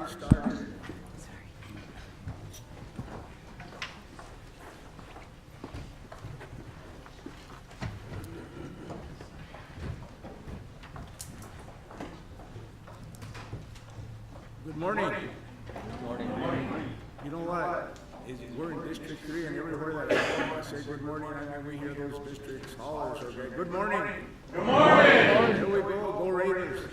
already started. Good morning. Morning. You know what? We're in District 3 and everywhere that I say good morning and then we hear those districts hollers or go, good morning. Good morning. Here we go Raiders.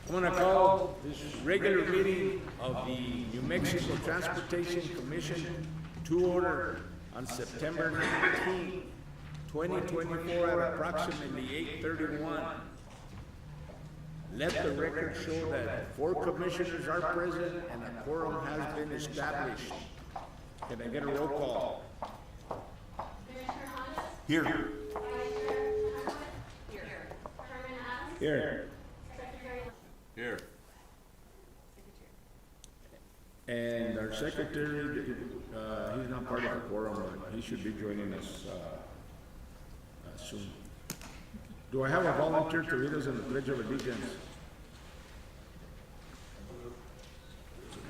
I'm going to call this regular meeting of the New Mexico Transportation Commission to order on September 19, 2024 at approximately 8:31. Let the record show that 4 commissioners are present and a quorum has been established. Can I get a roll call? Here. Here. Here. And our secretary, he's not part of the quorum, but he should be joining us soon. Do I have a volunteer to lead us in the Pledge of Allegiance?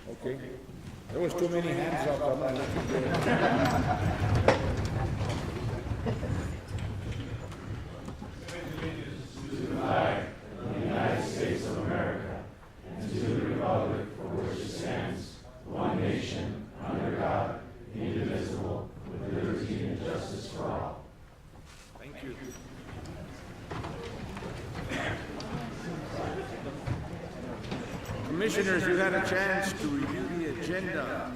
Okay. There was too many hands up. I'm not looking good. To the flag of the United States of America and to the republic for which it stands, one nation, under God, indivisible, with liberty and justice for all. Thank you. Commissioners, you had a chance to review the agenda.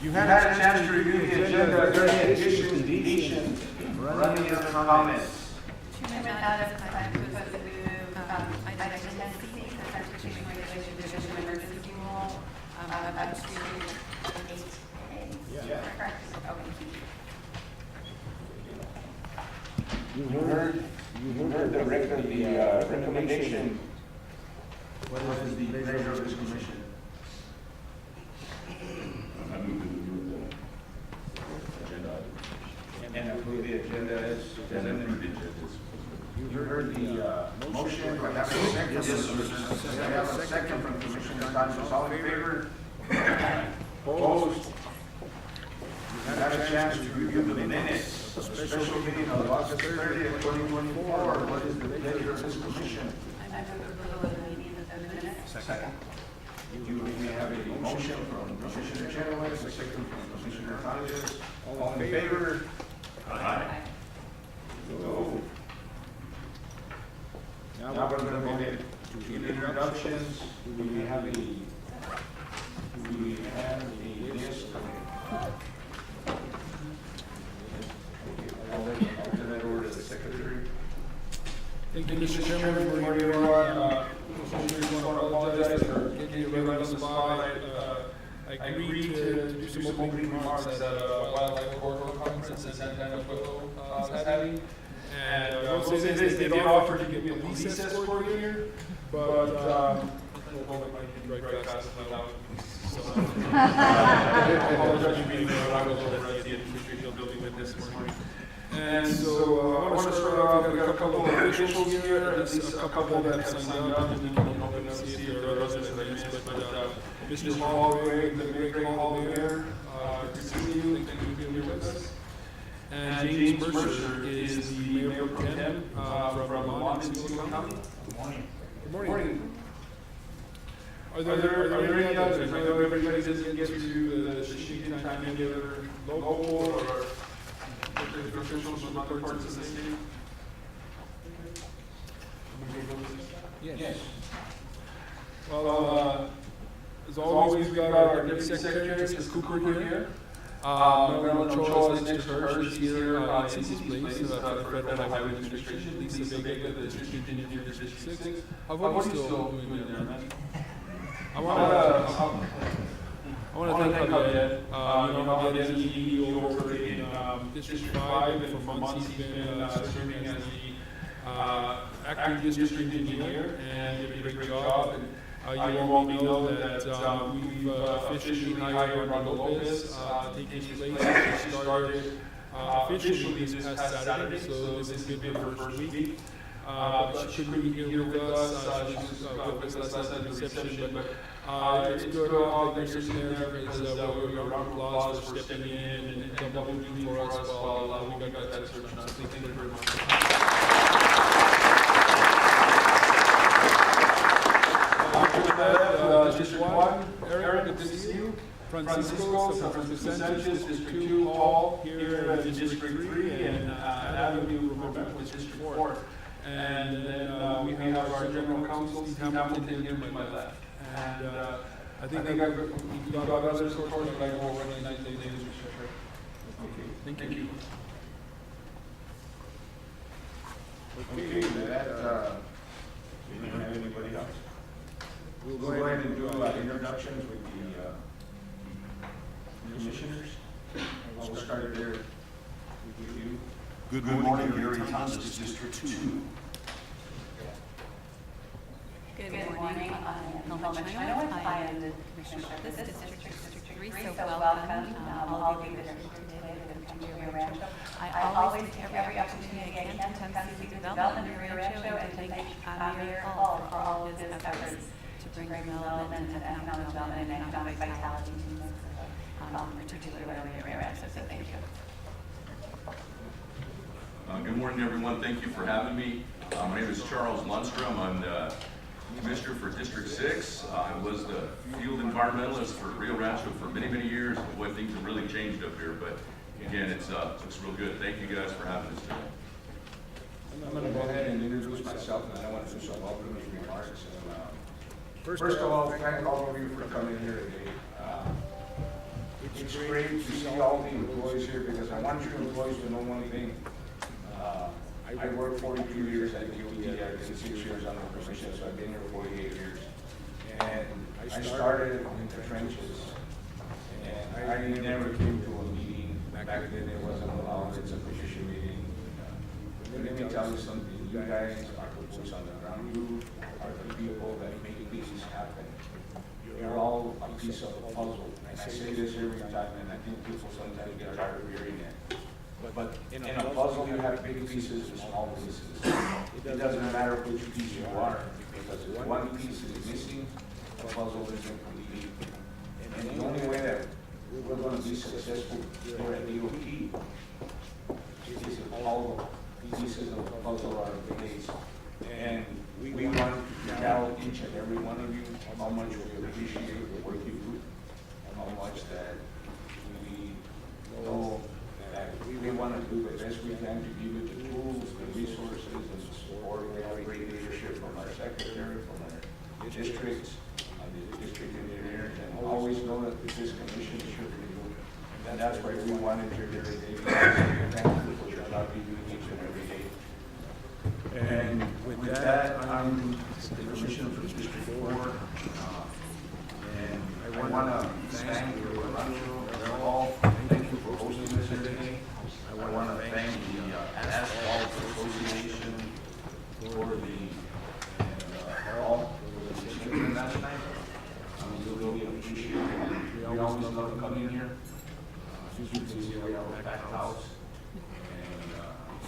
You had a chance to review the agenda. Are there any additions, deletions, or any other comments? Chairman, out of time, because we move item 10C, the Transportation Regulation Division Emergency Rule, up to 8A. Yeah. Correct? Okay. You heard the recommendation. What was the pleasure of this commission? I move to approve the agenda. And approve the agenda as And then approve the agenda. You heard the motion. Do I have a second? Yes, sir. I have a second from Commissioner Sanchez. All in favor? Opposed? You had a chance to review the minutes of the special meeting of August 30th, 2024. What is the pleasure of this commission? I move approval of the meeting of the minutes. Second. We have a motion from Commissioner Chenoweth, a second from Commissioner Sanchez. All in favor? Aye. So. Now we're going to go to introductions. Do we have a list? I'll turn that over to the secretary. Thank you, Mr. Chairman. Good morning, everyone. Commissioners, want to apologize for getting you right on the spot. I agreed to do some opening remarks at a wildlife corridor conference in Santa Ana Pueblo I was having. And I will say this, they did offer to give me a police escort here, but I might be right fast without. I apologize for being there, I was over at the Industry Field building with this morning. And so I want to start off with a couple of officials here, at least a couple that have signed up, and you can open and see if there are others that I missed. But Mr. Holloway, the Mayor Holloway, good to see you, thank you for being here with us. And James Mercer is the Mayor Pro Tem from Lamont in Silicon County. Good morning. Good morning. Are there any others? I know everybody doesn't get to the sheet in time, any other local or officials from other parts of the state? Yes. Well, as always, we've got our Deputy Secretary, Mr. Cooper here. Marilyn Ochoa is next to her. She's here in Cece's place for the Federal Highway Administration. Lisa Vega, the District Engineer for District 6. How are you still doing there, man? I want to thank Javier. Javier is the ED over in District 5, and for months he's been serving as the acting district engineer, and did a great job. And you all know that we've officially hired Rondo Lopez to take his place. She started officially this past Saturday, so this has been her first week. But she couldn't be here with us. She was with us last at the reception, but it's good that you're sitting there because we got round of applause for stepping in and double duty for us while we got that search done. So thank you very much. District 1, Eric, good to see you. Francisco Sanchez, District 2, Paul, here in District 3, and Adam, you remember, was District 4. And then we have our General Counsel, Steve Hamilton, here to my left. And I think we've got other sources that I will recognize later. Thank you. Okay, with that, we don't have anybody else. We'll go ahead and do introductions with the commissioners. We'll start there with you. Good morning, Gary Thomas, District 2. Good morning, I'm Helma Chino. I am the Commissioner for this district, District 3, so welcome. All of you that are here today that have come to Rio Rancho. I always take every opportunity I can to come see the development of Rio Rancho and to thank Mayor Hall for all of his efforts to bring development and economic development and economic vitality to Mexico, particularly Rio Rancho, so thank you. Good morning, everyone. Thank you for having me. My name is Charles Lundstrom. I'm the Commissioner for District 6. I was the field environmentalist for Rio Rancho for many, many years. Boy, things have really changed up here, but again, it's real good. Thank you guys for having us today. I'm going to go ahead and introduce myself, and then I want to do some opening remarks. First of all, thank all of you for coming here today. It's great to see all the employees here because I want you employees to know one thing. I worked 42 years at DOT. I've been 6 years on the commission, so I've been here 48 years. And I started in the trenches. And I never came to a meeting. Back then it wasn't allowed. It's a commission meeting. But let me tell you something. You guys are the boots on the ground. You are the people that make things happen. You're all a piece of a puzzle. And I say this every time, and I think people sometimes get tired of hearing it. But in a puzzle, you have big pieces and small pieces. It doesn't matter which piece you are, because if one piece is missing, the puzzle isn't complete. And the only way that we're going to be successful here at DOT is if all the pieces of the puzzle are in place. And we want to tell each and every one of you how much we appreciate the work you do, and how much that we know that we want to do the best we can to give you the tools, the resources, and the support. We have great leadership from our secretary, from our districts, the district engineers, and always know that this commission is here for you. And that's why we wanted you here today. Thank you for your job you do each and every day. And with that, I'm the commissioner for District 4. And I want to thank you, all. Thank you for hosting this here today. I want to thank the Asphalt Association for all for the decision last night. We really appreciate it. We always love coming here. As you can see, we have a packed house. And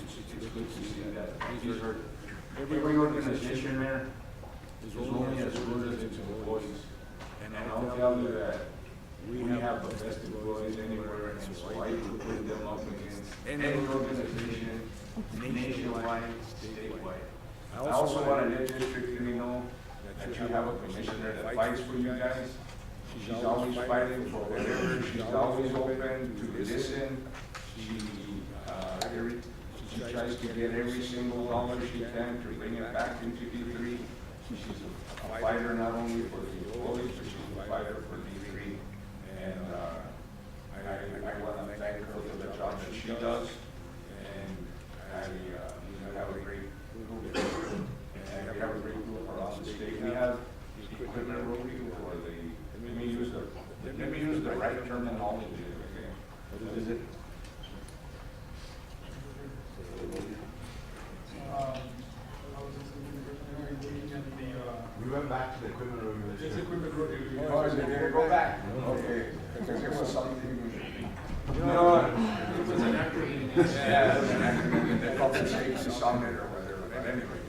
it's good to see that these are every organization there is only as good as its employees. And I'll tell you that we have the best employees anywhere, and so I would put them up against any organization, nationwide, statewide. I also want to let District 3 know that you have a commissioner that fights for you guys. She's always fighting for whatever. She's always open to listen. She tries to get every single dollar she can to bring it back into D3. She's a fighter not only for the employees, but she's a fighter for D3. And I want to thank her for the job that she does. And we have a great group. And we have a great group around the state. We have the equipment rotary, or let me use the right terminology. Okay? What is it? We went back to the equipment room. Just equipment rotary. Oh, is it? Go back. Okay. Because it was something. No, it was an acronym. Yeah, it was an acronym. They called it Safety Summit or whatever. But anyway,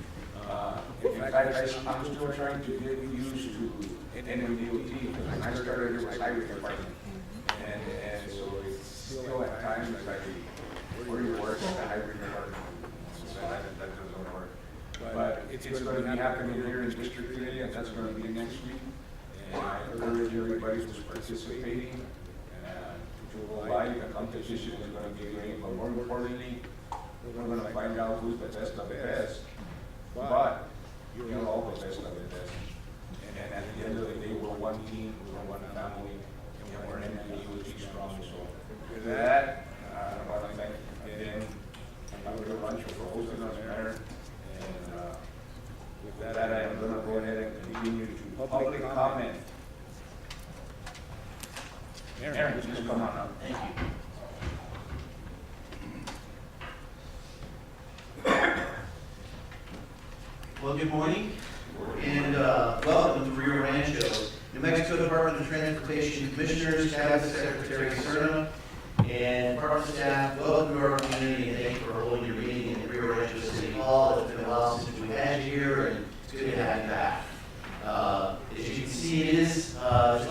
in fact, I'm still trying to get used to NMDOT, because when I started, it was highway department. And so it's still at times like, where you work at the highway department. So that doesn't work. But it's going to be happening here in District 3, and that's going to be next week. And I encourage everybody who's participating to go by. The competition is going to be great, but more importantly, we're going to find out who's the best of the best. But you're all the best of the best. And at the end of the day, we're one team, we're one family, and we're NMDOT strong. So with that, I want to thank again Dr. Rancho for hosting us, Mayor. And with that, I am going to go ahead and continue to public comment. Aaron, just come on up. Thank you. Well, good morning, and welcome to Rio Rancho. New Mexico Department of Transportation Commissioners, Cabinet Secretary Serna, and department staff, welcome to our community, and thank you for holding your meeting in Rio Rancho City Hall. It's been a while since we had you here, and it's good to have you back. As you can see, there's a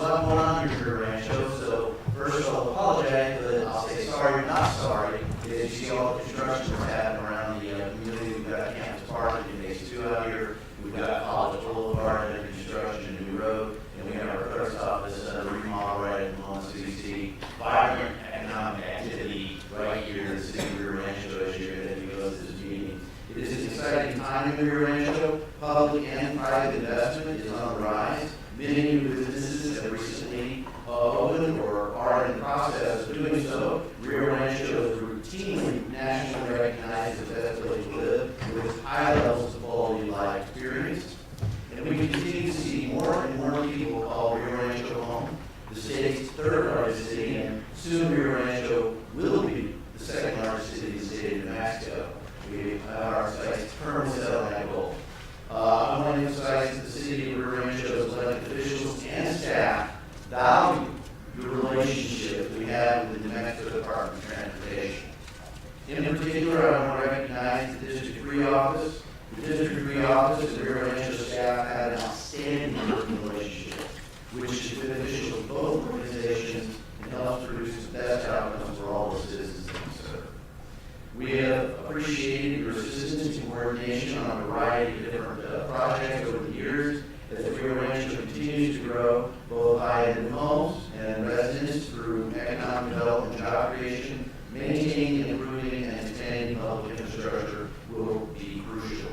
lot going on here in Rio Rancho, so first I'll apologize, but I'll say sorry or not sorry, as you see all the construction that's happening around the community. We've got Campus Park and Phase 2 out here, we've got College Boulevard under construction, a new road, and we have our clerk's office remodel right at the moment, so you see vibrant economic activity right here in the city of Rio Rancho as you go to this meeting. It is an exciting time in Rio Rancho. Public and private investment is on the rise. Many new businesses have recently opened or are in the process of doing so. Rio Rancho is routinely nationally recognized as the best place to live with high levels of quality of life experience. And we continue to see more and more people call Rio Rancho home. The state's third largest city, and soon Rio Rancho will be the second largest city in the state of New Mexico. We have our sights firmly set on that goal. I want to emphasize that the city of Rio Rancho's elected officials and staff value the relationship we have with the New Mexico Department of Transportation. In particular, I want to recognize the District 3 office. The District 3 office and the Rio Rancho staff have an outstanding working relationship, which is beneficial to both organizations and helps produce the best outcomes for all the citizens that we serve. We have appreciated your assistance and coordination on a variety of different projects over the years as the Rio Rancho continues to grow both by new homes and residents through economic development and job creation. Maintaining, improving, and expanding public infrastructure will be crucial.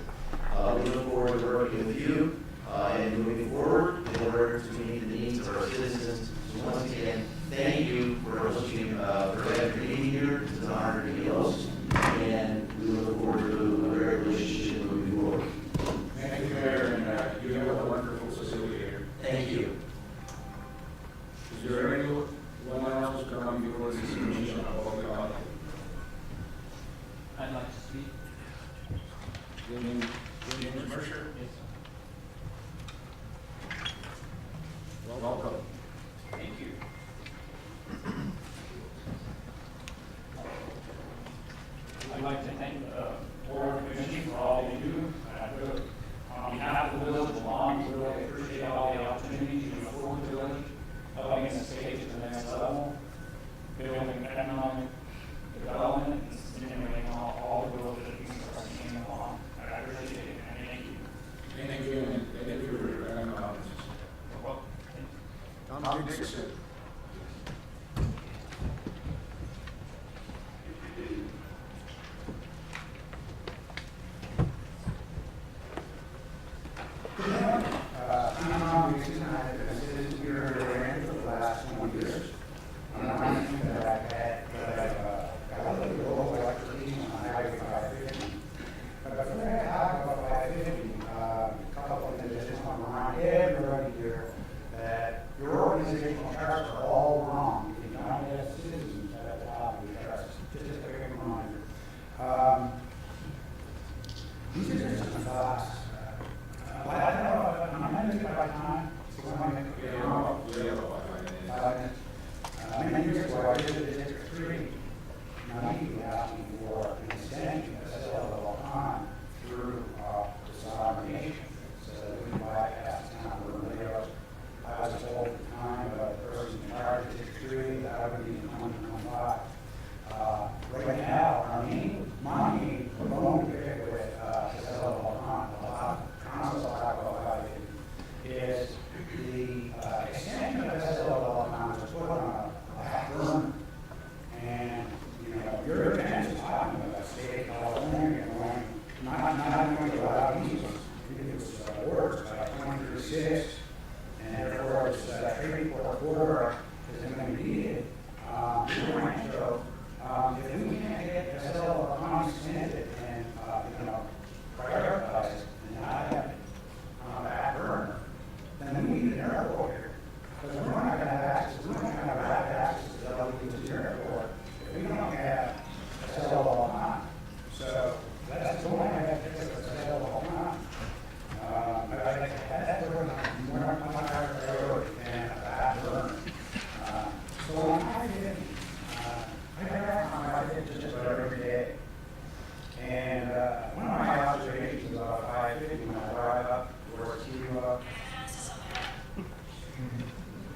We look forward to working with you and moving forward in order to meet the needs of our citizens. So once again, thank you for hosting for having your meeting here. It's an honor to be host, and we look forward to a great relationship moving forward. Thank you, Mayor, and you have a wonderful facility here. Thank you. Is there anyone else to come before this commission of public comment? I'd like to speak. James Mercer? Welcome. Thank you. I'd like to thank the Board of Commissioners for all they do. On behalf of the village of Long, we really appreciate all the opportunities you afford the village, helping us take it to the next level, building economic development, and stimulating all the villages that we are seeing along. I appreciate it, and thank you. Thank you, and thank you for your comments. Well, Tom Dixon. years. I think that I've had, got a little bit of expertise on Highway 550. But before I talk about 550, a couple of things I just want to remind everybody here that your organizational charts are all wrong. You do not have citizens at the top of your charts. Just a quick reminder. These are just some thoughts. I don't know, I'm going to take my time. So I'm going to get on. 5 minutes. Many years ago, I visited District 3. Now, he asked me for an extension of SL on through dissemination. So that we can bypass town urban layouts. I was told at the time by the person in charge of District 3 that I would be in 2025. Right now, our main money, we're going to pick with SL on, council talk about is the extension of SL was put on a back burner. And, you know, your attention is talking about state of California going, not going to allow these ones. It was orders by 2036, and therefore it's trade port border is going to be needed. So, if we can't get SL extended and, you know, prioritized and not have it on the back burner, then we need an airport here. Because we're not going to have access, we're not going to have rapid access to the airport if we don't have SL all the time. So that's the one I have to fix with SL all the time. But I think that's more higher priority than a back burner. So on I drive on I just about every day. And one of my observations about 550 when I drive up towards Cuba,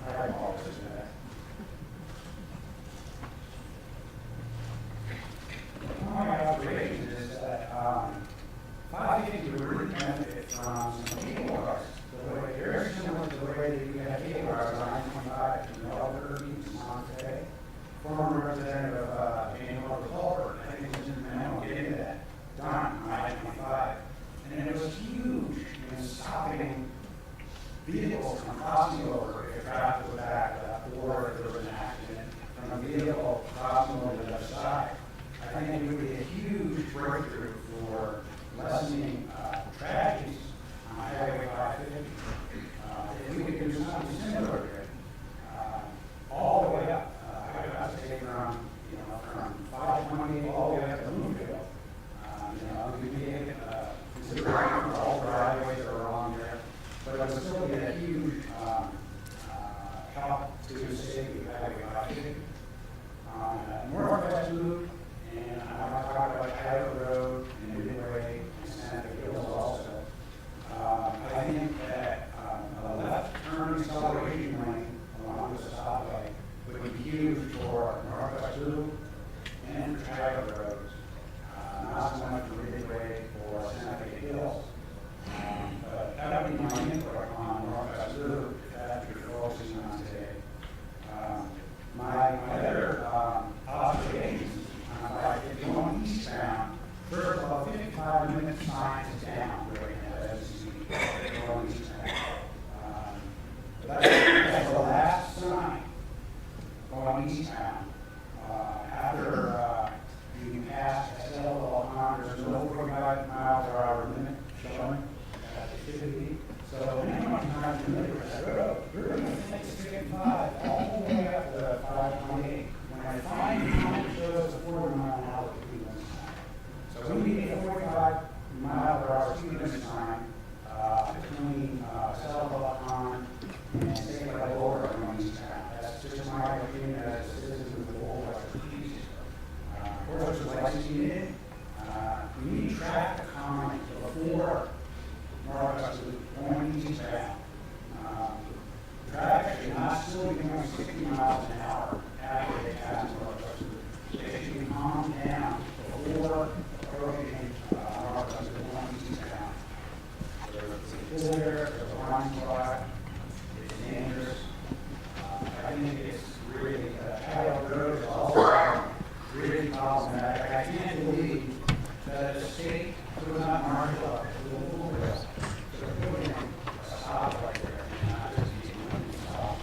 I apologize for that. One of my observations is that 550 would really benefit from some cable cars. Very similar to the way that you have cable cars on I-25 in Albuquerque and Monterey. Former representative Jane Culver, I think was in the memo getting that done on I-25. And it was huge in stopping vehicles from crossing over if traffic was backed up or if there was an accident from a vehicle crossing over the other side. I think it would be a huge breakthrough for lessening tragedies on Highway 550. If we could do something similar here, all the way up. I would say from 520 all the way up to Bloomfield. We may consideration for all the driveways that are along there, but it would still be a huge help to the city of Highway 550. Northwest Loop, and I want to talk about Idaho Road and Midway and Santa Fe Hills also. I think that a left turn acceleration lane along the stoplight would be huge for Northwest Loop and for Idaho roads. Not so much for Midway or Santa Fe Hills. But that would be my input on Northwest Loop if that's what you're focusing on today. My other observations if you're going eastbound, first of all, 55 minute sign is down right now, as you see, going eastbound. That's the last sign going eastbound. After you pass SL there's no 45 miles per hour limit showing at the 50. So if anyone's not familiar with that road, you're going to take 65 all the way up to 528. When I find the time it shows a 40 mile an hour speed limit sign. So we need a 45 mile per hour speed limit sign between Cell.com and State by Board on eastbound. That's just my opinion as a citizen with full expertise. Of course, there's licensing needed. We need traffic calming before Northwest going eastbound. Traffic should not still be going 60 miles an hour after they pass Northwest. They should be calmed down before approaching Northwest going eastbound. There's a pool there, there's a blind spot, it's dangerous. I think it's really, Idaho Road is also really problematic. I can't believe that the state could not marshal up to the pool there. So put in a stop right there and not just be one stop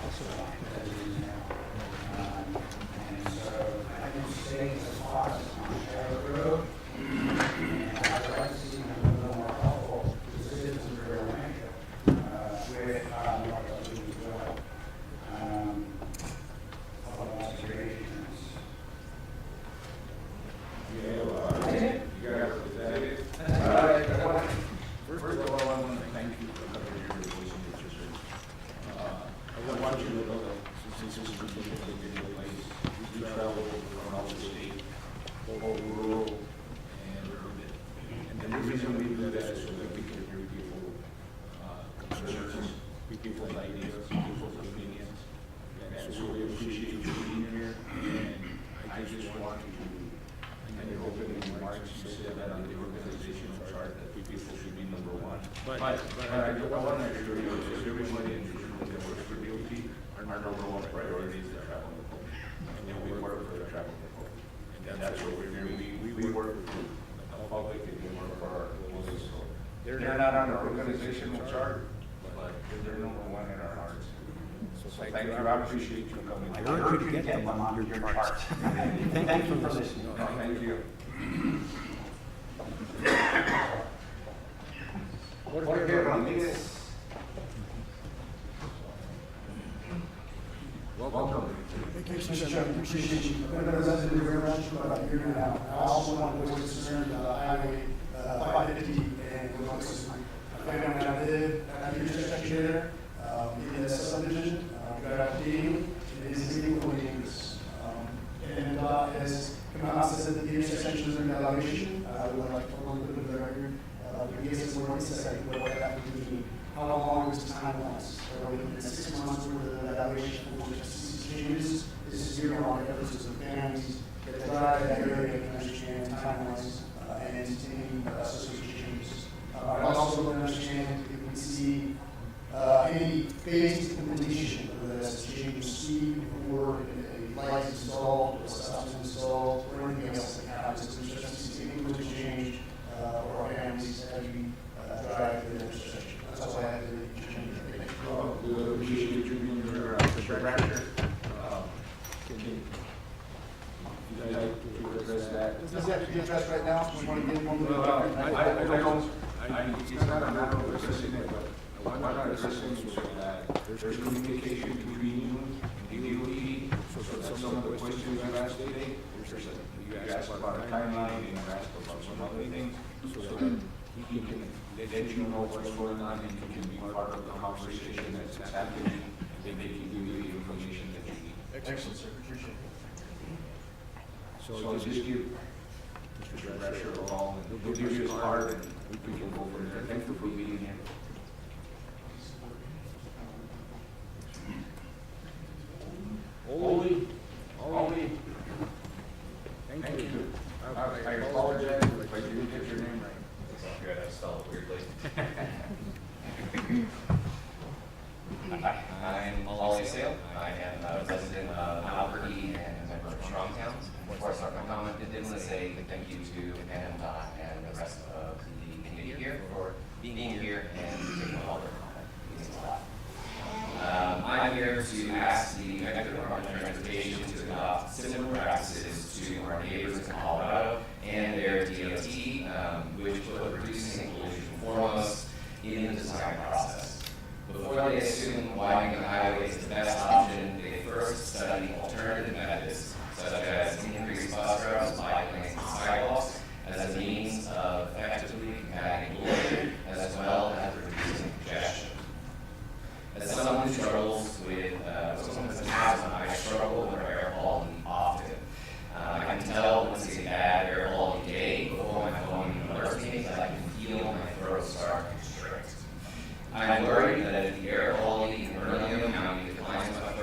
as it is now. with our building as well. Observations. First of all, I want to thank you for covering your voice and your history. I want you to know that since this is a big place, we travel around all the state, both rural and urban. And the reason we do that is so that we can hear people, concerns, people's ideas, people's opinions. And so we appreciate you being here. And I just want you to, in your opening remarks, you said that on the organizational chart that people should be number one. But I want to assure you, because everybody in this room that works for DOT, our number one priority is the travel and public. And we work for the travel and public. And that's what we're doing. We work for the public and we work for our employees. So they're not on our organizational chart, but they're number one in our hearts. So thank you. I appreciate you coming. I urge you to get them on your chart. Thank you for listening. No, thank you. Jorge Ramirez. Welcome. Thank you, Mr. Chairman, appreciate you. I've been a resident of Rio Rancho for about a year now. I also want to voice concern about Highway 550 and Wilcox. I found when I live at the intersection there, in the subdivision, drive out daily, it is equally dangerous. And as come out and said that the intersection is under evaluation, I would like to put it in the record. We gave some more insight into what happened to me. How long was the time lapse? Are we looking at 6 months worth of evaluation for STC changes? This is year-long efforts of families that drive that area can understand timelines and any associated changes. I also want to understand if we see any phased implementation, whether that's a change of speed or a light installed, or stops installed, or anything else that happens. So there's just any implementation change or families as we drive the intersection. That's all I have to do. We appreciate you being here, Mr. Director. Can you like to address that? Does that have to be addressed right now? We want to get one more. It's not a matter of addressing it, but why not addressing it so that there's communication between you and DOT, so that some of the questions you asked today, you asked about a timeline, and you asked about some other things, so that he can let you know what's going on and you can be part of the conversation that's happening, and they can give you the information that you need. Excellent, sir. Appreciate it. So just give Mr. Drescher a call, and he'll give you his card, and we can go over there. Thank you for being here. Oli. Thank you. I apologize if I didn't get your name right. It's all good, I spelled it weirdly. I'm Ollie Sale. I am a resident of Albuquerque and a member of Strongtown. Before I start my comment, I did want to say thank you to Pam, Dot, and the rest of the committee here for being here and taking all their comment. It means a lot. I'm here to ask the Connecticut Department of Transportation to adopt similar practices to our neighbors in Colorado and their DOT, which put reducing pollution foremost in the design process. Before they assume widening the highway is the best option, they first study alternative methods, such as increased bus routes, bike lanes, and sidewalks, as a means of effectively combating pollution, as well as reducing congestion. As someone who struggles with, someone who has asthma, I struggle with air quality often. I can tell when it's a bad air quality day before my phone alerts me that I can feel my throat start to constrict. I'm worried that if the air quality in Bernalillo County declines by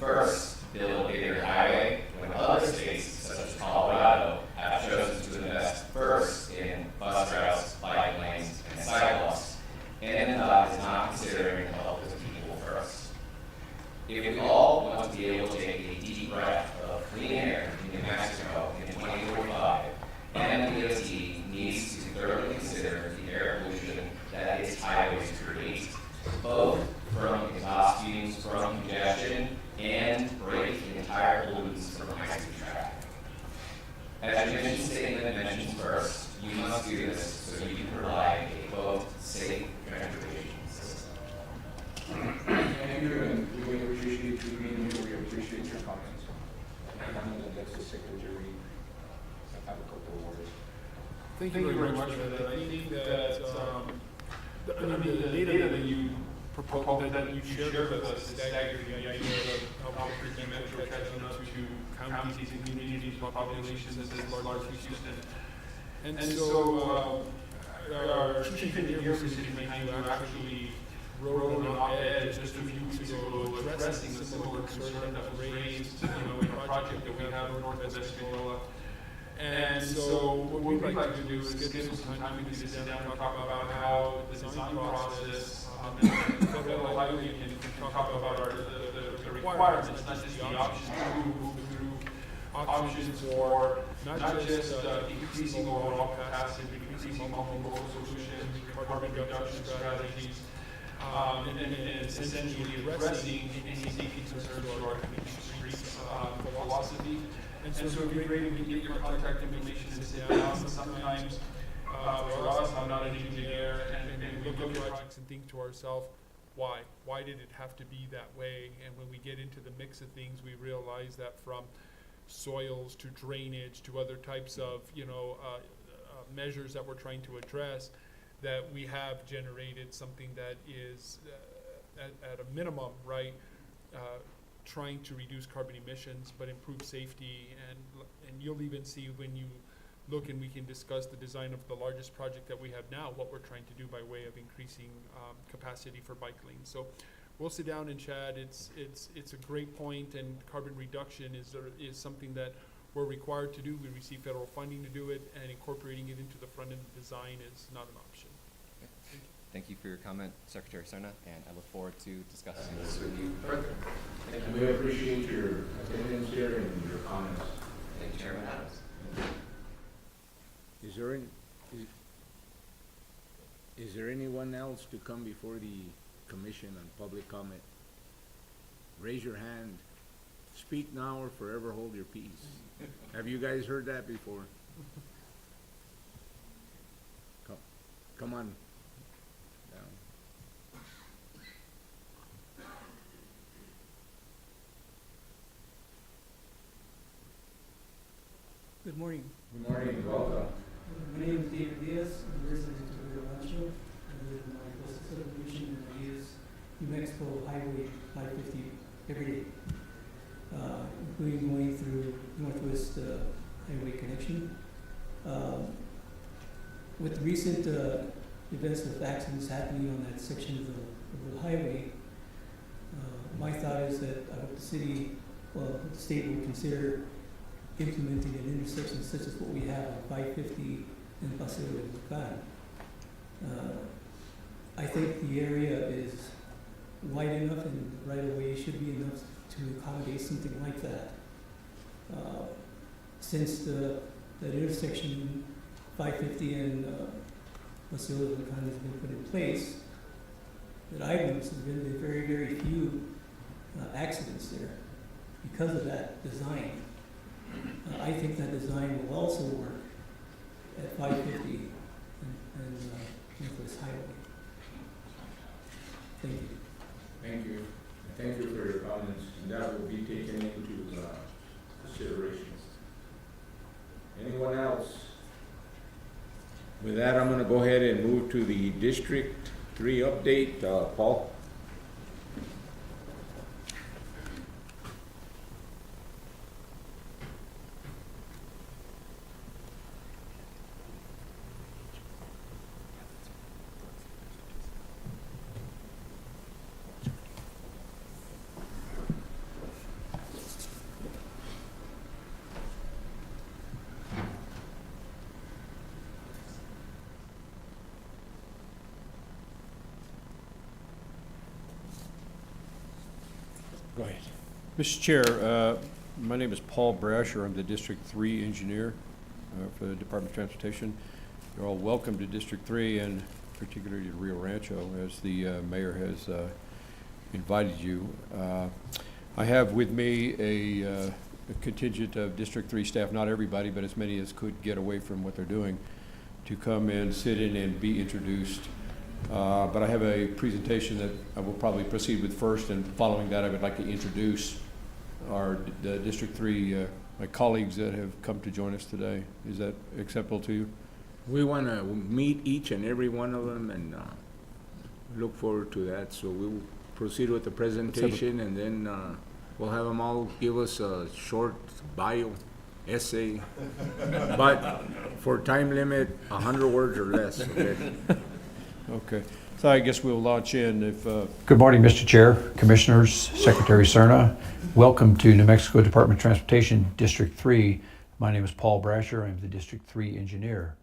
first build a bigger highway when other states, such as Colorado, have chosen to invest first in bus routes, bike lanes, and sidewalks, and is not considering the health of the people first. If we all want to be able to take a deep breath of clean air in New Mexico in 2045, MDOT needs to thoroughly consider the air pollution that its highways create, both from exhaust fumes from congestion and break entire pollutants from high-speed traffic. As your mission statement mentions first, you must do this so you can provide a, quote, safe transportation system. Thank you, and we appreciate you being here, we appreciate your comments. And I'm going to let the secretary have a couple of words. Thank you very much for that. I think that, the data that you proposed, that you shared with us, is staggering. The idea of how freaking Metro catching up to counties and communities, populations as large as Houston. And so, our chief engineer position behind you actually wrote an op-ed just a few weeks ago addressing the similar concern that was raised, in a project that we have north of Espanola. And so what we'd like to do is get some time we can sit down and talk about how the design process, and federal highway can talk about the requirements, not just the options to move through options for not just increasing overall capacity, but increasing multimodal solutions, carbon reduction strategies, and essentially addressing any safety concerns to our streets philosophy. And so it'd be great if we get your contact information and sit down. Sometimes for us, I'm not an engineer, and we look at projects and think to ourselves, why? Why did it have to be that way? And when we get into the mix of things, we realize that from soils to drainage to other types of measures that we're trying to address, that we have generated something that is at a minimum, right, trying to reduce carbon emissions but improve safety, and you'll even see when you look, and we can discuss the design of the largest project that we have now, what we're trying to do by way of increasing capacity for bike lanes. So we'll sit down and chat. It's a great point, and carbon reduction is something that we're required to do. We receive federal funding to do it, and incorporating it into the front end design is not an option. Thank you for your comment, Secretary Serna, and I look forward to discussing this with you. And we appreciate your attendance here and your comments. Thank you, Chairman Adams. Is there anyone else to come before the commission on public comment? Raise your hand. Speak now or forever hold your peace. Have you guys heard that before? Come on. Good morning. Good morning, welcome. My name is David Diaz. I'm a resident of Rio Rancho. I live in my closest subdivision, and I use New Mexico Highway 550 every day, including going through Northwest Highway connection. With recent events with accidents happening on that section of the highway, my thought is that I hope the state will consider implementing an intersection such as what we have on 550 and Paseo del Volcan. I think the area is wide enough and right away should be enough to accommodate something like that. Since that intersection 550 and Paseo del Volcan has been put in place, that I've noticed there's been very, very few accidents there because of that design. I think that design will also work at 550 and Northwest Highway. Thank you. Thank you. Thank you for your comments. And that will be taken into consideration. Anyone else? With that, I'm going to go ahead and move to the District 3 update. Paul? Go ahead. Mr. Chair, my name is Paul Brasher. I'm the District 3 engineer for the Department of Transportation. You're all welcome to District 3 and particularly to Rio Rancho, as the mayor has invited you. I have with me a contingent of District 3 staff, not everybody, but as many as could get away from what they're doing, to come and sit in and be introduced. But I have a presentation that I will probably proceed with first, and following that I would like to introduce the District 3, my colleagues that have come to join us today. Is that acceptable to you? We want to meet each and every one of them, and look forward to that. So we'll proceed with the presentation, and then we'll have them all give us a short bio essay, but for time limit, 100 words or less. Okay. Okay. So I guess we'll launch in if... Good morning, Mr. Chair, Commissioners, Secretary Serna. Welcome to New Mexico Department of Transportation, District 3. My name is Paul Brasher. I'm the District 3 engineer.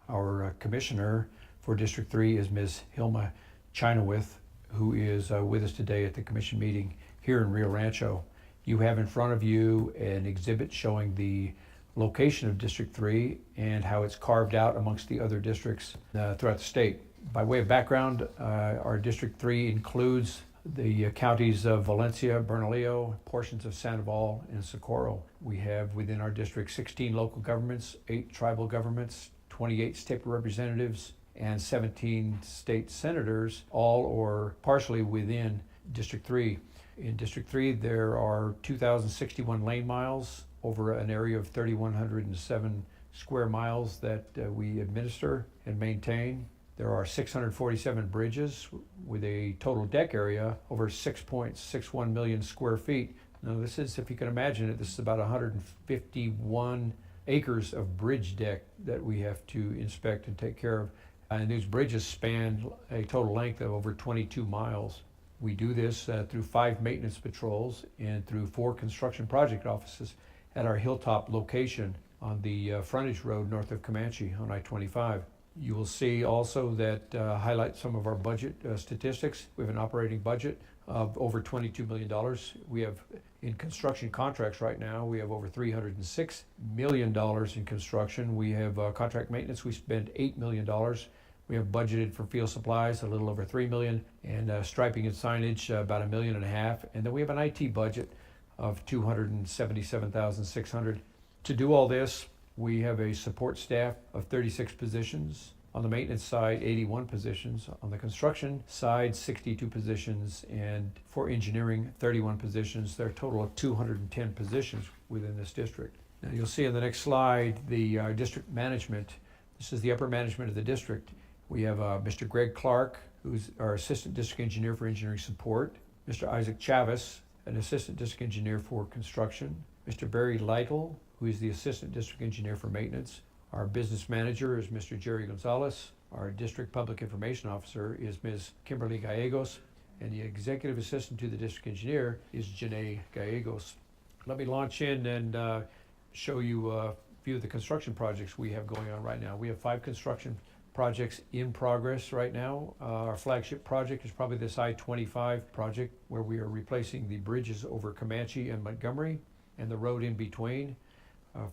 Our Commissioner for District 3 is Ms. Hilma Chinawith, who is with us today at the Commission meeting here in Rio Rancho. You have in front of you an exhibit showing the location of District 3 and how it's carved out amongst the other districts throughout the state. By way of background, our District 3 includes the counties of Valencia, Bernalillo, portions of Sandoval, and Socorro. We have within our district 16 local governments, 8 tribal governments, 28 state representatives, and 17 state senators, all or partially within District 3. In District 3, there are 2,061 lane miles over an area of 3,107 square miles that we administer and maintain. There are 647 bridges with a total deck area over 6.61 million square feet. Now this is, if you can imagine it, this is about 151 acres of bridge deck that we have to inspect and take care of. And these bridges span a total length of over 22 miles. We do this through 5 maintenance patrols and through 4 construction project offices at our Hilltop location on the frontage road north of Comanche on I-25. You will see also that highlight some of our budget statistics. We have an operating budget of over $22 million. We have in construction contracts right now, we have over $306 million in construction. We have contract maintenance, we spend $8 million. We have budgeted for field supplies a little over $3 million, and striping and signage about $1.5 million. And then we have an IT budget of $277,600. To do all this, we have a support staff of 36 positions. On the maintenance side, 81 positions. On the construction side, 62 positions. And for engineering, 31 positions. There are a total of 210 positions within this district. Now you'll see on the next slide the district management. This is the upper management of the district. We have Mr. Greg Clark, who's our Assistant District Engineer for Engineering Support. Mr. Isaac Chavez, an Assistant District Engineer for Construction. Mr. Barry Lytle, who is the Assistant District Engineer for Maintenance. Our business manager is Mr. Jerry Gonzalez. Our District Public Information Officer is Ms. Kimberly Gallegos. And the Executive Assistant to the District Engineer is Janae Gallegos. Let me launch in and show you a few of the construction projects we have going on right now. We have 5 construction projects in progress right now. Our flagship project is probably this I-25 project, where we are replacing the bridges over Comanche and Montgomery and the road in between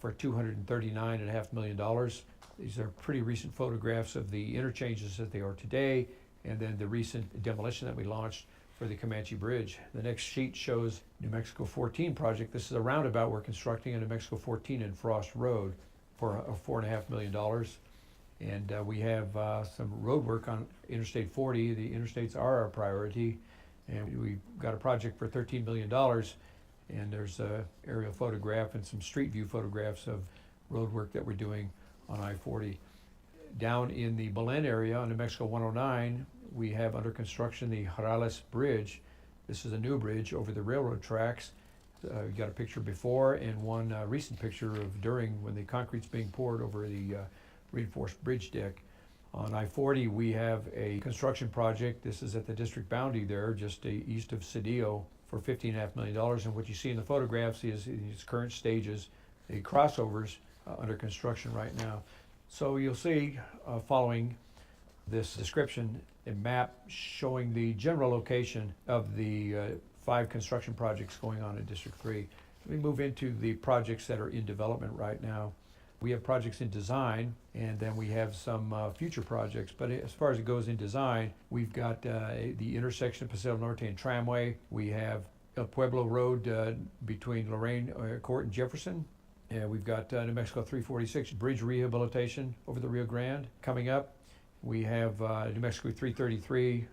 for $239.5 million. These are pretty recent photographs of the interchanges as they are today, and then the recent demolition that we launched for the Comanche Bridge. The next sheet shows New Mexico 14 project. This is a roundabout we're constructing in New Mexico 14 in Frost Road for $4.5 million. And we have some road work on Interstate 40. The interstates are our priority, and we've got a project for $13 million. And there's a aerial photograph and some street view photographs of road work that we're doing on I-40. Down in the Belen area on New Mexico 109, we have under construction the Jarales Bridge. This is a new bridge over the railroad tracks. You got a picture before and one recent picture of during when the concrete's being poured over the reinforced bridge deck. On I-40, we have a construction project. This is at the district boundary there, just east of Cedillo, for $15.5 million. And what you see in the photographs is its current stages, the crossovers under construction right now. So you'll see, following this description, a map showing the general location of the 5 construction projects going on in District 3. Let me move into the projects that are in development right now. We have projects in design, and then we have some future projects. But as far as it goes in design, we've got the intersection of Paseo Norte and Tramway. We have El Pueblo Road between Lorraine Court and Jefferson. We've got New Mexico 346 bridge rehabilitation over the Rio Grande coming up. We have New Mexico 333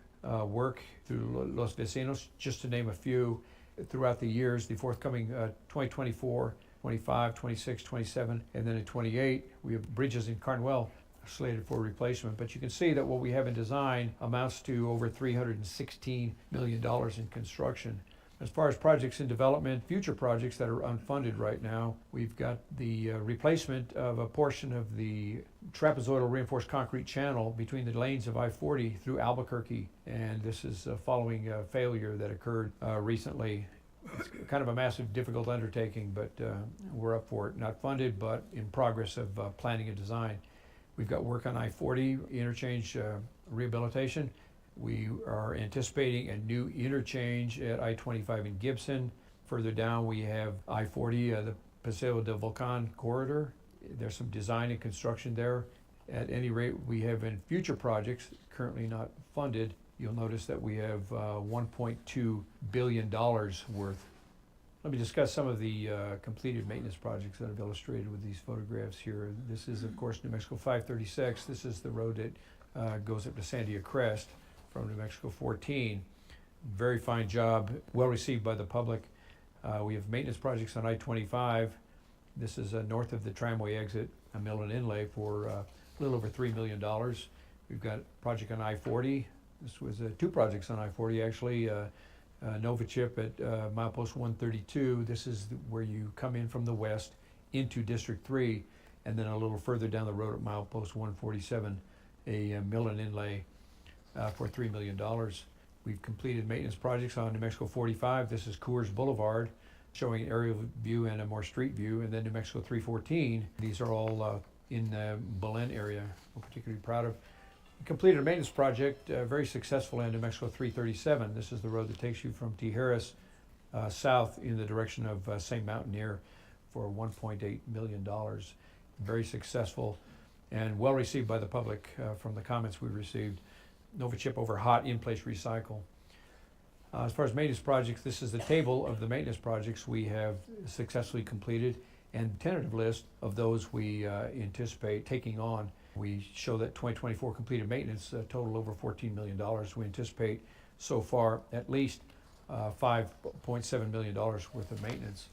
work through Los Vecinos, just to name a few. Throughout the years, the forthcoming 2024, 25, 26, 27, and then in 28, we have bridges in Carnuel slated for replacement. But you can see that what we have in design amounts to over $316 million in construction. As far as projects in development, future projects that are unfunded right now, we've got the replacement of a portion of the trapezoidal reinforced concrete channel between the lanes of I-40 through Albuquerque, and this is following a failure that occurred recently. It's kind of a massive, difficult undertaking, but we're up for it. Not funded, but in progress of planning and design. We've got work on I-40 interchange rehabilitation. We are anticipating a new interchange at I-25 in Gibson. Further down, we have I-40, the Paseo del Volcan corridor. There's some design and construction there. At any rate, we have in future projects, currently not funded, you'll notice that we have $1.2 billion worth. Let me discuss some of the completed maintenance projects that I've illustrated with these photographs here. This is, of course, New Mexico 536. This is the road that goes up to Sandia Crest from New Mexico 14. Very fine job, well received by the public. We have maintenance projects on I-25. This is north of the tramway exit, a mill and inlay for a little over $3 million. We've got a project on I-40. This was 2 projects on I-40 actually. Nova Chip at milepost 132. This is where you come in from the west into District 3, and then a little further down the road at milepost 147, a mill and inlay for $3 million. We've completed maintenance projects on New Mexico 45. This is Coors Boulevard, showing an aerial view and a more street view, and then New Mexico 314. These are all in the Belen area. We're particularly proud of. We completed a maintenance project, very successful in New Mexico 337. This is the road that takes you from Tijeras south in the direction of St. Mountaineer for $1.8 million. Very successful and well received by the public from the comments we received. Nova Chip over hot in-place recycle. As far as maintenance projects, this is the table of the maintenance projects we have successfully completed and tentative list of those we anticipate taking on. We show that 2024 completed maintenance total over $14 million. We anticipate so far at least $5.7 million worth of maintenance.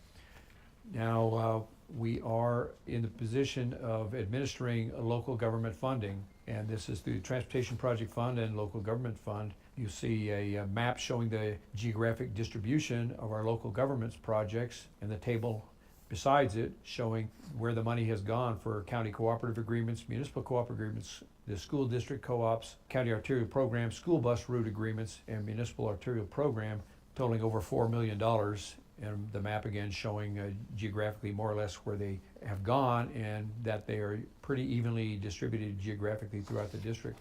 Now we are in the position of administering local government funding, and this is through the Transportation Project Fund and Local Government Fund. You see a map showing the geographic distribution of our local government's projects, and the table besides it showing where the money has gone for county cooperative agreements, municipal cooperative agreements, the school district co-ops, county arterial programs, school bus route agreements, and municipal arterial program totaling over $4 million. And the map again showing geographically more or less where they have gone and that they are pretty evenly distributed geographically throughout the district.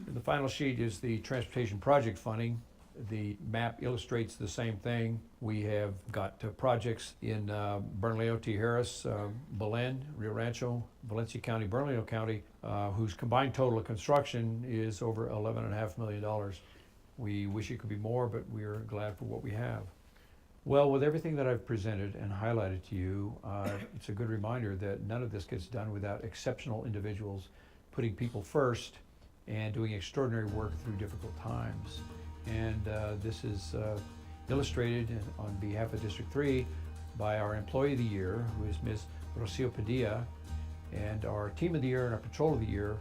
And the final sheet is the transportation project funding. The map illustrates the same thing. We have got projects in Bernalillo, Tijeras, Belen, Rio Rancho, Valencia County, Bernalillo County, whose combined total of construction is over $11.5 million. We wish it could be more, but we are glad for what we have. Well, with everything that I've presented and highlighted to you, it's a good reminder that none of this gets done without exceptional individuals putting people first and doing extraordinary work through difficult times. And this is illustrated on behalf of District 3 by our Employee of the Year, who is Ms. Rocio Padilla, and our Team of the Year and our Patrol of the Year,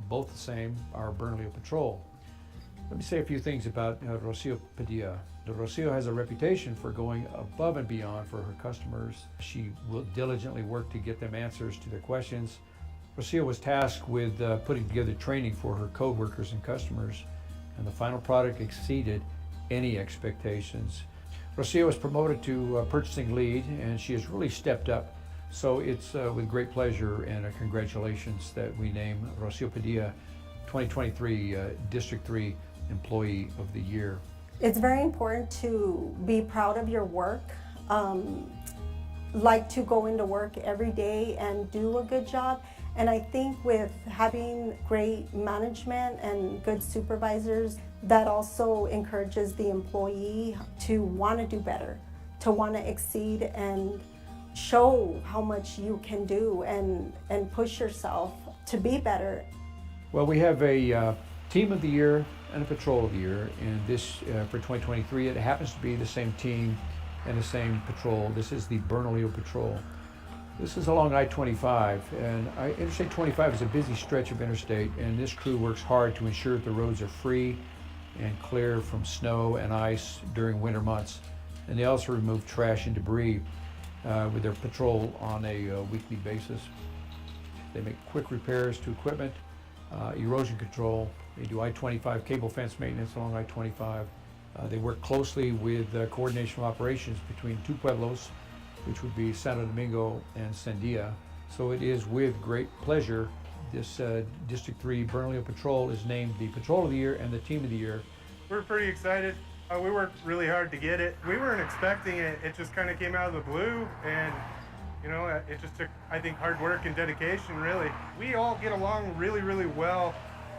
both the same, our Bernalillo Patrol. Let me say a few things about Rocio Padilla. Rocio has a reputation for going above and beyond for her customers. She will diligently work to get them answers to their questions. Rocio was tasked with putting together training for her co-workers and customers, and the final product exceeded any expectations. Rocio was promoted to purchasing lead, and she has really stepped up. So it's with great pleasure and congratulations that we name Rocio Padilla 2023 District 3 Employee of the Year. It's very important to be proud of your work, like to go into work every day and do a good job. And I think with having great management and good supervisors, that also encourages the employee to want to do better, to want to exceed and show how much you can do and push yourself to be better. Well, we have a team of the year and a patrol of the year, and this for 2023, it happens to be the same team and the same patrol. This is the Bernalillo Patrol. This is along I-25, and Interstate 25 is a busy stretch of interstate, and this crew works hard to ensure that the roads are free and clear from snow and ice during winter months. And they also remove trash and debris with their patrol on a weekly basis. They make quick repairs to equipment, erosion control. They do I-25 cable fence maintenance along I-25. They work closely with coordination of operations between two pueblos, which would be Santo Domingo and Sandia. So it is with great pleasure this District 3 Bernalillo Patrol is named the Patrol of the Year and the Team of the Year. We're pretty excited. We worked really hard to get it. We weren't expecting it. It just kind of came out of the blue, and you know, it just took, I think, hard work and dedication, really. We all get along really, really well.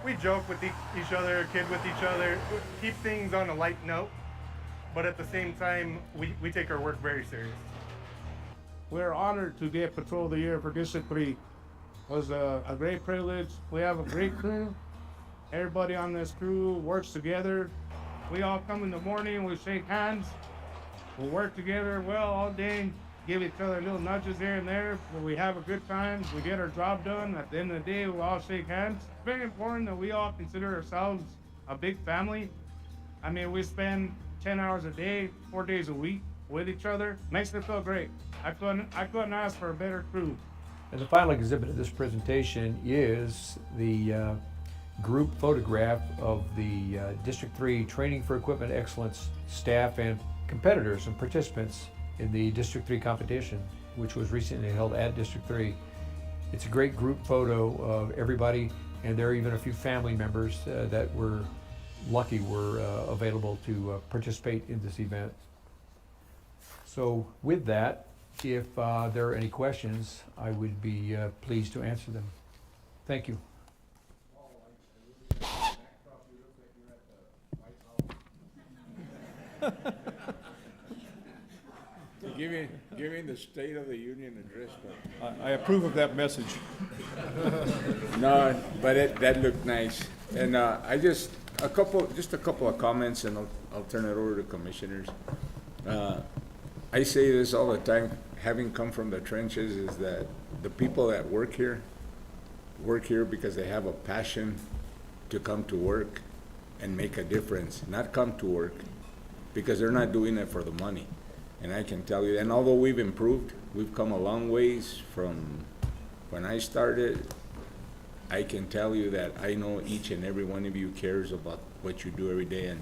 We joke with each other, kid with each other, keep things on a light note, but at the same time, we take our work very serious. We're honored to get Patrol of the Year for District 3. It was a great privilege. We have a great crew. Everybody on this crew works together. We all come in the morning, we shake hands, we work together well all day, give each other little nudges here and there, but we have a good time, we get our job done. At the end of the day, we all shake hands. It's very important that we all consider ourselves a big family. I mean, we spend 10 hours a day, 4 days a week with each other. Makes me feel great. I couldn't ask for a better crew. And the final exhibit of this presentation is the group photograph of the District 3 Training for Equipment Excellence staff and competitors and participants in the District 3 competition, which was recently held at District 3. It's a great group photo of everybody, and there are even a few family members that were lucky were available to participate in this event. So with that, if there are any questions, I would be pleased to answer them. Thank you. Giving the State of the Union address. I approve of that message. No, but that looked nice. And just a couple of comments, and I'll turn it over to commissioners. I say this all the time, having come from the trenches, is that the people that work here because they have a passion to come to work and make a difference, not come to work because they're not doing it for the money. And I can tell you, and although we've improved, we've come a long ways from when I started. I can tell you that I know each and every one of you cares about what you do every day, and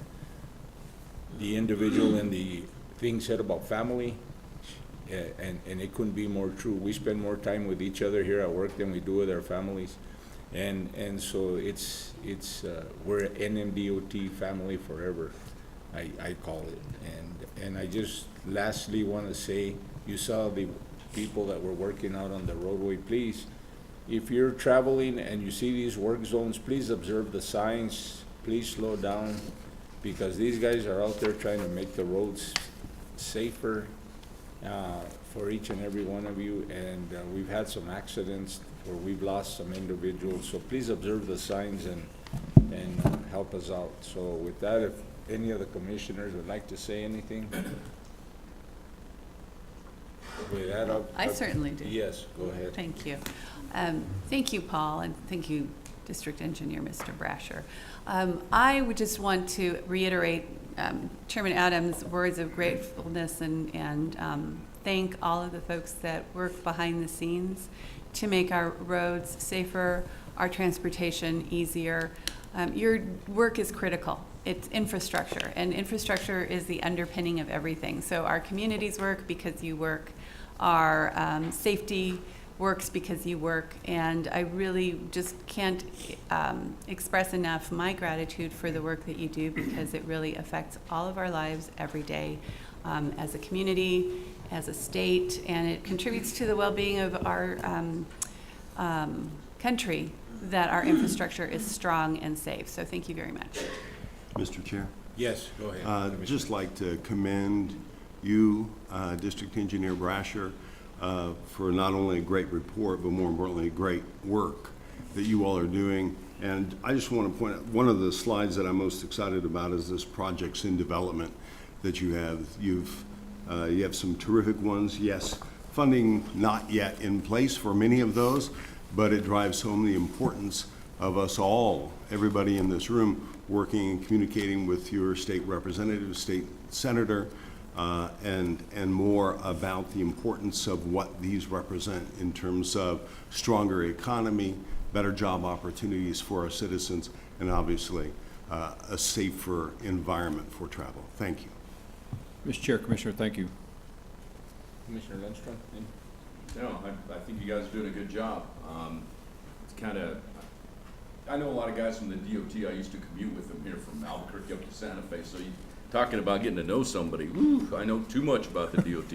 the individual and the thing said about family, and it couldn't be more true. We spend more time with each other here at work than we do with our families, and so it's we're an NMDOT family forever, I call it. And I just lastly want to say, you saw the people that were working out on the roadway. Please, if you're traveling and you see these work zones, please observe the signs. Please slow down, because these guys are out there trying to make the roads safer for each and every one of you. And we've had some accidents where we've lost some individuals. So please observe the signs and help us out. So with that, if any of the commissioners would like to say anything? With that, I certainly do. Yes, go ahead. Thank you. Thank you, Paul, and thank you, District Engineer Mr. Brasher. I would just want to reiterate Chairman Adams' words of gratefulness and thank all of the folks that work behind the scenes to make our roads safer, our transportation easier. Your work is critical. It's infrastructure, and infrastructure is the underpinning of everything. So our communities work because you work, our safety works because you work. And I really just can't express enough my gratitude for the work that you do, because it really affects all of our lives every day, as a community, as a state, and it contributes to the well-being of our country, that our infrastructure is strong and safe. So thank you very much. Mr. Chair? Yes, go ahead. I'd just like to commend you, District Engineer Brasher, for not only a great report, but more importantly, great work that you all are doing. And I just want to point out, one of the slides that I'm most excited about is this projects in development that you have. You have some terrific ones. Yes, funding not yet in place for many of those, but it drives home the importance of us all, everybody in this room, working and communicating with your state representative, state senator, and more about the importance of what these represent in terms of stronger economy, better job opportunities for our citizens, and obviously a safer environment for travel. Thank you. Mr. Chair, Commissioner, thank you. Commissioner Lundstrom? No, I think you guys are doing a good job. It's kind of, I know a lot of guys from the DOT. I used to commute with them here from Albuquerque up to Santa Fe. So you talking about getting to know somebody. Whew, I know too much about the DOT,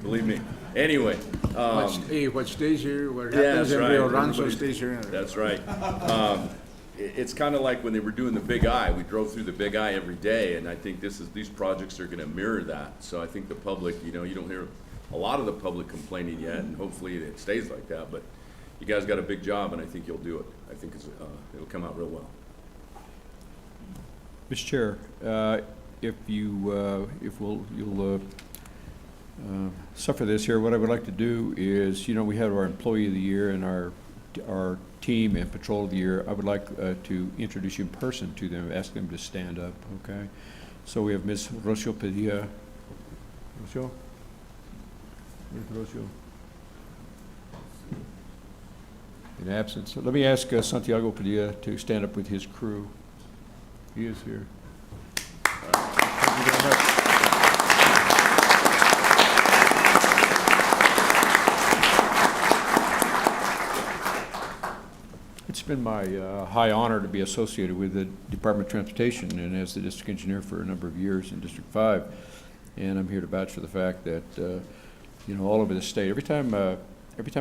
believe me. Anyway. What stays here, what happens in Rio Rancho stays here. That's right. It's kind of like when they were doing the Big I. We drove through the Big I every day, and I think these projects are going to mirror that. So I think the public, you don't hear a lot of the public complaining yet, and hopefully it stays like that. But you guys got a big job, and I think you'll do it. I think it'll come out real well. Mr. Chair, you'll suffer this here, what I would like to do is, we have our Employee of the Year and our team and Patrol of the Year. I would like to introduce you in person to them, ask them to stand up, okay? So we have Ms. Rocio Padilla. Rocio? Where's Rocio? In absence. Let me ask Santiago Padilla to stand up with his crew. He is here. Thank you very much. It's been my high honor to be associated with the Department of Transportation and as the district engineer for a number of years in District 5. And I'm here to vouch for the fact that, all over the state, every time I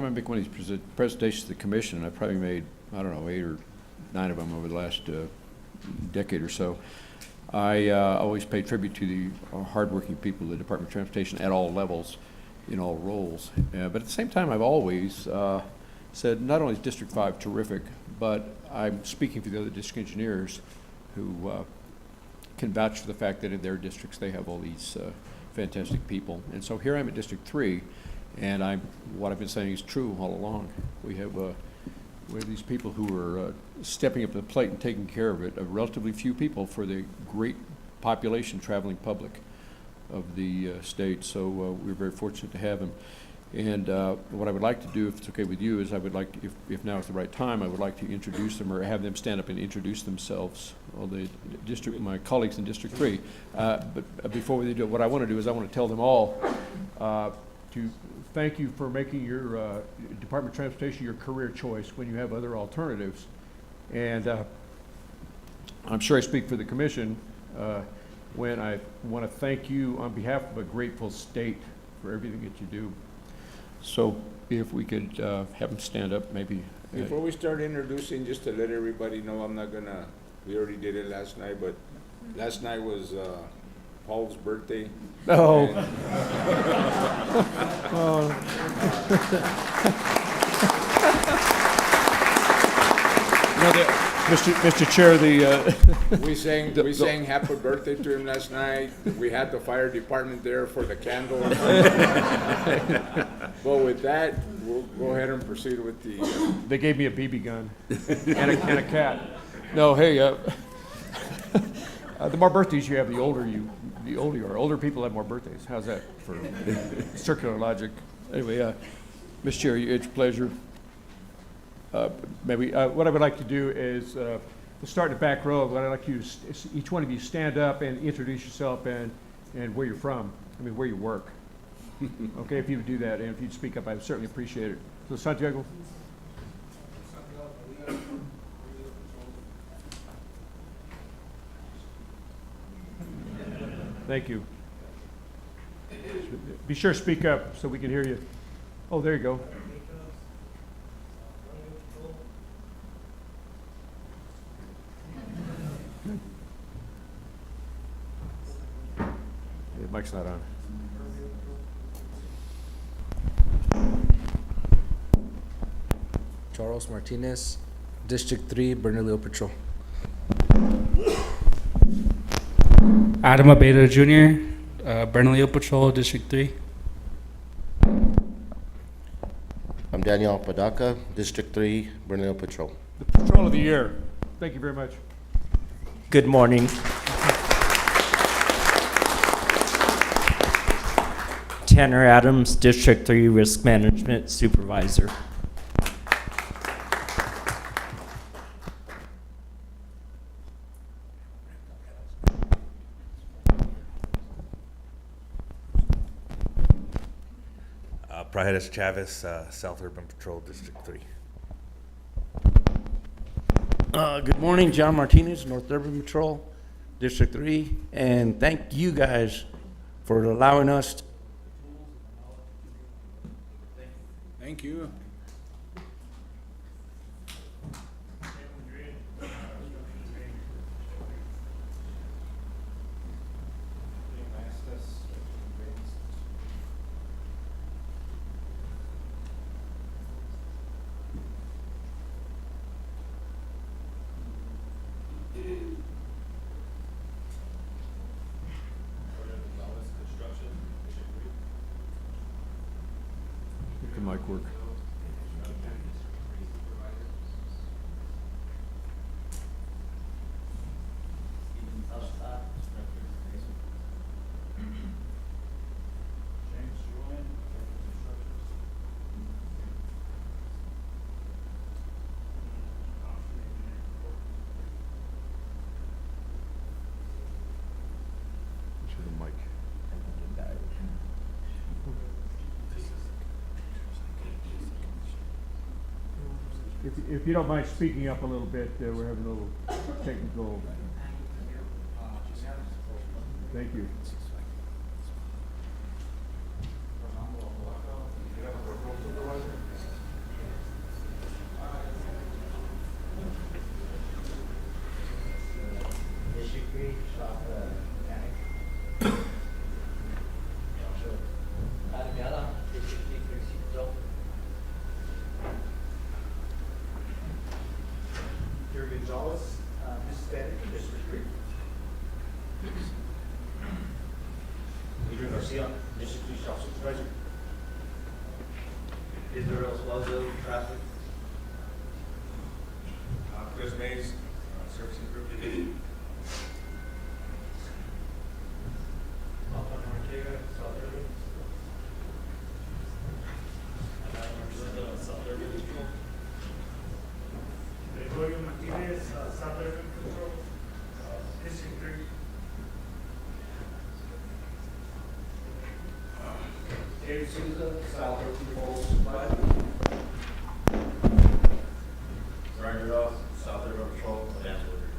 make one of these presentations to the commission, and I've probably made, 8 or 9 of them over the last decade or so, I always pay tribute to the hardworking people of the Department of Transportation at all levels, in all roles. But at the same time, I've always said not only is District 5 terrific, but I'm speaking for the other district engineers who can vouch for the fact that in their districts they have all these fantastic people. And so here I'm at District 3, and what I've been saying is true all along. We have these people who are stepping up to the plate and taking care of it, relatively few people for the great population traveling public of the state. So we're very fortunate to have them. And what I would like to do, if it's okay with you, is I would like, if now is the right time, I would like to introduce them or have them stand up and introduce themselves, all my colleagues in District 3. But before we do it, what I want to do is I want to tell them all to thank you for making your Department of Transportation your career choice when you have other alternatives. And I'm sure I speak for the Commission when I want to thank you on behalf of a grateful state for everything that you do. So if we could have them stand up, maybe. Before we start introducing, just to let everybody know, I'm not gonna, we already did it last night, but last night was Paul's birthday. Oh. Mr. Chair, we sang happy birthday to him last night. We had the fire department there for the candle. Well, with that, we'll go ahead and proceed with the. They gave me a BB gun and a cat. No, hey, the more birthdays you have, the older you are. Older people have more birthdays. How's that for circular logic? Anyway, Mr. Chair, it's a pleasure. Maybe what I would like to do is to start in the back row. What I'd like you to, each one of you stand up and introduce yourself and where you're from. Where you work. Okay, if you would do that, and if you'd speak up, I would certainly appreciate it. So Santiago? Thank you. Be sure to speak up so we can hear you. Oh, there you go. The mic's not on. Charles Martinez, District 3, Bernalillo Patrol. Adam Abeda Jr., Bernalillo Patrol, District 3. I'm Daniel Apodaca, District 3, Bernalillo Patrol. The Patrol of the Year. Thank you very much. Good morning. Tanner Adams, District 3 Risk Management Supervisor. Prajedes Chavez, South Urban Patrol, District 3. Good morning, John Martinez, North Urban Patrol, District 3, and thank you guys for allowing us. Thank you. Make the mic work. Share the mic. If you don't mind speaking up a little bit, we're having a little technical. Thank you. Gonzalez, Hispanic, District 3. Adrian Garcia, District 3 Shop Supervisor. Israel Suazo, Traffic. Chris Mays, Servicing Group. Alton Ortega, South Urban. South Urban Control. Gregorio Martinez, South Urban Control, District 3. David Souza, South Urban Control, Supervisor. Brian Rudolph, South Urban Patrol, Advanced Worker.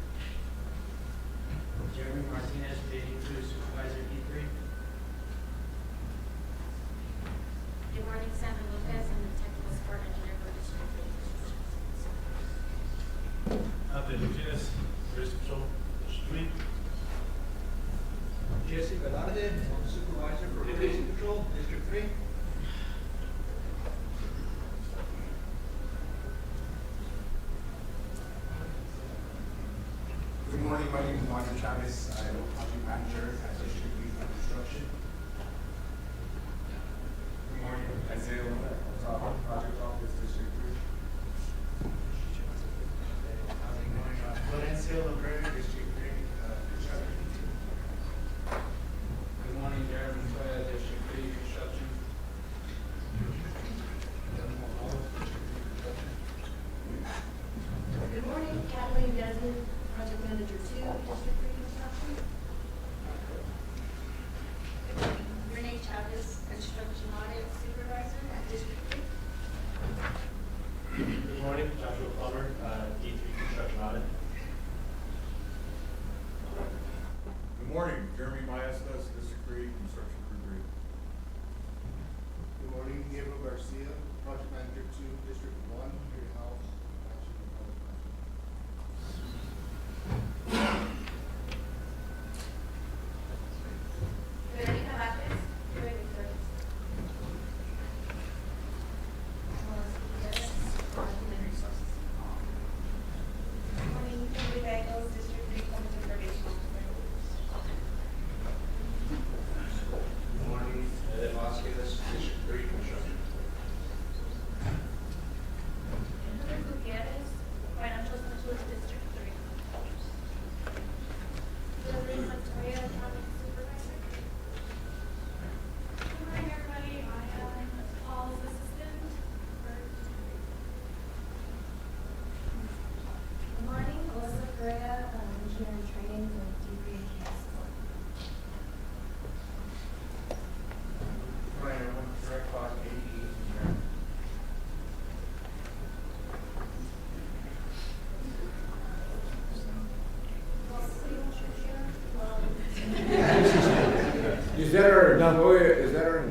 Jeremy Martinez, JD2, Supervisor D3. Good morning, Sandra Lopez. I'm the Technical Support Engineer for District 3. Anthony Martinez, Risk Patrol, District 3. Jesse Velarde, Supervisor for Risk Patrol, District 3. Good morning, my name is Mario Chavez. I'm a project manager at District 3 for Construction. Good morning, Isaiah Lopez, Project Office, District 3. Valencia Lobrega, District 3, Construction. Good morning, Jeremy Montoya, District 3, Construction. Good morning, Kathleen Desmond, Project Manager 2, District 3 Construction. Renee Chavez, Construction District 1, your house,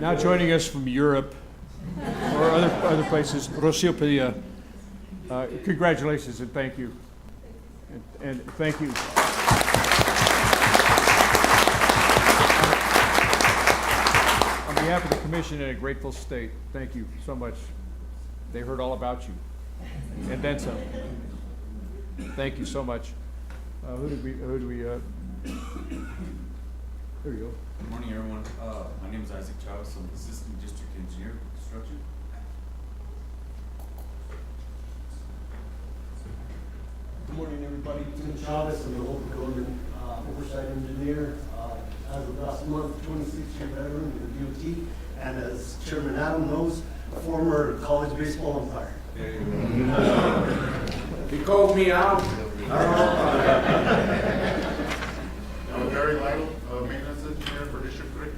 Now joining us from Europe or other places, Rocio Padilla. Congratulations and thank you. And thank you. On behalf of the commission and a grateful state, thank you so much. They heard all about you and then some. Thank you so much. Who do we, there you go. Good morning, everyone. My name is Isaac Chavez. I'm Assistant District Engineer for Construction. Good morning, everybody. Tim Chavez, I'm the local government oversight engineer. As of last month, 26-year veteran with the DOT, and as Chairman Adam knows, a former college baseball umpire. He called me out. I'm Barry Lytle, maintenance engineer for District 3.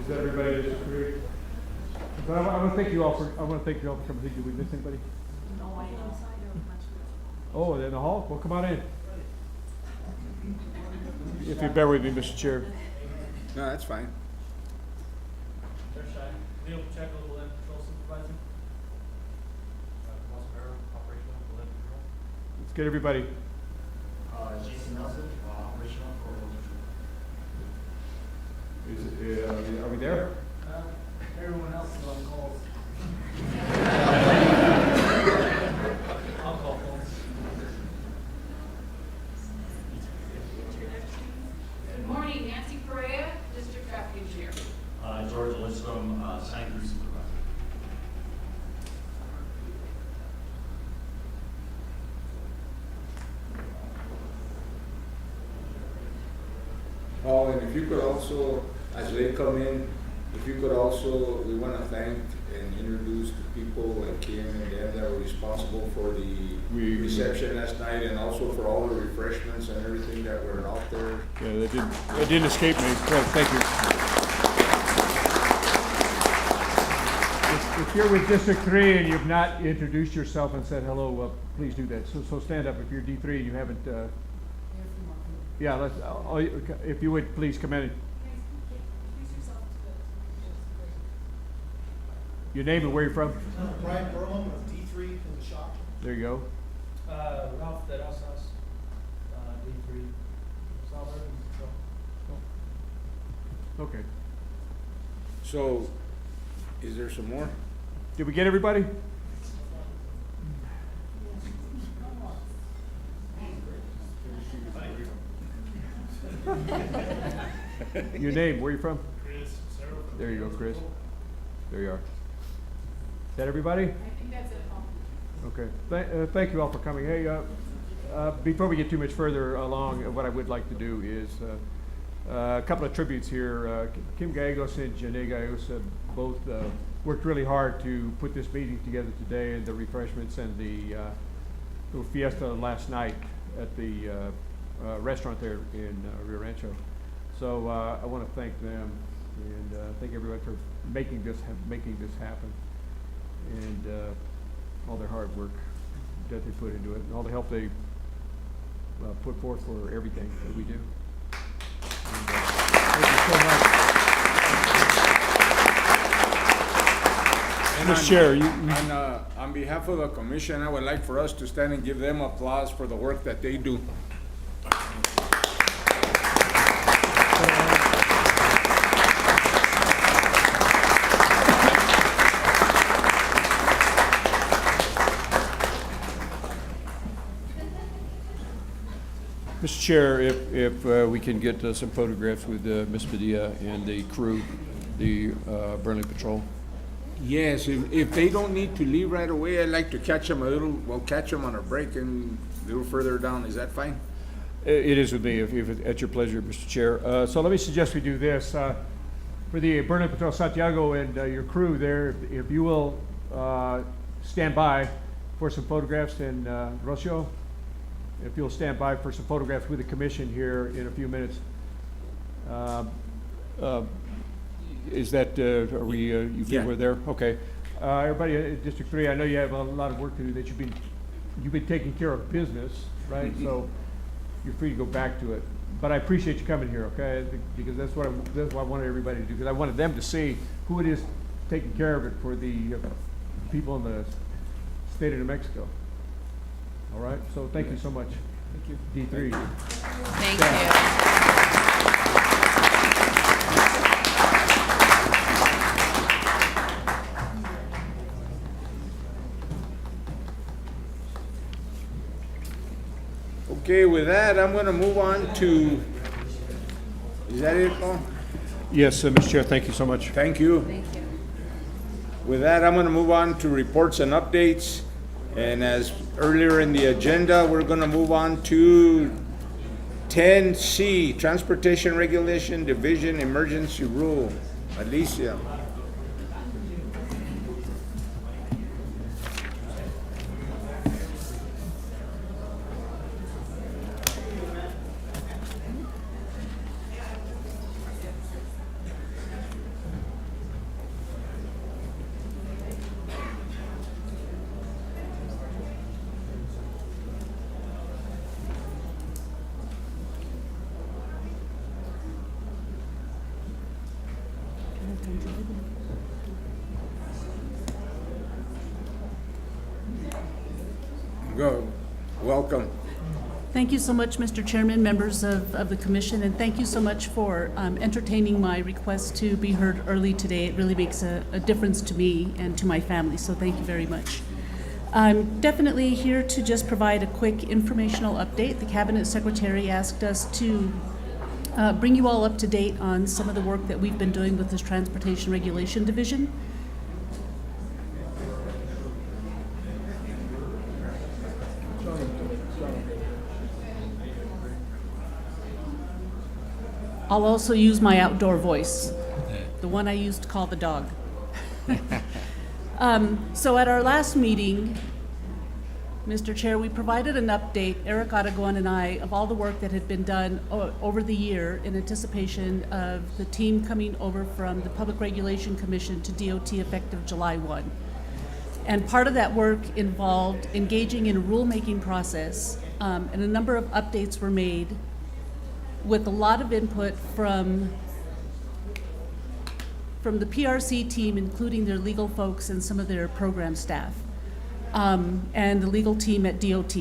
Is that everybody in District 3? But I want to thank you all for coming. Did we miss anybody? No, Oh, they're in the hall? Well, come on in. If you bear with me, Mr. Chair. No, that's fine. Leo Pacheco, the Land Control Supervisor. Operational, the Land Control. Let's get everybody. Jason Nelson, operational for Are we there? everyone else is on calls. I'll call phones. Good morning, Nancy Perea, District Traffic Engineer. George Lindstrom, Sign Crew Supervisor. Oh, and if you could also, as they come in, if you could also, we want to thank and introduce the people like Kim and them that were responsible for the reception last night, and also for all the refreshments and everything that were out there. Yeah, that didn't escape me. Well, thank you. If you're with District 3 and you've not introduced yourself and said hello, please do that. So stand up if you're D3 and you haven't. Yeah, if you would please come in. Your name and where you're from? Brian Burlum of D3 in the shop. There you go. Ralph Dedosas, D3, South Urban Control. Okay. So, is there some more? Did we get everybody? Your name, where you from? Chris, Sarah. There you go, Chris. There you are. Is that everybody? I think that's it. Okay. Thank you all for coming. Hey, before we get too much further along, what I would like to do is a couple of tributes here. Kim Gallegos and Janae Gallegos both worked really hard to put this meeting together today, and the refreshments and the fiesta last night at the restaurant there in Rio Rancho. So I want to thank them and thank everyone for making this happen, and all their hard work that they put into it, and all the help they put forth for everything that we do. And, thank you so much. Mr. Chair, On behalf of the commission, I would like for us to stand and give them applause for the work that they do. Mr. Chair, if we can get some photographs with Ms. Padilla and the crew, the Burnley Patrol. Yes, if they don't need to leave right away, I'd like to catch them we'll catch them on a break and a little further down. Is that fine? It is with me, if at your pleasure, Mr. Chair. So let me suggest we do this. For the Burnley Patrol Santiago and your crew there, if you will stand by for some photographs, and Rocio, if you'll stand by for some photographs with the commission here in a few minutes. Is that, are we, you feel we're there? Okay. Everybody in District 3, I know you have a lot of work to do, that you've been taking care of business, right? So you're free to go back to it. But I appreciate you coming here, okay? Because that's what I wanted everybody to do, because I wanted them to see who it is taking care of it for the people in the state of New Mexico. All right, so thank you so much. Thank you. D3. Thank you. Okay, with that, I'm going to move on to, is that it, Paul? Yes, Mr. Chair, thank you so much. Thank you. Thank you. With that, I'm going to move on to reports and updates. And as earlier in the agenda, we're going to move on to 10C, Transportation Regulation Division Emergency Rule. Alicia. Go. Welcome. Thank you so much, Mr. Chairman, members of the commission, and thank you so much for entertaining my request to be heard early today. It really makes a difference to me and to my family, so thank you very much. I'm definitely here to just provide a quick informational update. The Cabinet Secretary asked us to bring you all up to date on some of the work that we've been doing with this Transportation Regulation Division. I'll also use my outdoor voice, the one I used to call the dog. So at our last meeting, Mr. Chair, we provided an update, Eric Aragon and I, of all the work that had been done over the year in anticipation of the team coming over from the Public Regulation Commission to DOT effective July 1. And part of that work involved engaging in a rulemaking process, and a number of updates were made with a lot of input from the PRC team, including their legal folks and some of their program staff, and the legal team at DOT.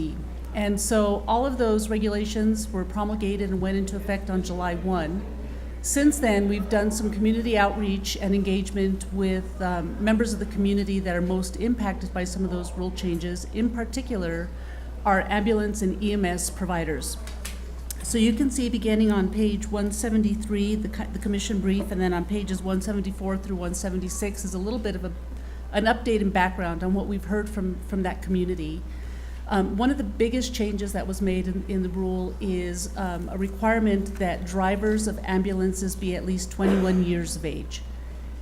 And so all of those regulations were promulgated and went into effect on July 1. Since then, we've done some community outreach and engagement with members of the community that are most impacted by some of those rule changes, in particular, our ambulance and EMS providers. So you can see beginning on page 173, the commission brief, and then on pages 174 through 176 is a little bit of an update and background on what we've heard from that community. One of the biggest changes that was made in the rule is a requirement that drivers of ambulances be at least 21 years of age.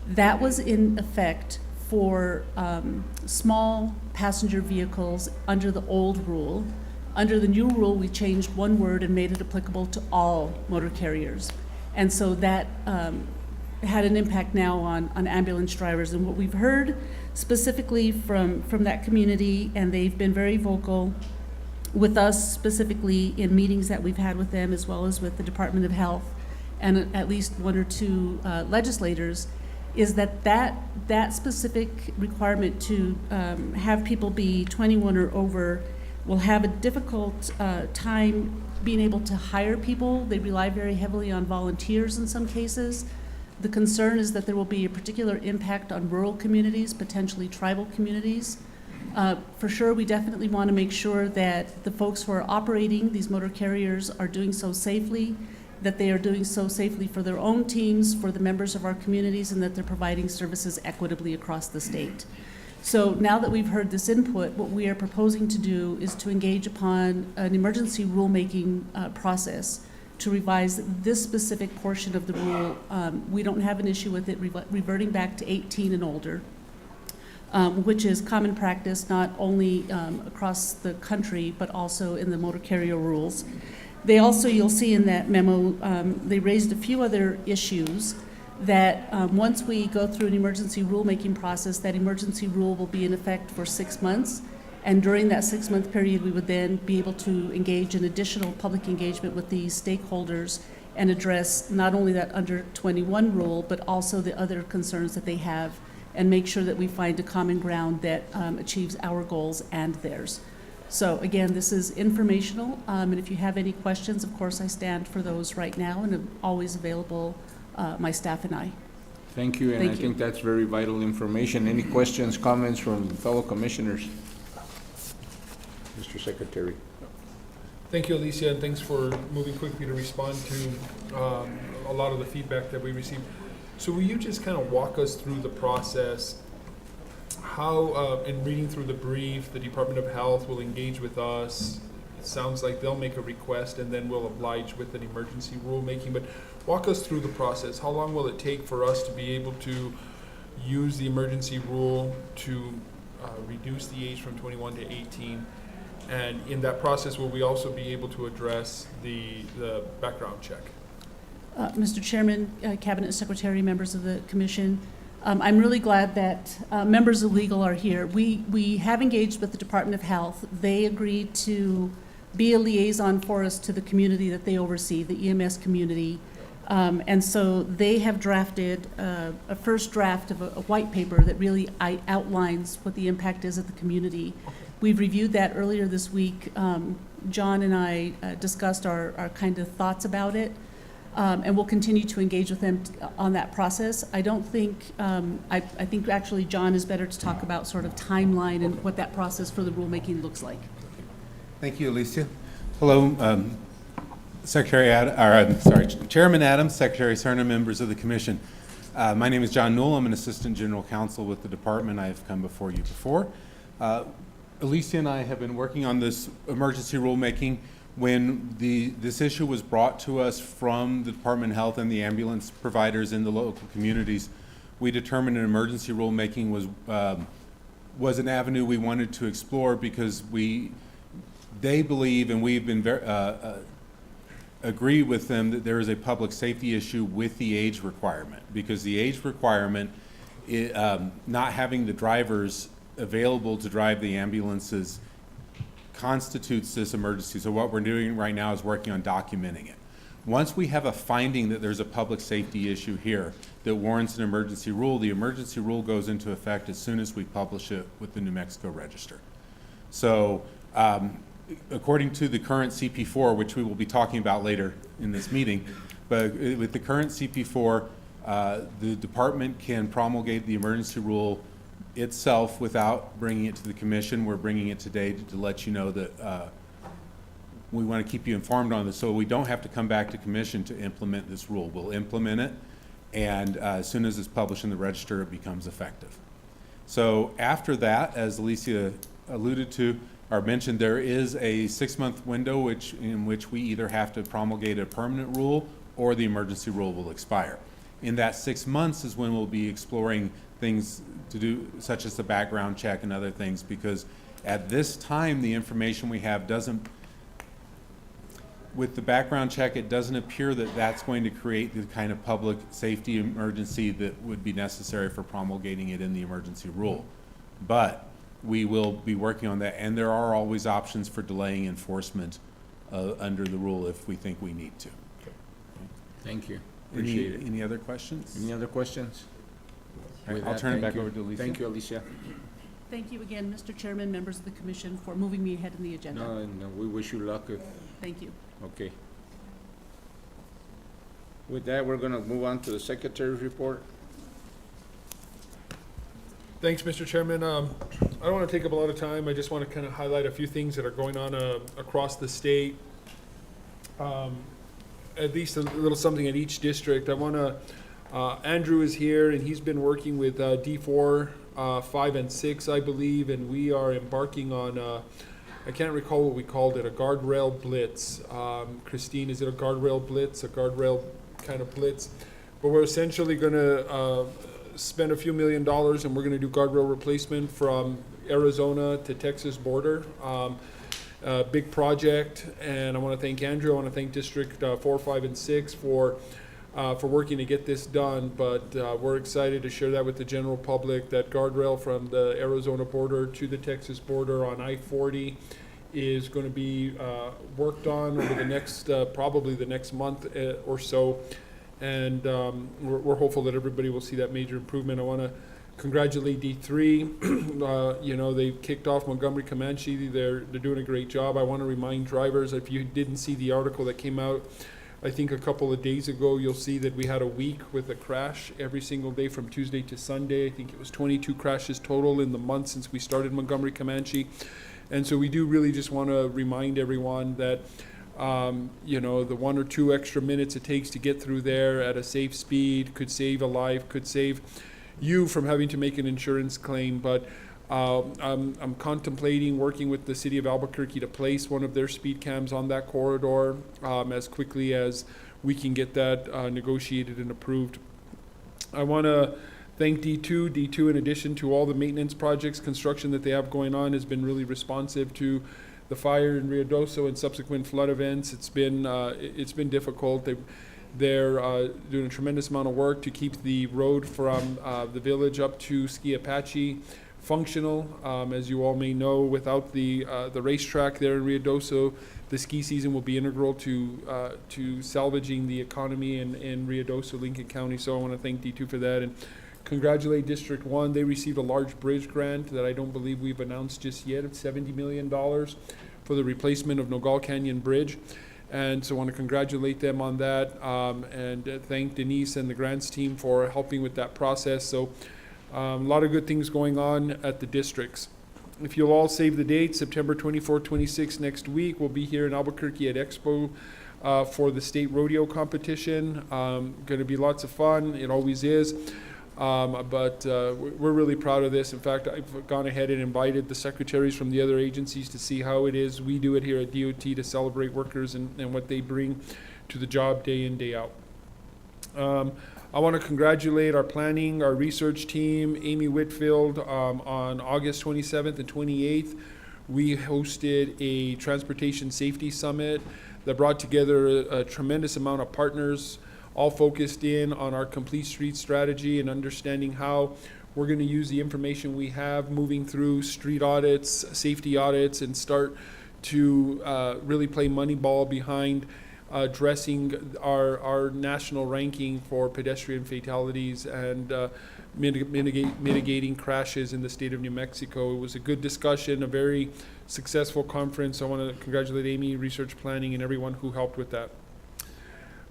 That was in effect for small passenger vehicles under the old rule. Under the new rule, we changed one word and made it applicable to all motor carriers. And so that had an impact now on ambulance drivers. And what we've heard specifically from that community, and they've been very vocal with us specifically in meetings that we've had with them, as well as with the Department of Health and at least one or two legislators, is that specific requirement to have people be 21 or over will have a difficult time being able to hire people. They rely very heavily on volunteers in some cases. The concern is that there will be a particular impact on rural communities, potentially tribal communities. For sure, we definitely want to make sure that the folks who are operating these motor carriers are doing so safely, that they are doing so safely for their own teams, for the members of our communities, and that they're providing services equitably across the state. So now that we've heard this input, what we are proposing to do is to engage upon an emergency rulemaking process to revise this specific portion of the rule. We don't have an issue with it reverting back to 18 and older, which is common practice not only across the country, but also in the motor carrier rules. They also, you'll see in that memo, they raised a few other issues that once we go through an emergency rulemaking process, that emergency rule will be in effect for 6 months. And during that 6-month period, we would then be able to engage in additional public engagement with these stakeholders and address not only that under 21 rule, but also the other concerns that they have, and make sure that we find a common ground that achieves our goals and theirs. So again, this is informational, and if you have any questions, of course, I stand for those right now, and I'm always available, my staff and I. Thank you, and Thank I you. think that's very vital information. Any questions, comments from fellow commissioners? Mr. Secretary. Thank you, Alicia, and thanks for moving quickly to respond to a lot of the feedback that we received. So will you just kind of walk us through the process, how, in reading through the brief, the Department of Health will engage with us? It sounds like they'll make a request and then we'll oblige with an emergency rulemaking, but walk us through the process. How long will it take for us to be able to use the emergency rule to reduce the age from 21 to 18? And in that process, will we also be able to address the background check? Mr. Chairman, Cabinet Secretary, members of the Commission, I'm really glad that members of legal are here. We have engaged with the Department of Health. They agreed to be a liaison for us to the community that they oversee, the EMS community. And so they have drafted a first draft of a white paper that really outlines what the impact is of the community. We've reviewed that earlier this week. John and I discussed our kind of thoughts about it. And we'll continue to engage with them on that process. I don't think, I think actually John is better to talk about sort of timeline and what that process for the rulemaking looks like. Thank you, Alicia. Hello, Chairman Adams, Secretary Cerna, members of the Commission. My name is John Newell. I'm an Assistant General Counsel with the Department. I have come before you before. Alicia and I have been working on this emergency rulemaking. When this issue was brought to us from the Department of Health and the ambulance providers in the local communities, we determined an emergency rulemaking was an avenue we wanted to explore because they believe, and we've been agree with them, that there is a public safety issue with the age requirement, because the age requirement, not having the drivers available to drive the ambulances constitutes this emergency. So what we're doing right now is working on documenting it. Once we have a finding that there's a public safety issue here that warrants an emergency rule, the emergency rule goes into effect as soon as we publish it with the New Mexico Register. So according to the current CP4, which we will be talking about later in this meeting, but with the current CP4, the department can promulgate the emergency rule itself without bringing it to the commission. We're bringing it today to let you know that we want to keep you informed on this, so we don't have to come back to commission to implement this rule. We'll implement it, and as soon as it's published in the register, it becomes effective. So after that, as Alicia alluded to or mentioned, there is a 6-month window in which we either have to promulgate a permanent rule or the emergency rule will expire. In that 6 months is when we'll be exploring things to do, such as the background check and other things, because at this time the information we have doesn't, with the background check, it doesn't appear that that's going to create the kind of public safety emergency that would be necessary for promulgating it in the emergency rule. But we will be working on that, and there are always options for delaying enforcement under the rule if we think we need to. Thank you. Appreciate it. Any other questions? Any other questions? With I'll that, turn it thank back you. over to Alicia. Thank you, Alicia. Thank you again, Mr. Chairman, members of the commission, for moving me ahead in the agenda. No, and we wish you luck. Thank you. Okay. With that, we're gonna move on to the secretary's report. Thanks, Mr. Chairman. I don't want to take up a lot of time. I just want to kind of highlight a few things that are going on across the state. At least a little something at each district. I want to, Andrew is here, and he's been working with D4, 5, and 6, I believe, and we are embarking on, I can't recall what we called it, a guardrail blitz. Christine, is it a guardrail blitz, a guardrail kind of blitz? But we're essentially going to spend a few $1 million, and we're going to do guardrail replacement from Arizona to Texas border. Big project, and I want to thank Andrew. I want to thank District 4, 5, and 6 for working to get this done. But we're excited to share that with the general public. That guardrail from the Arizona border to the Texas border on I-40 is going to be worked on over the next probably the next month or so. And we're hopeful that everybody will see that major improvement. I want to congratulate D3. You know, they kicked off Montgomery Comanche. They're doing a great job. I want to remind drivers, if you didn't see the article that came out, I think a couple of days ago, you'll see that we had a week with a crash every single day from Tuesday to Sunday. I think it was 22 crashes total in the month since we started Montgomery Comanche. And so we do really just want to remind everyone that you know, the 1 or 2 extra minutes it takes to get through there at a safe speed could save a life, could save you from having to make an insurance claim. But I'm contemplating working with the city of Albuquerque to place one of their speed cams on that corridor as quickly as we can get that negotiated and approved. I want to thank D2. D2, in addition to all the maintenance projects, construction that they have going on, has been really responsive to the fire in Ruidoso and subsequent flood events. It's been difficult. They're doing a tremendous amount of work to keep the road from the village up to Ski Apache functional. As you all may know, without the racetrack there in Ruidoso, the ski season will be integral to salvaging the economy in Ruidoso, Lincoln County. So I want to thank D2 for that and congratulate District 1. They received a large bridge grant that I don't believe we've announced just yet of $70 million for the replacement of Nogal Canyon Bridge. And so I want to congratulate them on that and thank Denise and the grants team for helping with that process. So a lot of good things going on at the districts. If you'll all save the date, September 24, 26 next week, we'll be here in Albuquerque at Expo for the state rodeo competition. Going to be lots of fun. It always is. But we're really proud of this. In fact, I've gone ahead and invited the secretaries from the other agencies to see how it is we do it here at DOT to celebrate workers and what they bring to the job day in, day out. I want to congratulate our planning, our research team, Amy Whitfield. On August 27th and 28th, we hosted a transportation safety summit that brought together a tremendous amount of partners, all focused in on our complete street strategy and understanding how we're going to use the information we have moving through street audits, safety audits, and start to really play Moneyball behind addressing our national ranking for pedestrian fatalities and mitigating crashes in the state of New Mexico. It was a good discussion, a very successful conference. I want to congratulate Amy, Research Planning, and everyone who helped with that.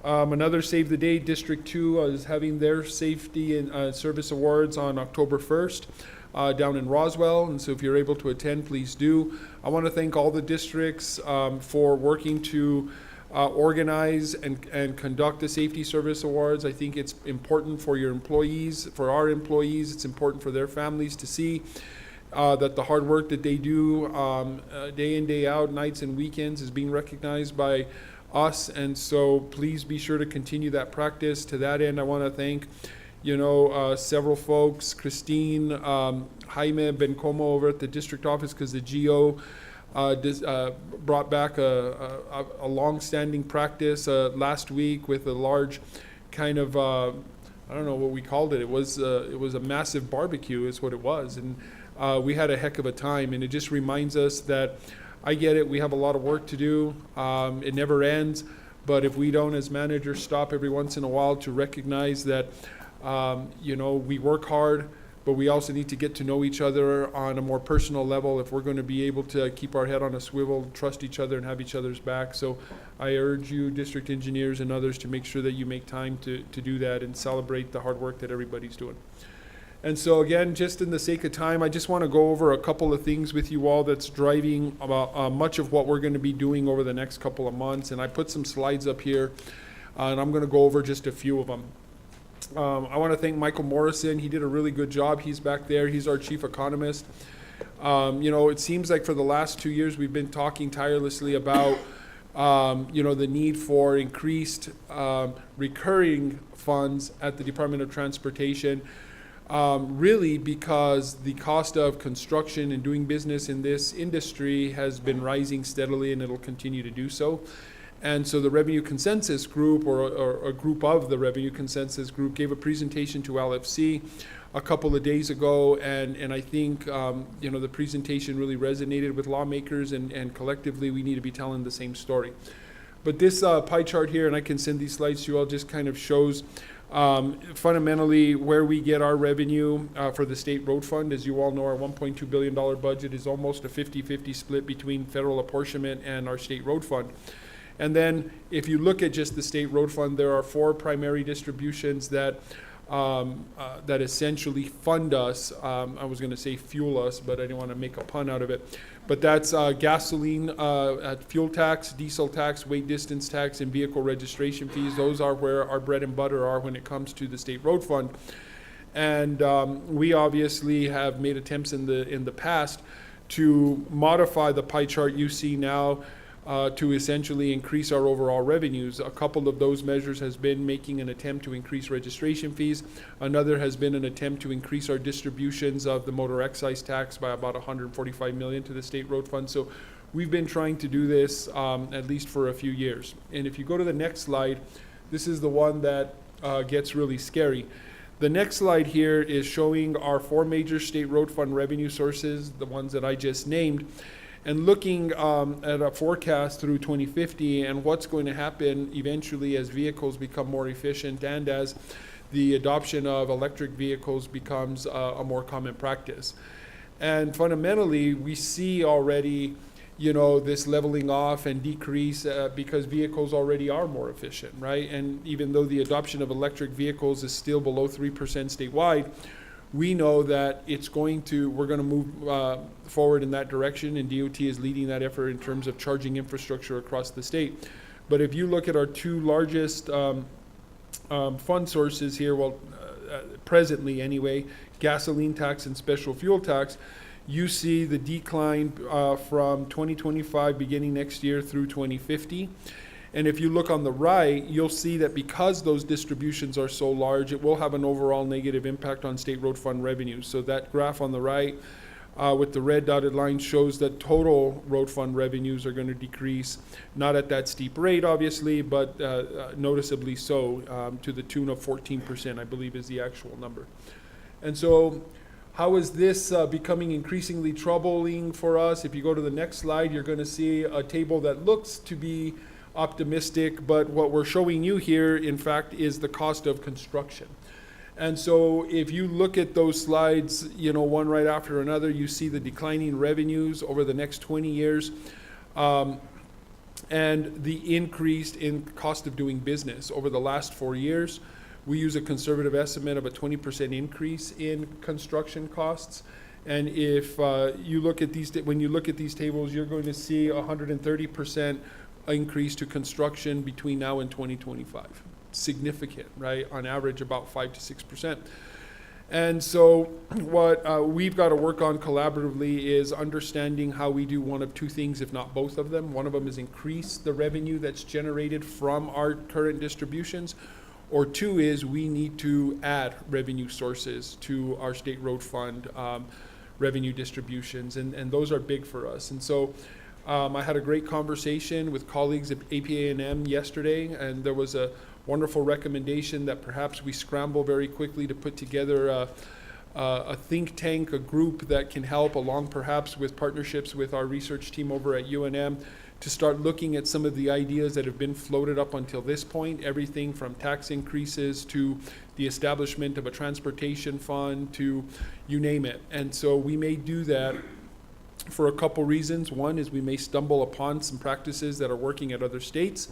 Another Save the Date, District 2 is having their Safety and Service Awards on October 1st down in Roswell, and so if you're able to attend, please do. I want to thank all the districts for working to organize and conduct the Safety Service Awards. I think it's important for your employees, for our employees, it's important for their families to see that the hard work that they do day in, day out, nights and weekends is being recognized by us, and so please be sure to continue that practice. To that end, I want to thank, several folks, Christine, Jaime Bencomo over at the district office, because the GO brought back a long-standing practice last week with a large kind of, I don't know what we called it. It was a massive barbecue is what it was, and we had a heck of a time, and it just reminds us that I get it, we have a lot of work to do, it never ends, but if we don't as managers stop every once in a while to recognize that You know, we work hard, but we also need to get to know each other on a more personal level if we're going to be able to keep our head on a swivel, trust each other, and have each other's back. So I urge you, district engineers and others, to make sure that you make time to do that and celebrate the hard work that everybody's doing. And so again, just in the sake of time, I just want to go over a couple of things with you all that's driving about, much of what we're going to be doing over the next couple of months. And I put some slides up here, and I'm going to go over just a few of them. I want to thank Michael Morrison. He did a really good job. He's back there. He's our chief economist. You know, it seems like for the last 2 years, we've been talking tirelessly about, you know, the need for increased recurring funds at the Department of Transportation. Really because the cost of construction and doing business in this industry has been rising steadily, and it'll continue to do so. And so the Revenue Consensus Group, or a group of the Revenue Consensus Group, gave a presentation to LFC a couple of days ago, and I think you know, the presentation really resonated with lawmakers, and collectively we need to be telling the same story. But this pie chart here, and I can send these slides to you all, just kind of shows fundamentally where we get our revenue for the state road fund. As you all know, our $1.2 billion budget is almost a 50-50 split between federal apportionment and our state road fund. And then if you look at just the state road fund, there are 4 primary distributions that that essentially fund us. I was going to say fuel us, but I didn't want to make a pun out of it. But that's gasoline, fuel tax, diesel tax, weight distance tax, and vehicle registration fees. Those are where our bread and butter are when it comes to the state road fund. And we obviously have made attempts in the past to modify the pie chart you see now to essentially increase our overall revenues. A couple of those measures has been making an attempt to increase registration fees. Another has been an attempt to increase our distributions of the motor excise tax by about $145 million to the state road fund. So we've been trying to do this at least for a few years. And if you go to the next slide, this is the one that gets really scary. The next slide here is showing our 4 major state road fund revenue sources, the ones that I just named, and looking at a forecast through 2050 and what's going to happen eventually as vehicles become more efficient and as the adoption of electric vehicles becomes a more common practice. And fundamentally, we see already, you know, this leveling off and decrease because vehicles already are more efficient, right? And even though the adoption of electric vehicles is still below 3% statewide, we know that we're going to move forward in that direction, and DOT is leading that effort in terms of charging infrastructure across the state. But if you look at our 2 largest fund sources here, presently anyway, gasoline tax and special fuel tax, you see the decline from 2025 beginning next year through 2050. And if you look on the right, you'll see that because those distributions are so large, it will have an overall negative impact on state road fund revenues. So that graph on the right with the red dotted line shows that total road fund revenues are going to decrease, not at that steep rate, obviously, but noticeably so, to the tune of 14%, I believe is the actual number. And so how is this becoming increasingly troubling for us? If you go to the next slide, you're going to see a table that looks to be optimistic, but what we're showing you here, in fact, is the cost of construction. And so if you look at those slides, you know, one right after another, you see the declining revenues over the next 20 years and the increase in cost of doing business over the last 4 years. We use a conservative estimate of a 20% increase in construction costs. And if you look at when you look at these tables, you're going to see 130% increase to construction between now and 2025. Significant, right? On average, about 5 to 6%. And so what we've got to work on collaboratively is understanding how we do one of 2 things, if not both of them. One of them is increase the revenue that's generated from our current distributions, or 2 is we need to add revenue sources to our state road fund revenue distributions, and those are big for us. And so I had a great conversation with colleagues at APA&M yesterday, and there was a wonderful recommendation that perhaps we scramble very quickly to put together a think tank, a group that can help, along perhaps with partnerships with our research team over at UNM, to start looking at some of the ideas that have been floated up until this point, everything from tax increases to the establishment of a transportation fund to you name it. And so we may do that for a couple reasons. One is we may stumble upon some practices that are working at other states.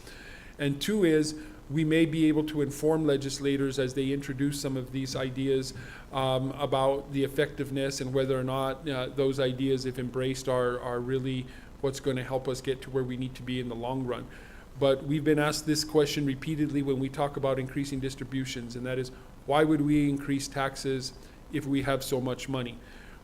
And two is we may be able to inform legislators as they introduce some of these ideas about the effectiveness and whether or not those ideas, if embraced, are really what's going to help us get to where we need to be in the long run. But we've been asked this question repeatedly when we talk about increasing distributions, and that is, why would we increase taxes if we have so much money?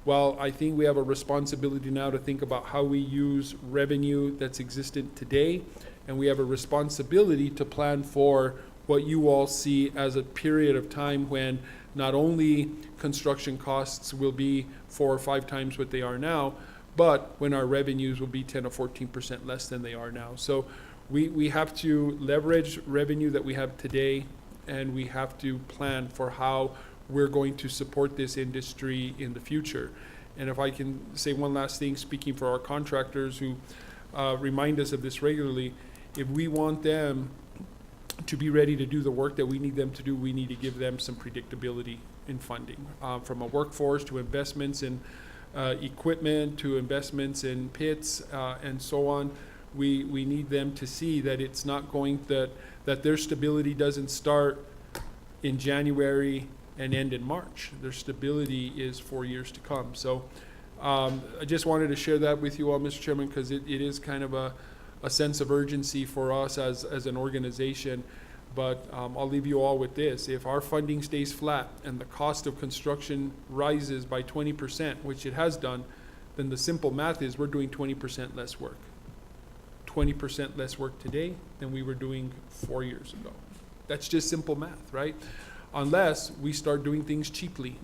Well, I think we have a responsibility now to think about how we use revenue that's existent today, and we have a responsibility to plan for what you all see as a period of time when not only construction costs will be 4 or 5 times what they are now, but when our revenues will be 10 or 14% less than they are now. So we have to leverage revenue that we have today, and we have to plan for how we're going to support this industry in the future. And if I can say one last thing, speaking for our contractors who remind us of this regularly, if we want them to be ready to do the work that we need them to do, we need to give them some predictability in funding, from a workforce to investments in equipment to investments in pits and so on. We need them to see that it's not going, that their stability doesn't start in January and end in March. Their stability is 4 years to come. So I just wanted to share that with you all, Mr. Chairman, because it is kind of a sense of urgency for us as an organization. But I'll leave you all with this. If our funding stays flat and the cost of construction rises by 20%, which it has done, then the simple math is we're doing 20% less work. 20% less work today than we were doing 4 years ago. That's just simple math, right? Unless we start doing things cheaply.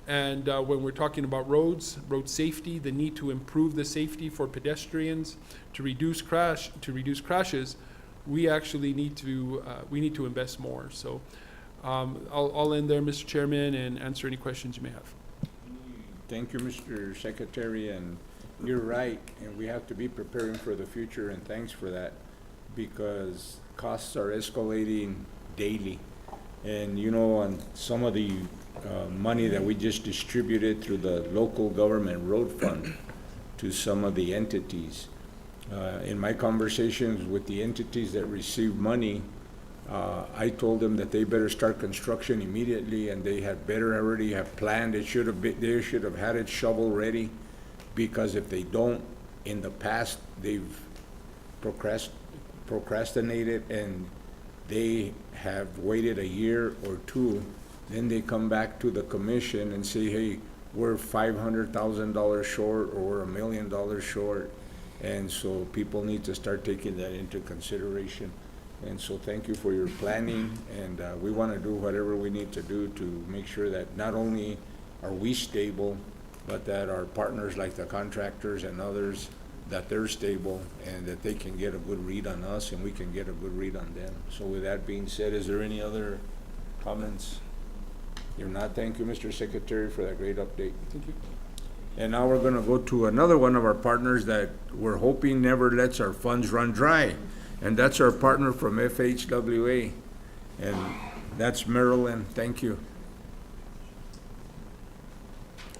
And when we're talking about roads, road safety, the need to improve the safety for pedestrians, to reduce crashes, we actually need to invest more. So I'll end there, Mr. Chairman, and answer any questions you may have. Thank you, Mr. Secretary, and you're right, and we have to be preparing for the future, and thanks for that, because costs are escalating daily. And you know, on some of the money that we just distributed through the local government road fund to some of the entities, in my conversations with the entities that receive money, I told them that they better start construction immediately, and they had better already have planned. They should have had it shovel ready, because if they don't, in the past they've procrastinated and they have waited a year or two. Then they come back to the commission and say, hey, we're $500,000 short, or we're $1 million short. And so people need to start taking that into consideration. And so thank you for your planning, and we want to do whatever we need to do to make sure that not only are we stable, but that our partners like the contractors and others, that they're stable and that they can get a good read on us and we can get a good read on them. So with that being said, is there any other comments? If not, thank you, Mr. Secretary, for that great update. Thank you. And now we're going to go to another one of our partners that we're hoping never lets our funds run dry. And that's our partner from FHWA. And that's Marilyn. Thank you.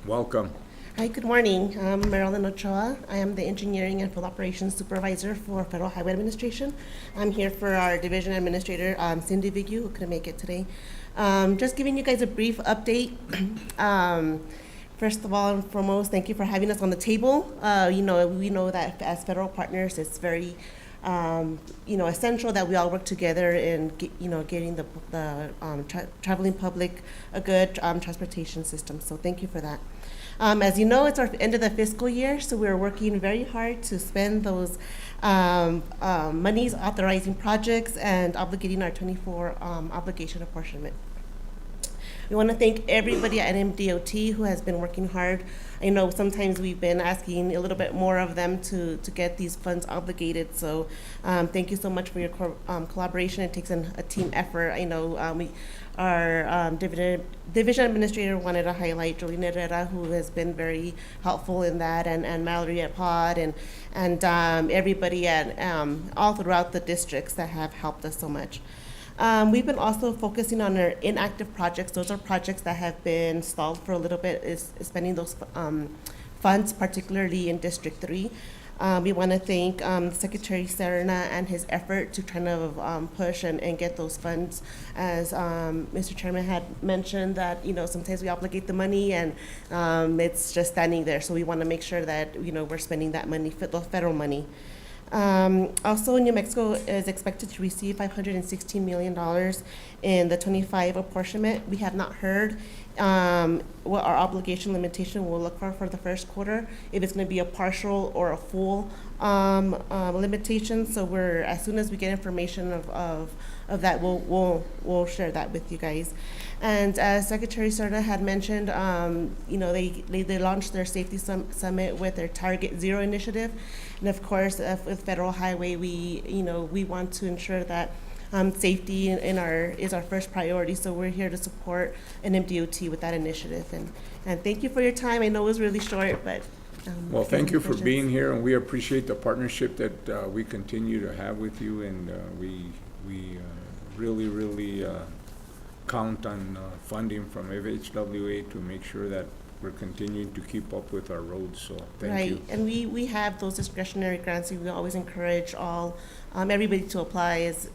Welcome. Hi, good morning. I'm Marilyn Ochoa. I am the Engineering and Field Operations Supervisor for Federal Highway Administration. I'm here for our Division Administrator, Cindy Vigu, who couldn't make it today. Just giving you guys a brief update. First of all and foremost, thank you for having us on the table. We know that as federal partners, it's very essential that we all work together in getting the traveling public a good transportation system. So thank you for that. As you know, it's our end of the fiscal year, so we're working very hard to spend those monies authorizing projects and obligating our 24 obligation apportionment. We want to thank everybody at MDOT who has been working hard. I know sometimes we've been asking a little bit more of them to get these funds obligated. So thank you so much for your collaboration. It takes a team effort. I know division administrator wanted to highlight Jolene Herrera, who has been very helpful in that, and Mallory at Pod, and everybody at all throughout the districts that have helped us so much. We've been also focusing on our inactive projects. Those are projects that have been stalled for a little bit, is spending those funds, particularly in District 3. We want to thank Secretary Serna and his effort to kind of push and get those funds. As Mr. Chairman had mentioned, that sometimes we obligate the money and it's just standing there. So we want to make sure that we're spending that money, the federal money. Also, New Mexico is expected to receive $516 million in the 25 apportionment. We have not heard what our obligation limitation will look for the first quarter, if it's going to be a partial or a full limitation. So as soon as we get information of that, we'll share that with you guys. And as Secretary Serna had mentioned, they launched their safety summit with their Target Zero initiative, and of course, with Federal Highway, we want to ensure that safety is our first priority. So we're here to support NMDOT with that initiative. And thank you for your time. I know it was really short, but well, thank you for being here, and we appreciate the partnership that we continue to have with you, and we really count on funding from FHWA to make sure that we're continuing to keep up with our roads. So thank you. Right, and we have those discretionary grants. We always encourage everybody to apply. As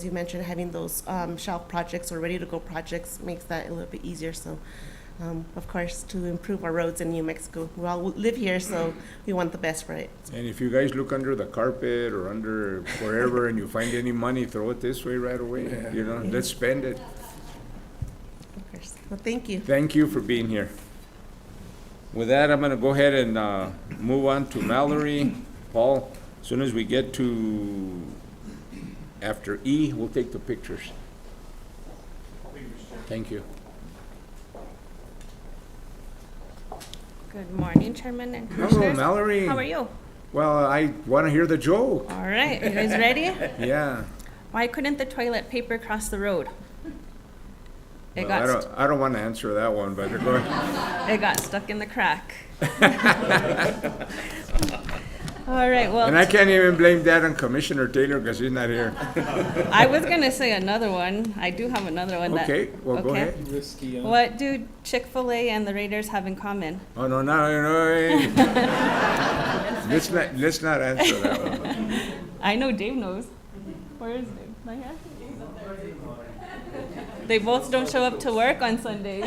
you mentioned, having those shelf projects or ready to go projects makes that a little bit easier. So. Of course, to improve our roads in New Mexico. We all live here, so we want the best for it. And if you guys look under the carpet or under wherever and you find any money, throw it this way right away. Let's spend it. Of course. Well, thank you. Thank you for being here. With that, I'm going to go ahead and move on to Mallory. Paul, as soon as we get to after E, we'll take the pictures. Thank you. Good morning, Chairman and Commissioners. Hello, Mallory. How are you? Well, I want to hear the joke. All right, you guys ready? Yeah. Why couldn't the toilet paper cross the road? I don't want to answer that one, but go ahead. It got stuck in the crack. All right, well. And I can't even blame that on Commissioner Taylor because he's not here. I was going to say another one. I do have another one. Okay, well, go ahead. What do Chick-fil-A and the Raiders have in common? Oh, no. Let's not answer that one. I know Dave knows. Where is Dave? Not here? They both don't show up to work on Sundays.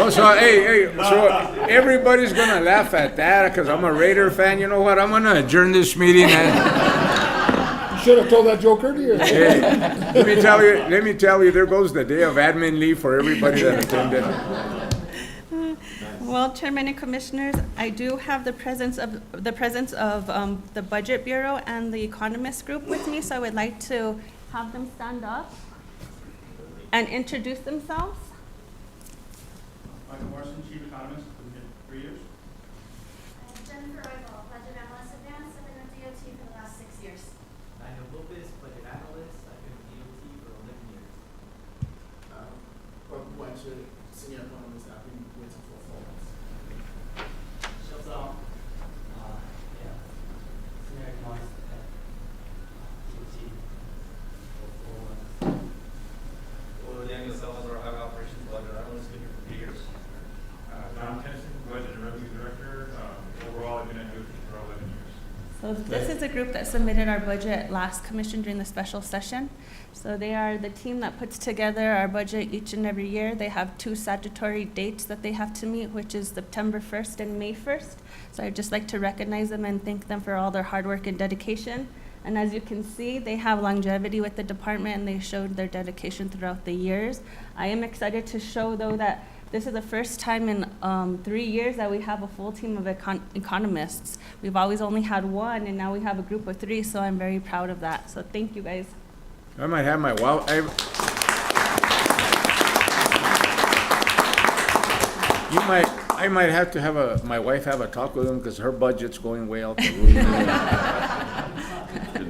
Oh, so so everybody's gonna laugh at that because I'm a Raider fan. You know what? I'm gonna adjourn this meeting. You should have told that joke earlier. Hey, let me tell you, there goes the day of admin leave for everybody that attended. Well, Chairman and Commissioners, I do have the presence of the Budget Bureau and the Economist Group with me, so I would like to have them stand up and introduce themselves. Michael Morrison, Chief Economist, been here 3 years. Jennifer Reibel, Budget Analyst Advanced, I've been with DOT for the last 6 years. Daniel Lopez, Budget Analyst, I've been with DOT for 11 years. Bob Blanchard, Senior Economist, I've been with for 4 months. Shuts off. Senior Economist at DOT for 4 months. Well, Daniel Salazar, Highway Operations Budget Analyst, been here for 3 years. John Tennyson, Budget and Revenue Director. Overall, I've been at DOT for 11 years. So this is a group that submitted our budget last commission during the special session. So they are the team that puts together our budget each and every year. They have 2 statutory dates that they have to meet, which is September 1st and May 1st. So I'd just like to recognize them and thank them for all their hard work and dedication. And as you can see, they have longevity with the department and they showed their dedication throughout the years. I am excited to show though that this is the first time in 3 years that we have a full team of economists. We've always only had 1 and now we have a group of 3, so I'm very proud of that. So thank you guys. I might have my I might have to have my wife have a talk with them because her budget's going way out the roof.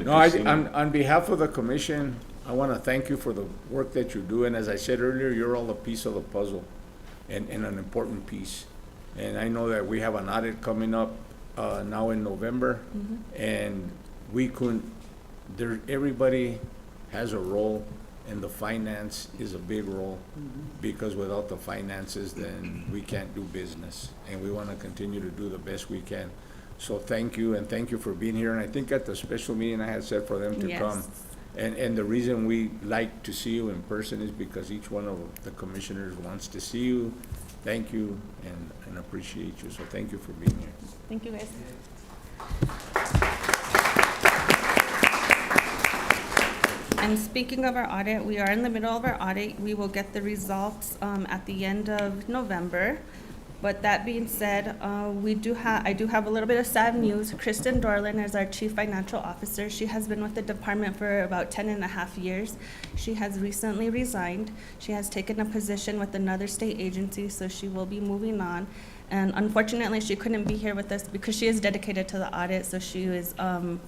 No, on behalf of the commission, I want to thank you for the work that you do, and as I said earlier, you're all a piece of the puzzle, and an important piece. And I know that we have an audit coming up now in November, and we couldn't, everybody has a role, and the finance is a big role, because without the finances, then we can't do business, and we want to continue to do the best we can. So thank you, and thank you for being here, and I think at the special meeting, I had said for them to Yes. come. And the reason we like to see you in person is because each one of the commissioners wants to see you. Thank you, and appreciate you, so thank you for being here. Thank you, guys. And speaking of our audit, we are in the middle of our audit. We will get the results at the end of November. But that being said, I do have a little bit of sad news. Kristen Dorland is our Chief Financial Officer. She has been with the department for about 10.5 years. She has recently resigned. She has taken a position with another state agency, so she will be moving on. And unfortunately, she couldn't be here with us because she is dedicated to the audit, so she is